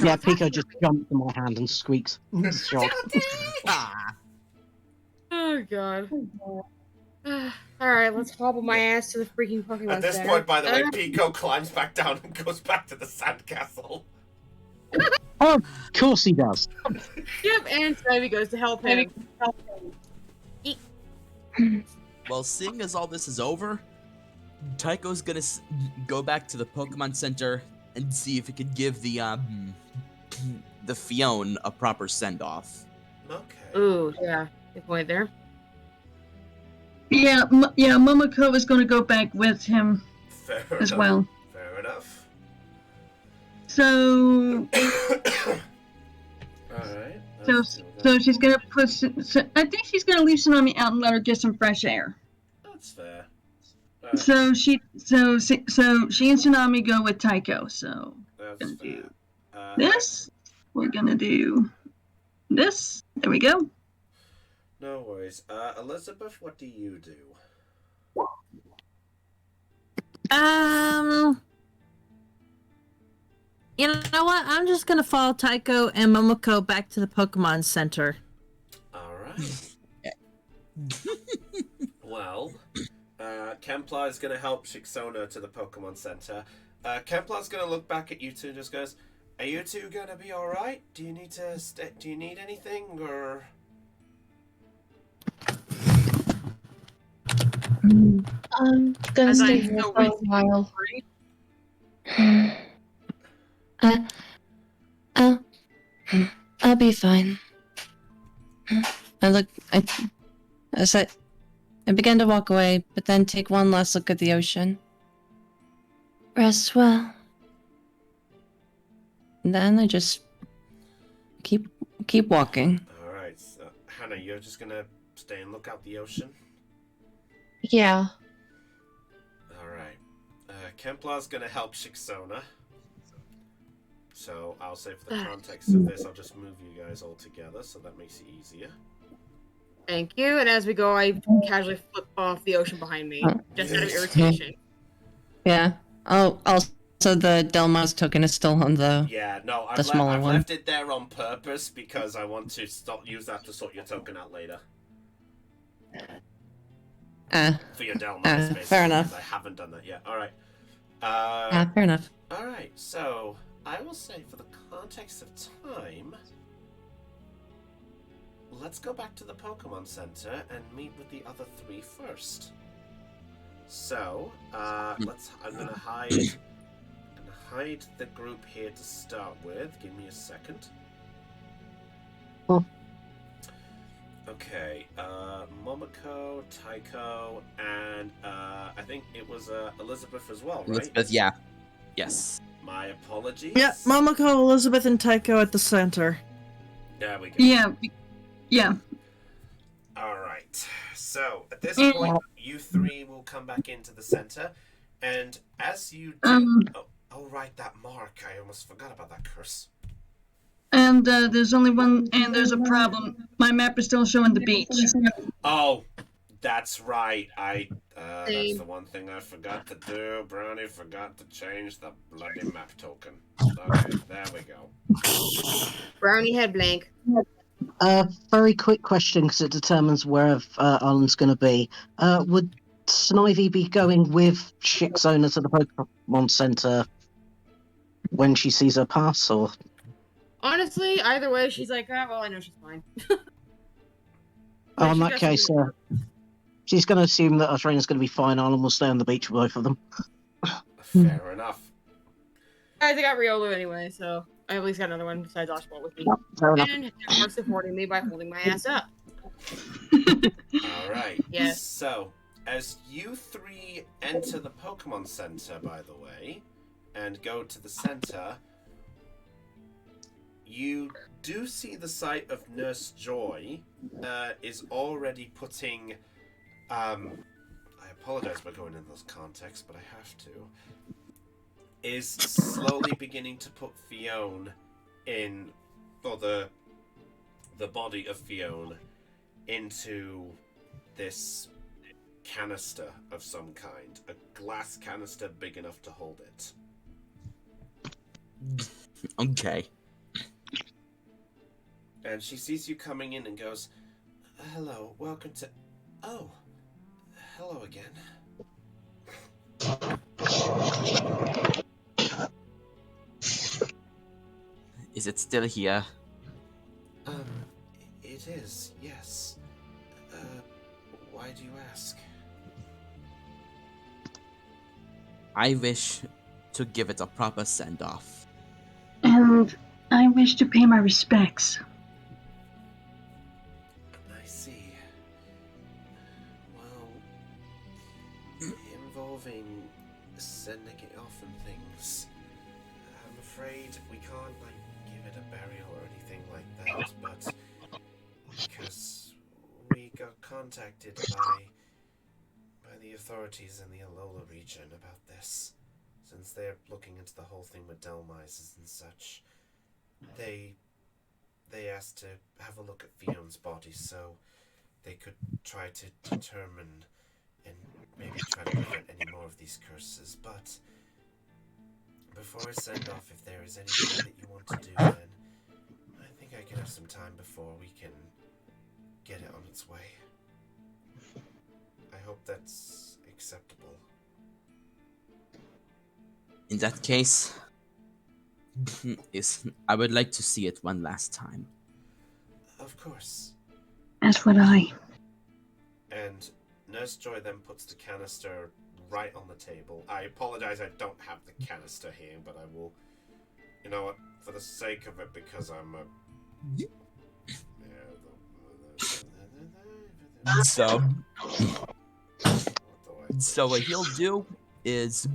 Yeah, Pico just jumps in my hand and squeaks. Shock. Ah. Oh god. Alright, let's hobble my ass to the freaking Pokemon At this Center. point, by the way, Pico climbs back down and goes back to the sandcastle. Oh, of course he does. Yep, and Snivy goes to help him. Well, seeing as all this is over, Tycho's gonna go back to the Pokemon Center and see if he could give the Fione a proper send-off. Okay. Ooh, yeah. Good point there. Yeah, Momoko is going to go back with him Fair as enough. well. Fair enough. So, Alright. so she's going to put. I think she's going to leave Tsunami out and let her get some fresh air. That's fair. Alright, So she and Tsunami go with Tycho. So that's gonna fair. do this. We're gonna do this. There we go. No worries. Elizabeth, what do you do? You know what? I'm just gonna follow Tycho and Momoko back to the Pokemon Center. Alright. Well, Kemplar is going to help Shixona to the Pokemon Center. Kemplar's going to look back at you two and just goes, "Are you two going to be all right? Do you need to do you need anything or?" I'm gonna As stay I'm here still for a rinsing while. Uh, I'll, I'll be fine. As I began to walk away, but then take one last look at the ocean. Rest well. And then I just keep walking. All right, so Hannah, you're just going to stay and look out the ocean. Yeah. All right. Kemplar's going to help Shixona. So I'll say for the context of this, I'll just move you guys all together, so that makes it easier. Thank you. And as we go, I casually flip off the ocean behind me, just out of irritation. Yeah. Oh, also the Delmas token is still on the Yeah, no, the smaller I've one. left it there on purpose because I want to use that to sort your token out later. For your Delmas, basically. Fair enough. I haven't done that yet. All right. Fair enough. All right, so I will say for the context of time, let's go back to the Pokemon Center and meet with the other three first. So, I'm gonna hide the group here to start with. Give me a second. Oh. Okay, Momoko, Taiko, and I think it was Elizabeth as well, right? Elizabeth, yeah. Yes. My apologies. Yeah, Momoko, Elizabeth, and Taiko at the center. There we go. Yeah. All right. So at this point, you three will come back into the center, and as you do, right, that mark. I almost forgot about that curse. And there's only one, and there's a problem. My map is still showing the beach. Oh, that's right. That's the one thing I forgot to do. Brownie forgot to change the bloody map token. Okay, there we go. Brownie head blank. Very quick question because it determines where Arlen's going to be. Would Snivy be going with Shixona to the Pokemon Center when she sees her pass, or? Honestly, either way, she's like, well, I know she's fine. In that case, she's going to assume that our trainer's going to be fine. Arlen will stay on the beach with both of them. Fair enough. Guys, I got Riolu anyway, so I at least got another one besides Oswald with me. Fair enough. And they're supporting me by holding my ass up. All right. Yes. So, as you three enter the Pokemon Center, by the way, and go to the center, you do see the sight of Nurse Joy is already putting... I apologize for going in those contexts, but I have to. Is slowly beginning to put Fiona in, or the body of Fiona into this canister of some kind. A glass canister big enough to hold it. Okay. And she sees you coming in and goes, "Hello, welcome to..." "Oh, hello again." Is it still here? It is, yes. Why do you ask? I wish to give it a proper send-off. And I wish to pay my respects. I see. Well, involving sending it off and things, I'm afraid we can't, give it a burial or anything like that, but because we got contacted by the authorities in the Alola region about this, since they're looking into the whole thing with Delmises and such. They asked to have a look at Fiona's body so they could try to determine and maybe try to prevent any more of these curses. But before I send off, if there is anything that you want to do, then I think I can have some time before we can get it on its way. hope that's acceptable. In that case, I would like to see it one last time. Of course. As would I. And Nurse Joy then puts the canister right on the table. I apologize, I don't have the canister here, but I will. You know what? For the sake of it, because I'm a. So what he'll do is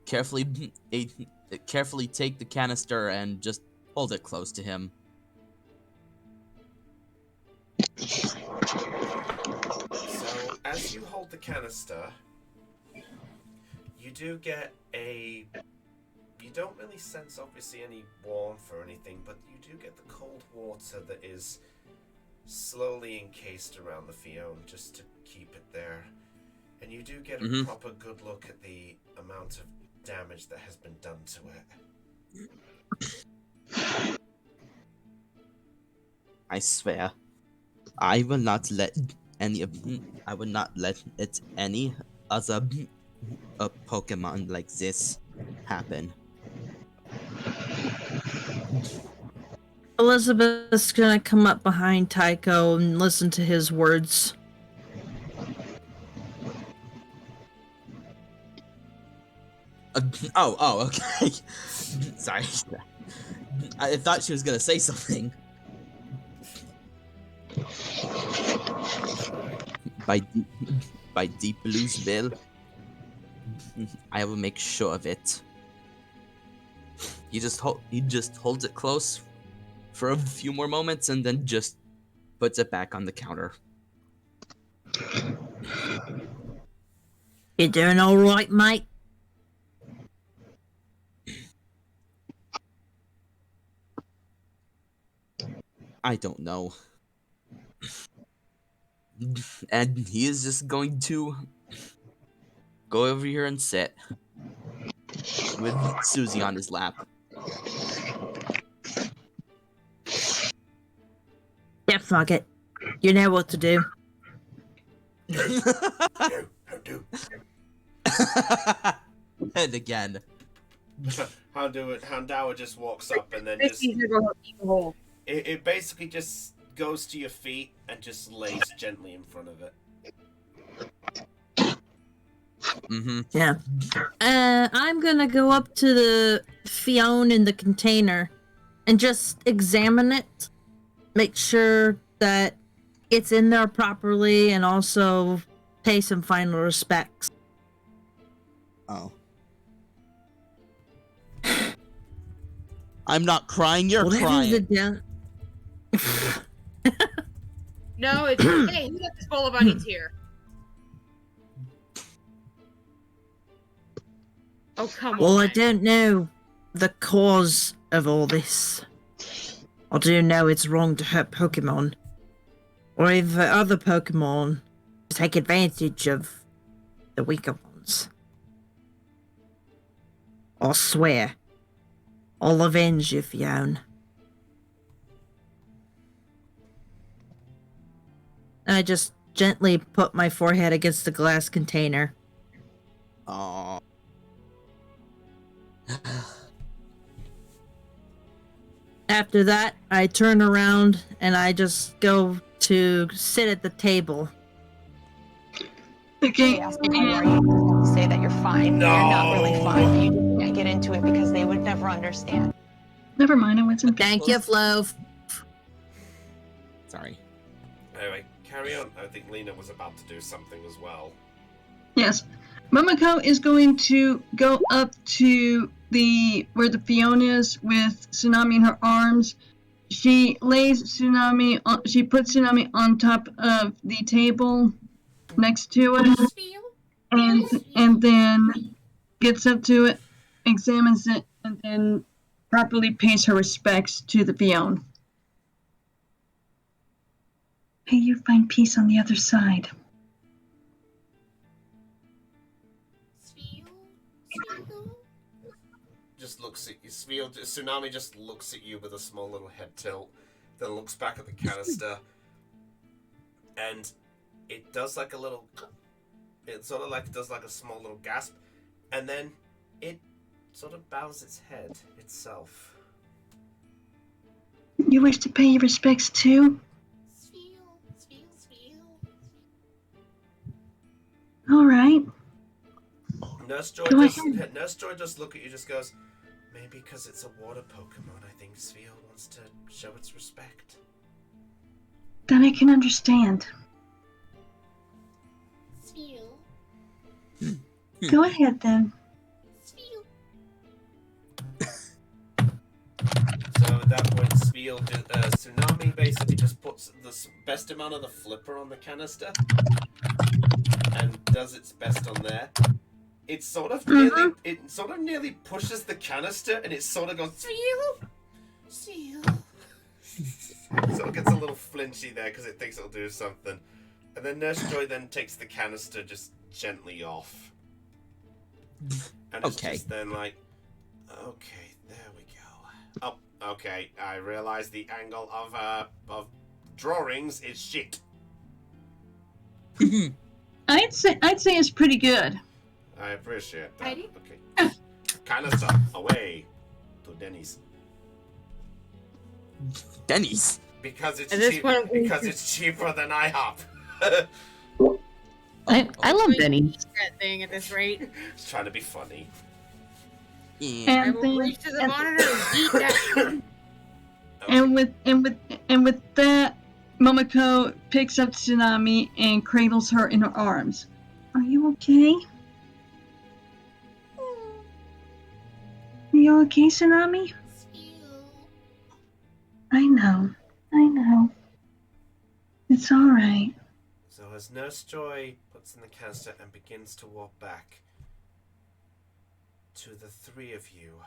carefully take the canister and just hold it close to him. So, as you hold the canister, you do get a. You don't really sense, obviously, any warmth or anything, but you do get the cold water that is slowly encased around the Fion just to keep it there. And you do get a proper good look at the amount of damage that has been done to it. I swear, I will not let any other Pokemon like this happen. Elizabeth's gonna come up behind Tycho and listen to his words. Okay. Sorry. I thought she was gonna say something. By Deep Blue's will, I will make sure of it. He just holds it close for a few more moments and then just puts it back on the counter. You doing all right, mate? I don't know. And he is just going to go over here and sit with Susie on his lap. Yeah, fuck it. You know what to do. And again. Houndour just walks up and then just... It basically just goes to your feet and just lays gently in front of it. Yeah. I'm gonna go up to the Fion in the container and just examine it. Make sure that it's in there properly and also pay some final respects. Oh. I'm not crying, you're crying. No, it's hey, who got this bowl of onions here? Oh, come on. Well, I don't know the cause of all this. I do know it's wrong to hurt Pokemon. Or if other Pokemon take advantage of the weaker ones. I swear, I'll avenge you, Fiona. I just gently put my forehead against the glass container. Aww. After that, I turn around and I just go to sit at the table. Okay. They ask you how are you, you have to say that you're fine. No. You're not really fine. You just can't get into it because they would never understand. Never mind, I wasn't. Thank you, Flo. Sorry. Anyway, carry on. I think Lena was about to do something as well. Yes. Momoko is going to go up to where the Fiona is with Tsunami in her arms. She lays Tsunami on, she puts Tsunami on top of the table next to it, and then gets up to it, examines it, and then properly pays her respects to the Fiona. May you find peace on the other side. Just looks at you. Tsunami just looks at you with a small little head tilt, then looks back at the canister, and it does like a little, it sort of like does like a small little gasp, and then it sort of bows its head itself. You wish to pay your respects too? All right. Nurse Joy Go does. ahead. Nurse Joy does look at you. Just goes, maybe because it's a water Pokemon. I think Spheal wants to show its respect. Then I can understand. Go ahead then. So at that point, Tsunami basically just puts the best amount of the flipper on the canister and does its best on there. It sort of nearly pushes the canister, and it sort of goes Spheal. Sort of gets a little flinchy there because it thinks it'll do something, and then Nurse Joy then takes the canister just gently off, and it's just then like, okay, there we go. Oh, okay. I realize the angle of drawings is shit. I'd say it's pretty good. I appreciate that. Okay. Canister away to Denny's. Denny's. Because it's At this cheap. point, Because it's cheaper than IHOP. I love Denny. That thing at this rate. It's trying to be funny. Yeah. I will reach to the monitor and eat that. And with that, Momoko picks up Tsunami and cradles her in her arms. Are you okay? Are you okay, Tsunami? I know. It's alright. So as Nurse Joy puts in the canister and begins to walk back to the three of you,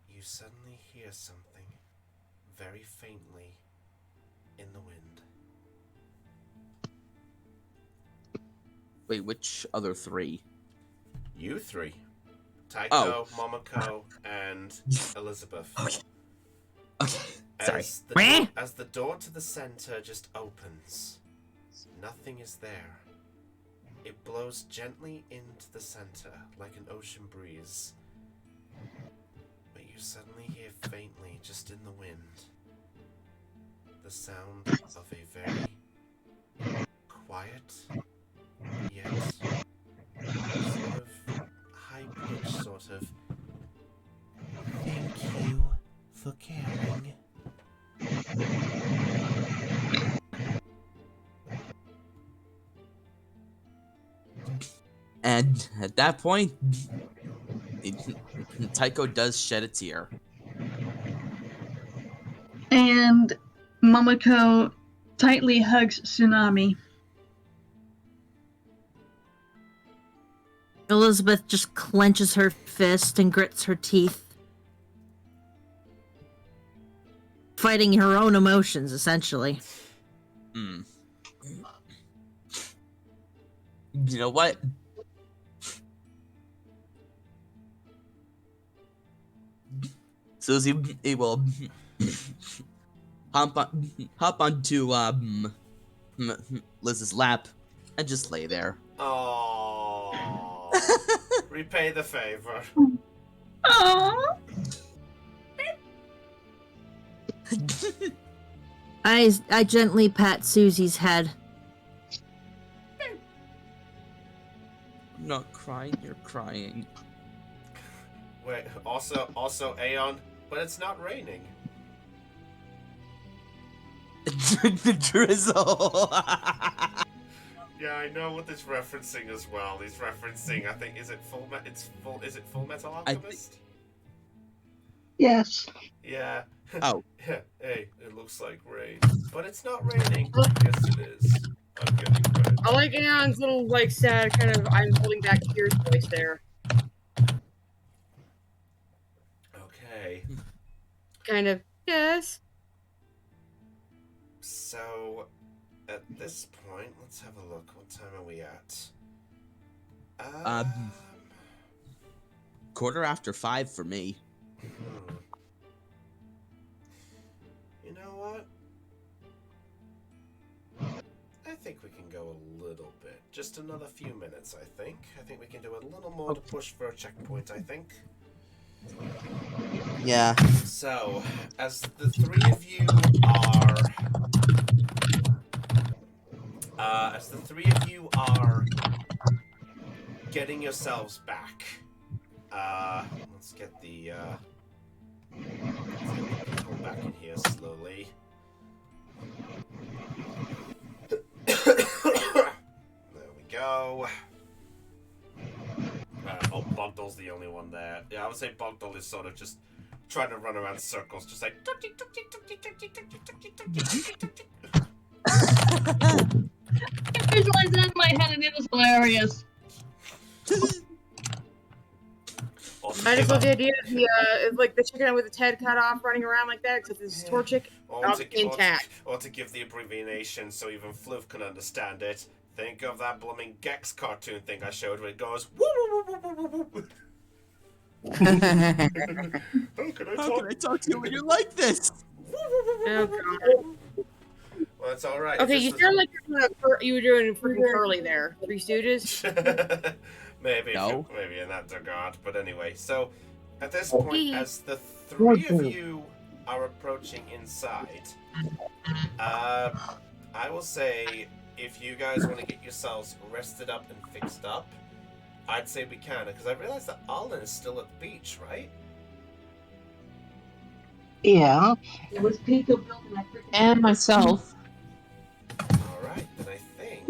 you suddenly hear something very faintly in the wind. Wait, which other three? You three. Taiko, Oh. Momoko, and Elizabeth. Okay. Sorry. As the door to the center just opens, nothing is there. It blows gently into the center like an ocean breeze. But you suddenly hear faintly, just in the wind, the sound of a very quiet, yet sort of high-pitched sort of "Thank you for caring." And at that point, Taiko does shed a tear. And Momoko tightly hugs Tsunami. Elizabeth just clenches her fist and grits her teeth. Fighting her own emotions, essentially. You know what? Susie, it will hop onto Liz's lap and just lay there. Oh, repay the favor. Aww. I gently pat Susie's head. I'm not crying, you're crying. Wait, also Aeon, but it's not raining. Drizzle. Yeah, I know what he's referencing as well. He's referencing, I think, is it Full Metal Alchemist? Yes. Yeah. Oh. Yeah. Hey, it looks like rain, but it's not raining. Yes, it is. I'm getting red. I like Aeon's little, like, sad kind of I'm holding back tears voice there. Okay. Kind of, yes. So, at this point, let's have a look. What time are we at? 5:15 for me. You know what? I think we can go a just another few minutes, I think. I think we can do a little more to push for a checkpoint, I think. Yeah. So, as the three of you are... getting yourselves back, let's get the people back in here slowly. There we go. Oh, Bogdal's the only one there. Yeah, I would say Bogdal is sort of just trying to run around circles, just like... I visualize that in my head and it is hilarious. I just love the idea of like the chicken with its head cut off running around like that, except it's Torchic intact. Or to give the abbreviation so even Floof can understand it. Think of that blooming Gex cartoon thing I showed where it goes woo woo woo woo woo woo woo. How can I talk to you when you're like this? Oh god. Well, it's all right. Okay, you sound like you were doing freaking Curly there. Three Stooges. maybe No. Maybe in that regard. But anyway, so at this point, as the three of you are approaching inside, I will say if you guys want to get yourselves rested up and fixed up, I'd say we can, because I realize that Arlen is still at the beach, right? Yeah. It was Pico building that freaking And myself. All right, then I think.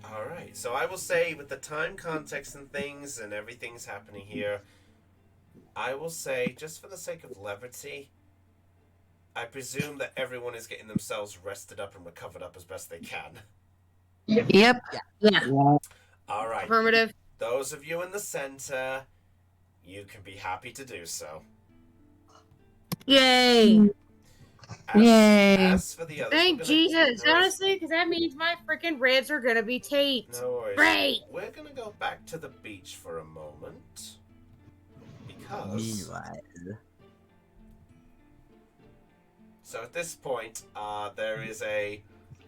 All right, so I will say with the time context and things and everything's happening here, I will say just for the sake of levity, I presume that everyone is getting themselves rested up and recovered up as best they can. Yep. Yeah. All right. Affirmative. Those of you in the center, you can be happy to do so. Yay! As for the others, Thank we're gonna- Jesus, no, honestly, because that means my freaking ribs are gonna be taped. No worries. Great. We're gonna go back to the beach for a moment because. Meanwhile. So at this point, there is a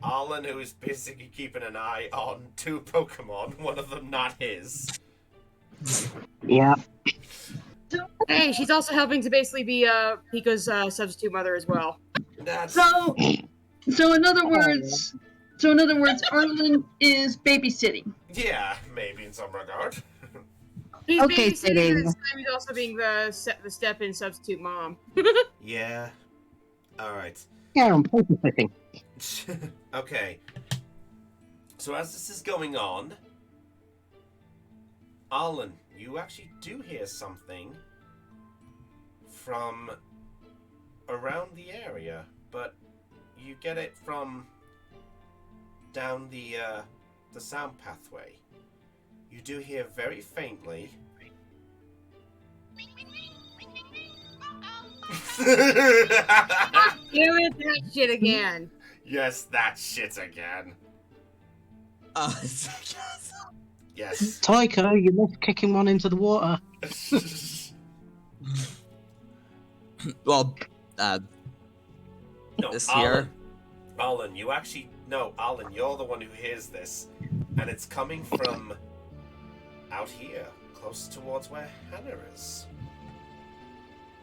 Arlen who is basically keeping an eye on two Pokemon. One of them not his. Yeah. Hey, she's also helping to basically be Pico's substitute mother as well. That's So in other words, Arlen is babysitting. yeah, maybe in some regard. He's Okay, babysitting, sitting. and this time he's also being the step-in substitute mom. Yeah. All right. Yeah, I'm paper flipping. Okay. So as this is going on, Arlen, you actually do hear something from around the area, but you get it from down the sound pathway. You do hear very faintly. Do it that shit again. Yes, that shit again. Yes. Tycho, you love kicking one into the water. Well, No, this Arlen. here. Arlen, you actually... No, Arlen, you're the one who hears this. And it's coming from out here, close towards where Hannah is.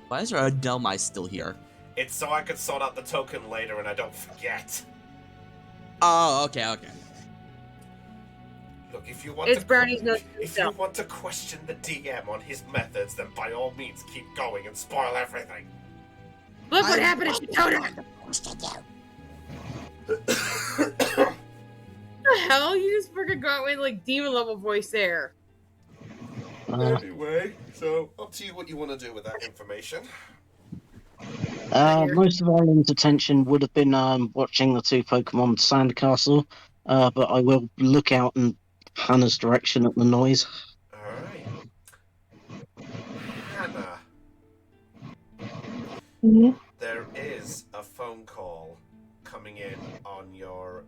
Why is there a Delmi still here? It's so I could sort out the token later and I don't forget. Oh, okay. Look, if you want It's to... Brownie's note to If you himself. want to question the DM on his methods, then by all means keep going and spoil everything. Look what happened to Shitona! What the hell? You just freaking got with like demon level voice there. Anyway, so up to you what you want to do with that information. Most of Arlen's attention would have been watching the two Pokemon Sandcastle, but I will look out in Hannah's direction at the noise. Alright. Hannah, Mhm. there is a phone call coming in on your...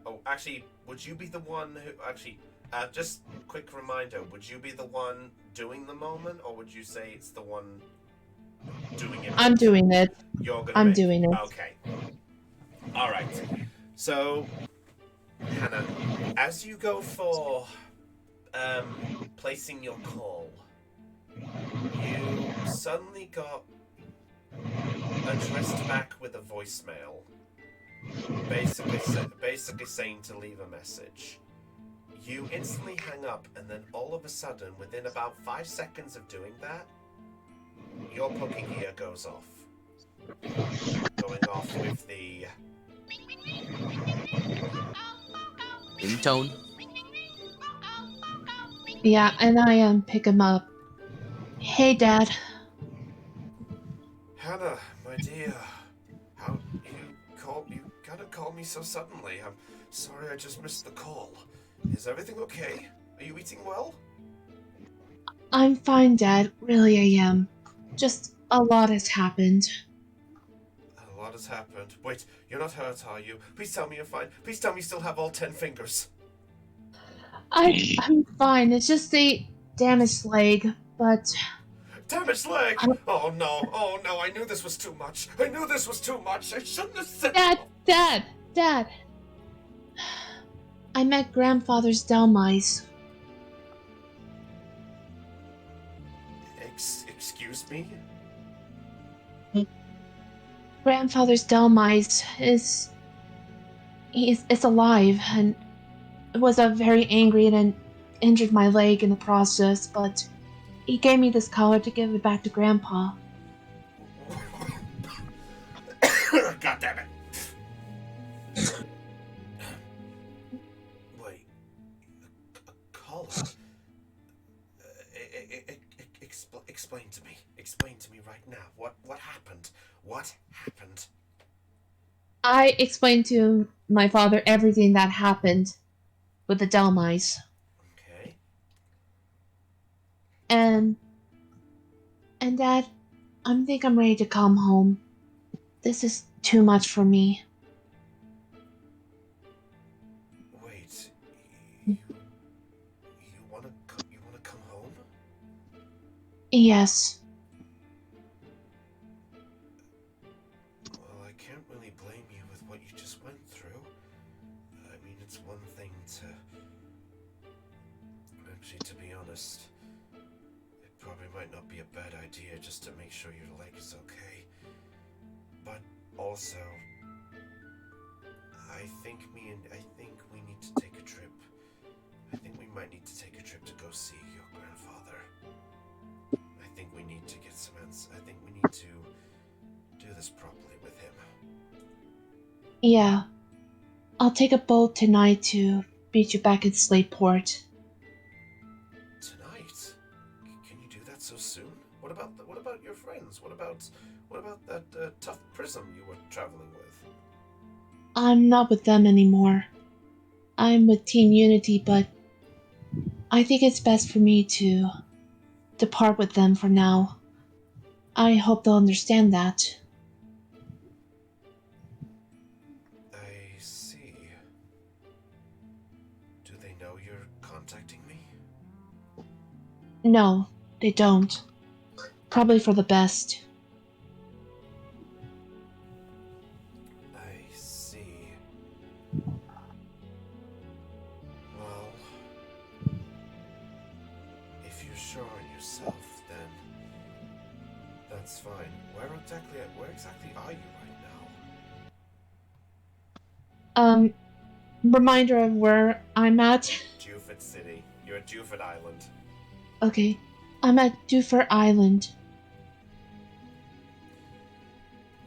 Oh, actually, would you be the one who... Actually, just quick reminder, would you be the one doing the moment, or would you say it's the one doing it? I'm doing it. You're gonna I'm make- doing it. Okay. Alright. So, Hannah, as you go for placing your call, you suddenly got addressed back with a voicemail, basically saying to leave a message. You instantly hang up, and then all of a sudden, within about 5 seconds of doing that, your poking gear goes off. Going off with the ringtone. Yeah, and I pick him up. Hey, Dad. Hannah, my dear, how you gotta call me so suddenly. I'm sorry I just missed the call. Is everything okay? Are you eating well? I'm fine, Dad. Really, I am. Just a lot has happened. A lot has happened. Wait, you're not hurt, are you? Please tell me you're fine. Please tell me you still have all 10 fingers. I'm fine. It's just a damaged leg, but Damaged leg! Oh no, I knew this was too much. I shouldn't have said Dad. I met grandfather's demise. Excuse me? Grandfather's demise is alive and was a very angry and injured my leg in the process, but he gave me this collar to give it back to Grandpa. God damn it. Wait. A collar? Explain to me. Explain to me right now. What happened? What happened? I explained to my father everything that happened with the demise. Okay. And Dad, I'm ready to come home. This is too much for me. Wait. You wanna come home? Yes. Well, I can't really blame you with what you just went through. I mean, it's one thing to... Actually, to be honest, it probably might not be a bad idea just to make sure your leg is okay. But also, I think we need to take a trip. I think we might need to take a trip to go see your grandfather. I think we need to get some answers. I think we need to do this properly with him. Yeah. I'll take a boat tonight to meet you back in Slateport. Tonight? Can you do that so soon? What about your friends? What about that tough prism you were traveling with? I'm not with them anymore. I'm with Team Unity, but I think it's best for me to depart with them for now. I hope they'll understand that. I see. Do they know you're contacting me? No, they don't. Probably for the best. I see. Well, if you're sure on yourself, then that's fine. Where exactly are you right now? Reminder of where I'm at. Juford City. You're at Juford Island. Okay, I'm at Duffer Island.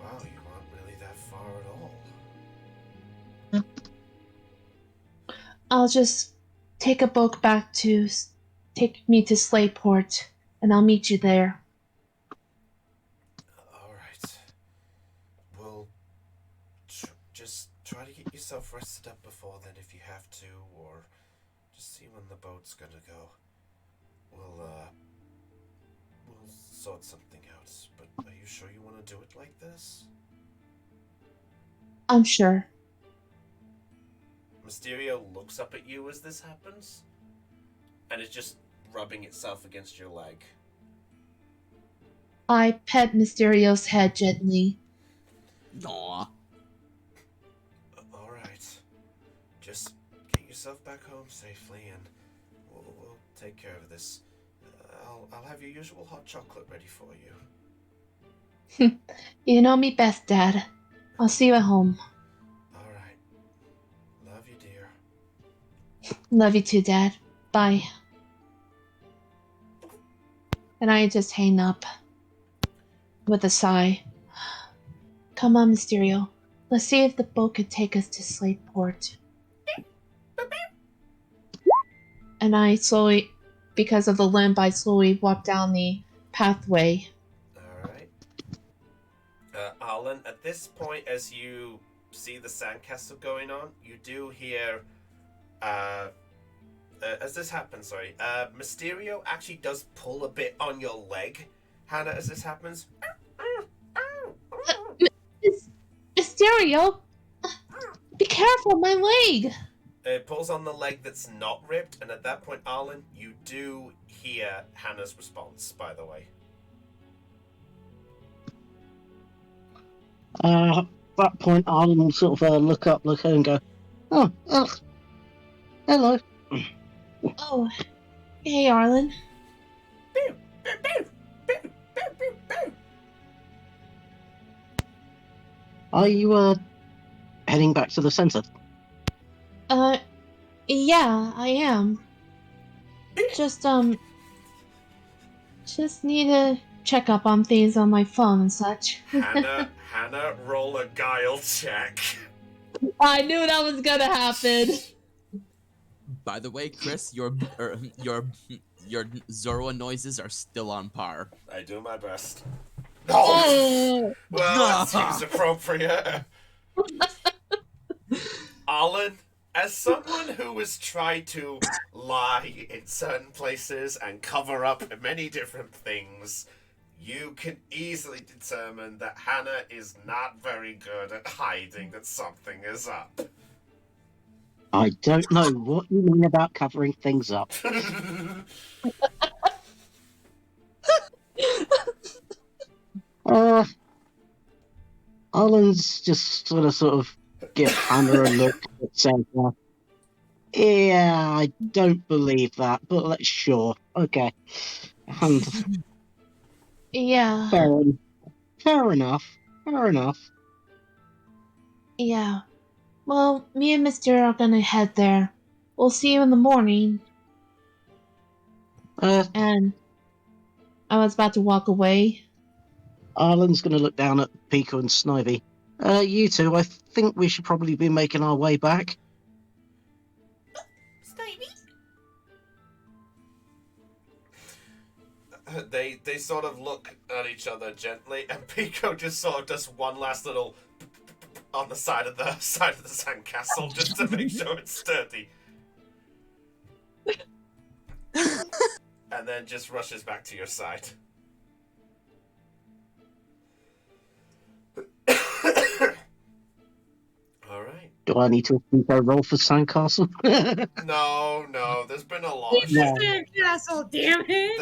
Wow, you aren't really that far at all. I'll just take a boat back to take me to Slateport, and I'll meet you there. Alright. Well, just try to get yourself rested up before then if you have to, or just see when the boat's gonna go. We'll sort something out, but are you sure you want to do it like this? I'm sure. Mysterio looks up at you as this happens, and is just rubbing itself against your leg. I pet Mysterio's head gently. Aw. Alright. just get yourself back home safely, and we'll take care of this. I'll have your usual hot chocolate ready for you. You know me best, Dad. I'll see you at home. All right. Love you, dear. Love you too, Dad. Bye. And I just hang up with a sigh. Come on, Mysterio. Let's see if the boat could take us to Slateport. And I slowly, because of the limp, I slowly walk down the pathway. Alright. Arlen, at this point, as you see the sandcastle going on, you do hear, as this happens, Mysterio actually does pull a bit on your leg, Hannah, as this happens. Mysterio! Be careful, my leg! It pulls on the leg that's not ripped, and at that point, Arlen, you do hear Hannah's response, by the way. At that point, Arlen will sort of look at her and go, "Oh, hello." Oh, hey, Arlen. Are you heading back to the center? Yeah, I am. Just need to check up on things on my phone and such. Hannah, roll a guile check. I knew that was gonna happen. By the way, Chris, your Zoroa noises are still on par. I do my best. Oh. Well, that seems appropriate. Arlen, as someone who has tried to lie in certain places and cover up many different things, you can easily determine that Hannah is not very good at hiding that something is up. I don't know what you mean about covering things up. Arlen's just sort of give Hannah a look that says, "Yeah, I don't believe that, but let's sure. Okay." And Yeah. fair enough. Yeah. Well, me and Mr. are gonna head there. We'll see you in the morning. And I was about to walk away. Arlen's going to look down at Pico and Snivy. You two, I think we should probably be making our way back. They sort of look at each other gently, and Pico just sort of does one last little on the side of the sandcastle just to make sure it's sturdy, and then just rushes back to your side. All right. Do I need to roll for sandcastle? No. There's been a lot of shit. Sandcastle, damn it!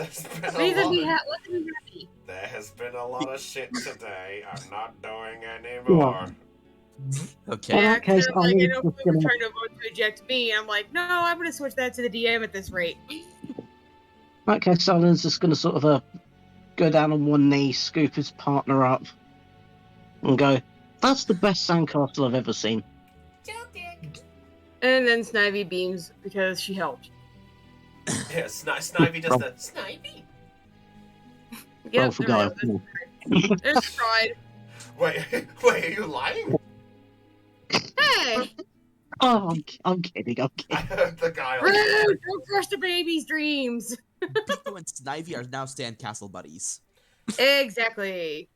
There has been a lot of shit today. I'm not doing anymore. Okay. Yeah, In that case, I'm like, I know Arlen's people are trying to vote to eject me. I'm like, no, I'm going to switch that to the DM at this rate. In that case, Arlen's just going to sort of go down on one knee, scoop his partner up, and go, "That's the best sandcastle I've ever seen." And then Snivy beams because she helped. Yeah, Snivy does the Snivy. Roll for guile. There's pride. Wait, are you lying? Hey! Oh, I'm kidding. I heard the guile. Rude! Don't crush the baby's dreams! Pico and Snivy are now sandcastle buddies. Exactly.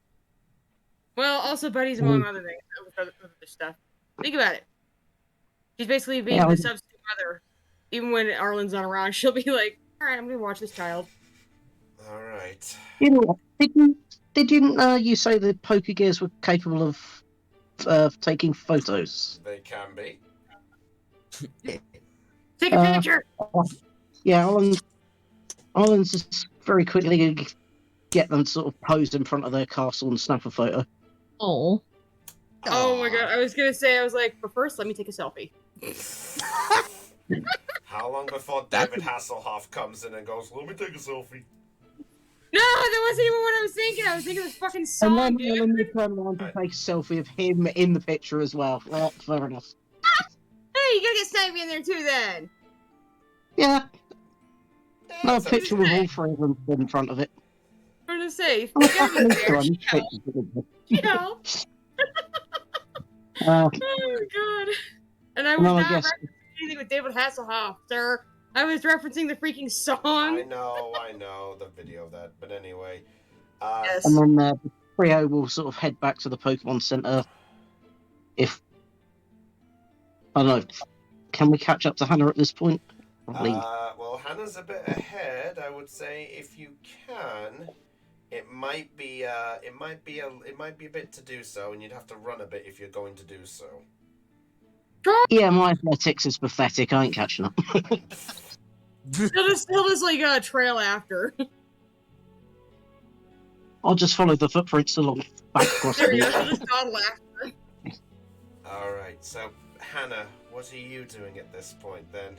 Well, also buddies among other things, other stuff. Think about it. She's basically being the substitute mother. Even when Arlen's not around, she'll be like, "All right, I'm gonna watch this child." All right. You know, didn't you say the poker gears were capable of taking photos? They can be. Take a picture. Yeah, Arlen's just very quickly going to get them to sort of pose in front of their castle and snap a photo. Oh. Oh my god, I was gonna say, I was like, but first, let me take a selfie. before That David Hasselhoff comes in and goes, "Let me take a selfie." No, that wasn't even what I was thinking. I was thinking of the fucking And song, then dude. they turn around to take a selfie of him in the picture as well. Fair enough. Hey, you gotta get Snivy in there too, then. Yeah, no It's picture okay. with all three of them in front of it. I'm gonna say, I'm a you gotta fucking be there. son. You know. Uh, Oh god. And I and was then I not guess referencing anything with David Hasselhoff, sir. I was referencing the freaking song. I know the video of that, but anyway. Yes. and then the trio will sort of head back to the Pokemon Center. If I don't know, can we catch up to Hannah at this point? Probably. Well, Hannah's a bit ahead. I would say if you can, it might be a bit to do so, and you'd have to run a bit if you're going to do so. Yeah, my athletics is pathetic. I ain't catching up. He'll just like trail after. I'll just follow the footprints along back across the There you go. beach. He'll just dawdle after. All right. So, Hannah, what are you doing at this point then?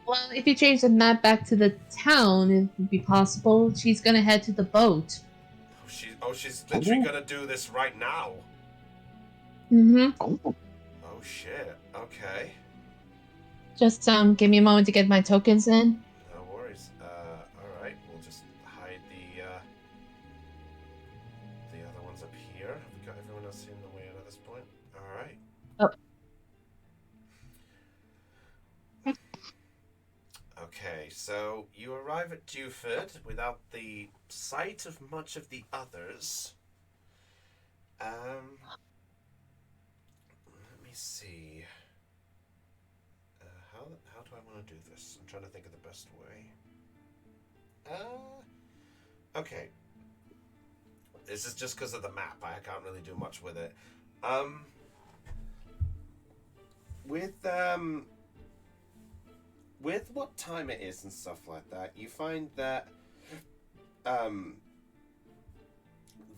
Well, if you change the map back to the town, it would be possible. She's gonna head to the boat. She's literally gonna do this right now. Mm-hmm. Oh, Oh shit. Okay. Just give me a moment to get my tokens in. No worries. All right. We'll just hide the other ones up here. Have we got everyone else in the way out at this point? All right. Oh. Okay, so you arrive at Dewford without the sight of much of the others. Let me see. How do I want to do this? I'm trying to think of the best way. Okay. This is just because of the map. I can't really do much with it. With what time it is and stuff like that, you find that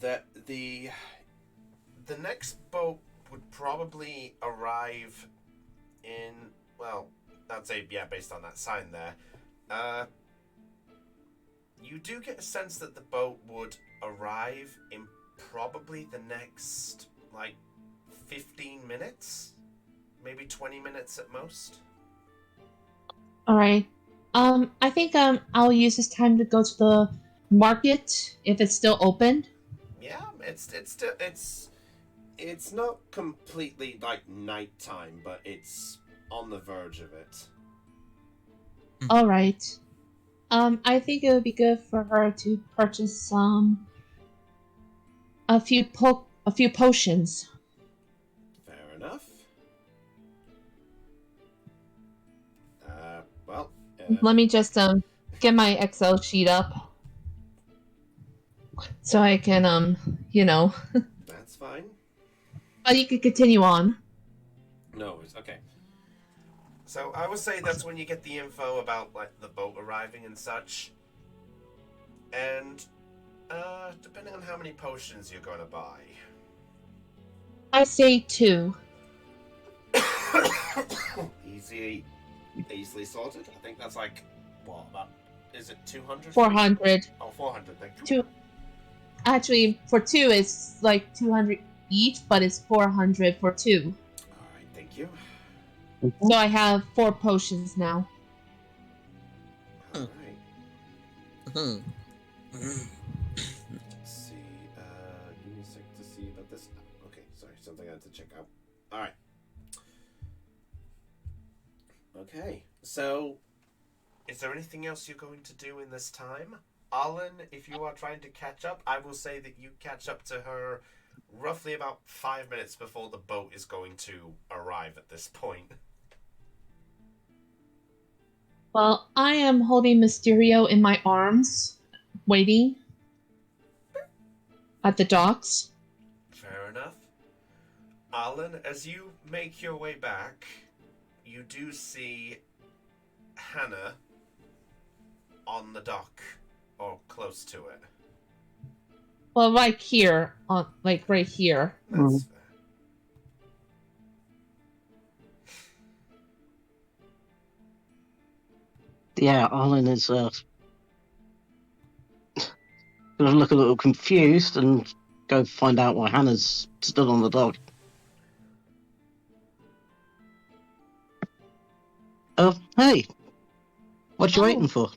that the next boat would probably arrive in, well, I'd say, yeah, based on that sign there. You do get a sense that the boat would arrive in probably the next, like, 15 minutes? Maybe 20 minutes at most? Alright. I think I'll use this time to go to the market if it's still open. Yeah, it's not completely like nighttime, but it's on the verge of it. Alright. I think it would be good for her to purchase a few potions. Fair enough. Well. Let me just get my Excel sheet up so I can That's fine. But you can continue on. No, it's okay. So I would say that's when you get the info about like the boat arriving and such. And depending on how many potions you're going to buy. I say 2. Easily sorted. I think that's like what about? Is it 200? 400. Oh, 400. Thank you. 2. Actually, for 2 it's like 200 each, but it's 400 for 2. All right, thank you. So I have 4 potions now. All right. Hmm. Let's see. Give me a sec to see about this. Okay, sorry, something I had to check out. All right. Okay, so is there anything else you're going to do in this time? Alan, if you are trying to catch up, I will say that you catch up to her roughly about 5 minutes before the boat is going to arrive at this point. Well, I am holding Mysterio in my arms, waiting at the docks. Fair enough. Alan, as you make your way back, you do see Hannah on the dock, or close to it. Well, right here, right here. That's fair. Yeah, Arlen is gonna look a little confused and go find out why Hannah's stood on the dog. Hey, what you waiting for?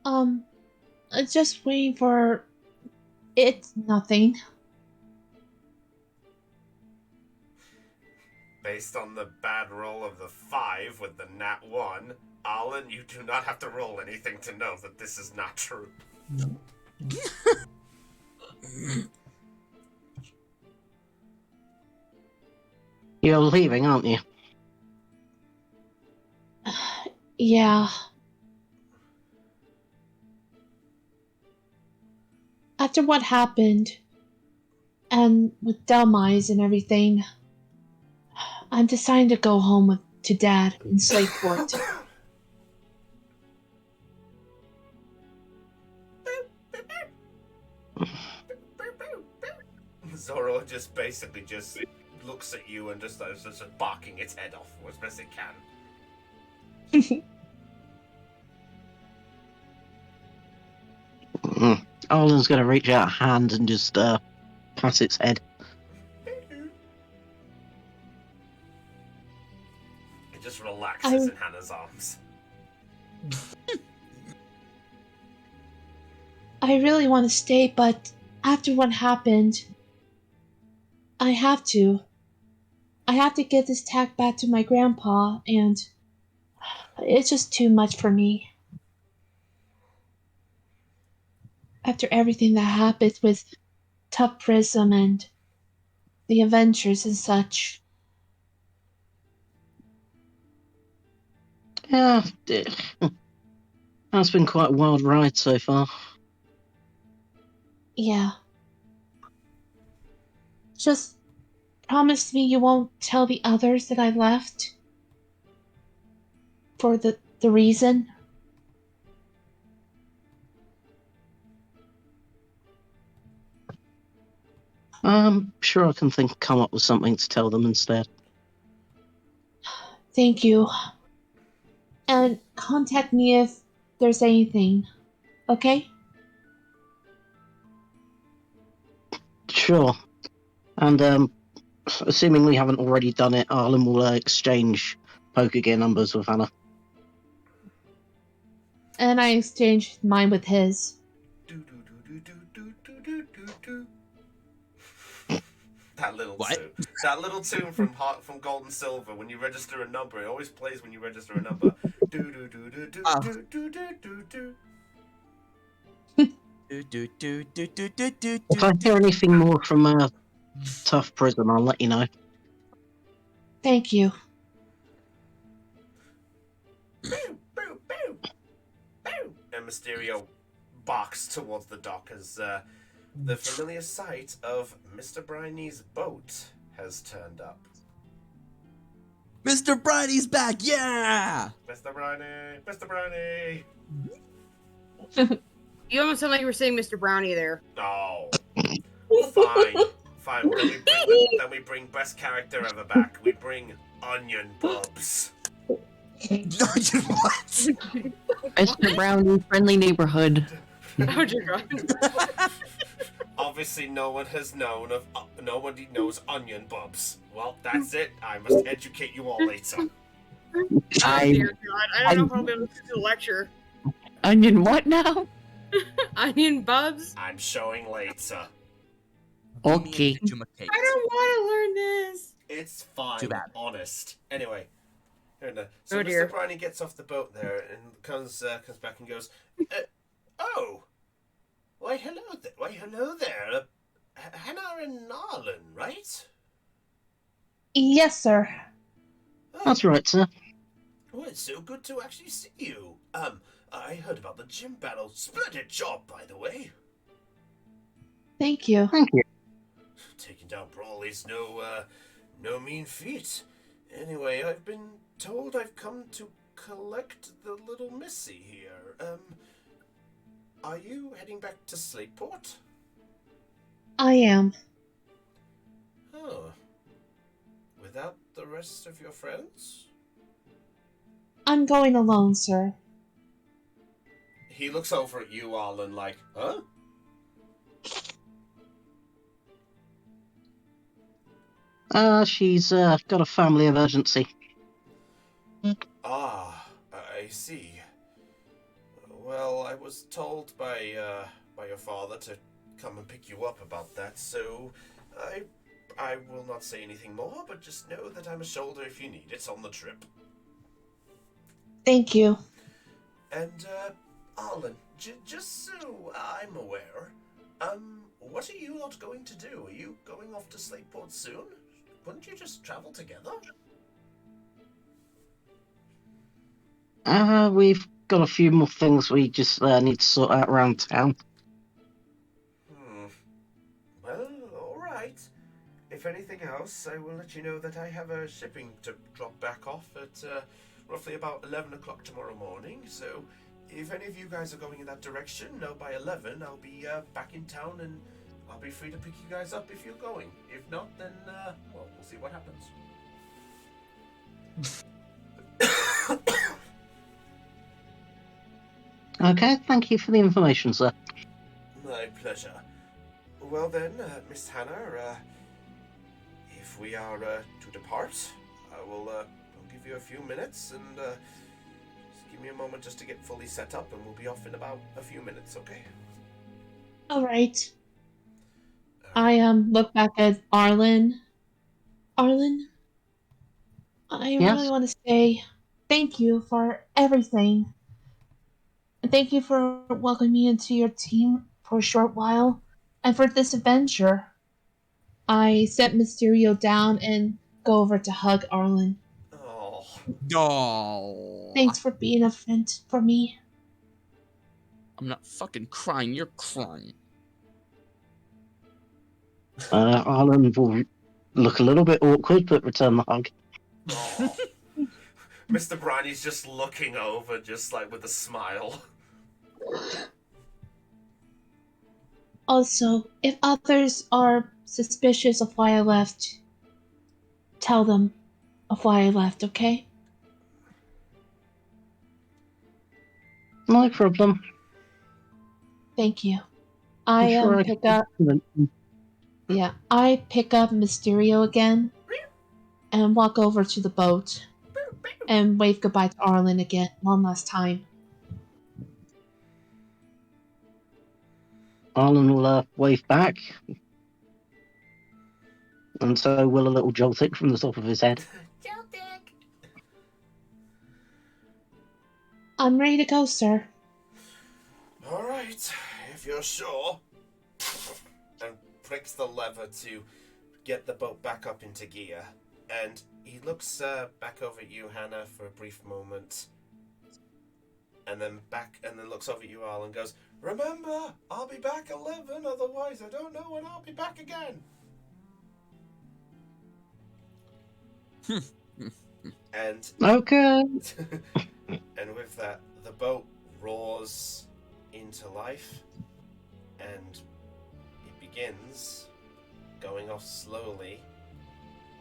I'm just waiting for. It's nothing. Based on the bad roll of the 5 with the nat 1, Arlen, you do not have to roll anything to know that this is not true. You're leaving, aren't you? Yeah. After what happened, and with Delmise and everything, I'm deciding to go home to Dad in Slateport. Zoro just basically just looks at you and just barking its head off as best it can. Arlen's gonna reach out a hand and just pat its head. It just relaxes I- in Hannah's arms. I really want to stay, but after what happened, I have to. I have to get this tag back to my grandpa, and it's just too much for me. After everything that happened with Tough Prism and the adventures and such. Yeah, that's been quite a wild ride so far. Yeah. Just promise me you won't tell the others that I left. For the reason. I'm sure I can come up with something to tell them instead. Thank you. And contact me if there's anything. Okay? Sure. And assuming we haven't already done it, Arlen will exchange poker gear numbers with Hannah. And I exchanged mine with his. That little tune from Gold and Silver. When you register a number, it always plays when you register a number. Do do do do do do do do do do. If I hear anything more from Tough Prism, I'll let you know. Thank you. And Mysterio barks towards the dock as the familiar sight of Mr. Briney's boat has turned up. Mr. Bridie's back, yeah! Mr. Briney! Mr. Briney! You almost sound like you were saying Mr. Brownie there. No. Fine. Then we bring best character ever back. We bring Onion Bubs. Onion what? Mr. Brownie, friendly neighborhood. Oh dear God. Obviously, nobody knows Onion Bubs. Well, that's it. I must educate you all later. Oh dear God. I don't know if I'll be able to do the lecture. Onion what now? Onion Bubs? I'm showing later. Okay. I don't want to learn this. It's fine. Too bad. Honest. Anyway. So Oh, Mr. dear. Briney gets off the boat there and comes back and goes, oh! Why, hello there. Hannah and Arlen, right? Yes, sir. Oh, That's right, sir. well, it's so good to actually see you. I heard about the gym battle. Splendid job, by the way. Thank you. Thank you. Taking down Brawley's no mean feat. Anyway, I've been told I've come to collect the little Missy here. Are you heading back to Slateport? I am. Oh. Without the rest of your friends? I'm going alone, sir. he looks over at you all and like, huh? She's got a family emergency. Ah, I see. Well, I was told by your father to come and pick you up about that, so I will not say anything more, but just know that I'm a shoulder if you need it on the trip. Thank you. And Arlen, just so I'm aware, what are you not going to do? Are you going off to Slateport soon? Wouldn't you just travel together? We've got a few more things we just need to sort out around town. Well, alright. If anything else, I will let you know that I have a shipping to drop back off at roughly about 11 o'clock tomorrow morning, so if any of you guys are going in that direction, know by 11 I'll be back in town and I'll be free to pick you guys up if you're going. If not, then, well, we'll see what happens. Okay, thank you for the information, sir. My pleasure. Well then, Miss Hannah, if we are to depart, I'll give you a few minutes and just give me a moment just to get fully set up and we'll be off in about a few minutes, okay? All right. I look back at Arlen. Arlen, I Yes? really want to say thank you for everything. And thank you for welcoming me into your team for a short while and for this adventure. I set Mysterio down and go over to hug Arlen. Oh. Oh. Thanks for being a friend for me. I'm not fucking crying, you're crying. Arlen will look a little bit awkward, but return the hug. Oh. Mr. Briney's just looking over, just like with a smile. Also, if others are suspicious of why I left, tell them of why I left, okay? No problem. Thank you. I'm I sure I pick can up I pick up Mysterio again and walk over to the boat and wave goodbye to Arlen again one last time. Arlen will wave back, and so will a little Joltik from the top of his head. Joltik! I'm ready to go, sir. Alright, if you're sure. And pricks the lever to get the boat back up into gear. And he looks back over at you, Hannah, for a brief moment. And then looks over at you all and goes, "Remember, I'll be back 11, otherwise I don't know when I'll be back again." And Okay. and with that, the boat roars into life, and it begins going off slowly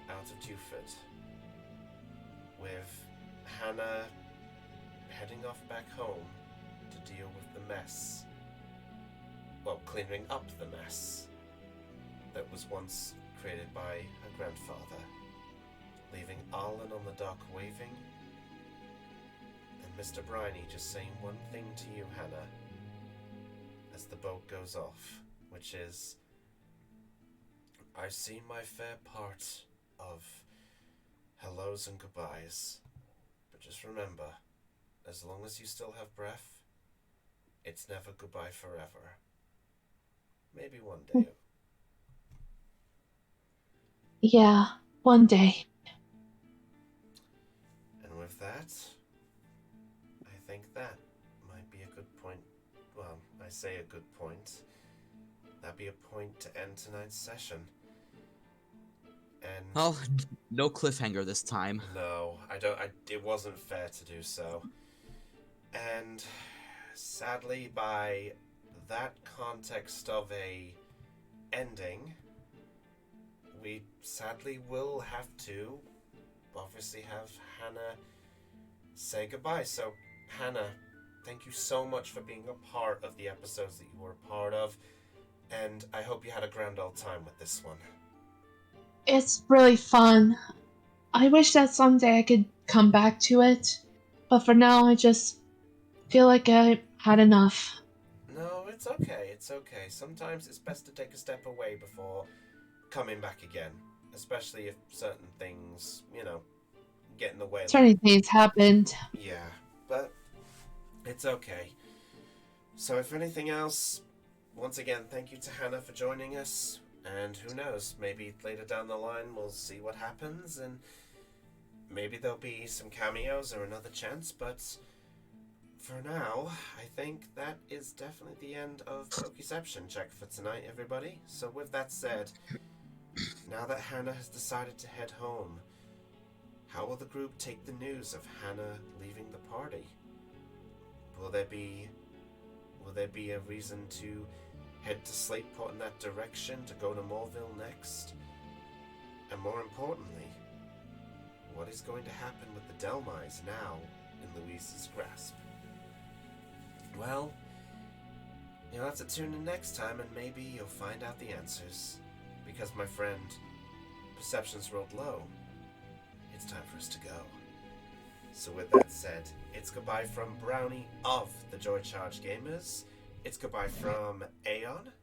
out of Tewford, with Hannah heading off back home to deal with the mess. Well, clearing up the mess that was once created by her grandfather, leaving Arlen on the dock waving, and Mr. Briney just saying one thing to you, Hannah, as the boat goes off, which is, "I've seen my fair part of hellos and goodbyes, but just remember, as long as you still have breath, it's never goodbye forever. Maybe one day." Yeah, one day. And with that, I think that might be a good point. Well, I say a good point. That'd be a point to end tonight's session. And Well, no cliffhanger this time. no, it wasn't fair to do so. And sadly, by that context of a ending, we sadly will have to obviously have Hannah say goodbye. So, Hannah, thank you so much for being a part of the episodes that you were a part of. And I hope you had a grand old time with this one. It's really fun. I wish that someday I could come back to it. But for now, I just feel like I had enough. No, it's okay. It's okay. Sometimes it's best to take a step away before coming back again. Especially if certain things, get in the way. Certain things happened. Yeah, but it's okay. So if anything else, once again, thank you to Hannah for joining us. And who knows, maybe later down the line we'll see what happens, and maybe there'll be some cameos or another chance, but for now, I think that is definitely the end of Pokeception Check for tonight, everybody. So with that said, now that Hannah has decided to head home, how will the group take the news of Hannah leaving the party? Will there be a reason to head to Slateport in that direction, to go to Moreville next? And more importantly, what is going to happen with the Delmise now in Louise's grasp? Well, you'll have to tune in next time and maybe you'll find out the answers. Because, my friend, perception's rolled low. It's time for us to go. So with that said, it's goodbye from Brownie of the Joy Charge Gamers. It's goodbye from Aeon.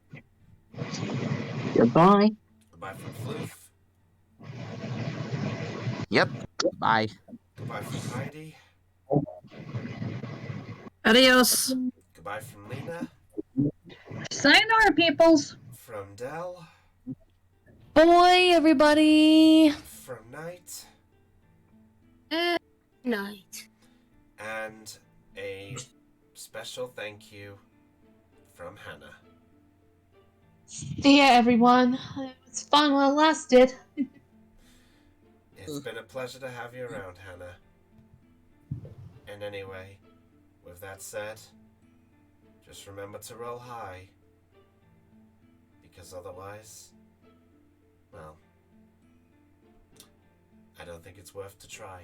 Goodbye. Goodbye from Floof. Yep. Bye. Goodbye from Heidi. Adios. Goodbye from Lena. Sayonara, peoples. From Dell. Boy, everybody. From Knight. Night. And a special thank you from Hannah. See ya, everyone. It was fun while it lasted. It's been a pleasure to have you around, Hannah. And anyway, with that said, just remember to roll high. Because otherwise, well, I don't think it's worth to try.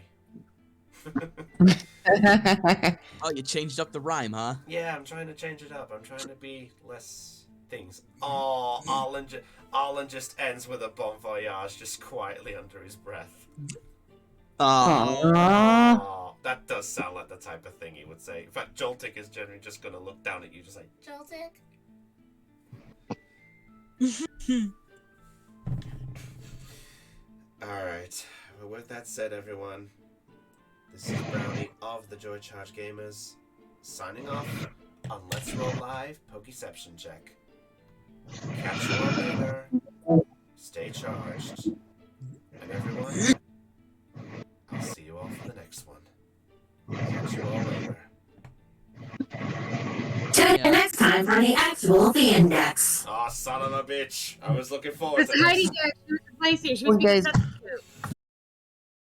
Oh, you changed up the rhyme, huh? Yeah, I'm trying to change it up. I'm trying to be less things. Oh, Arlen just ends with a bon voyage just quietly under his breath. Aww. Oh, that does sound like the type of thing he would say. In fact, Joltik is generally just going to look down at you just like, Joltik? Alright, well, with that said, everyone, this is Brownie of the Joy Charge Gamers, signing off on Let's Roll Live Pokeception Check. Catch you all later. Stay charged. And everyone, I'll see you all for the next one. Catch you all later. Tune in next time for the actual The Index. Aw, son of a bitch. I was looking forward to Heidi this. did. She was the PlayStation. She Well, was being guys- such a cute.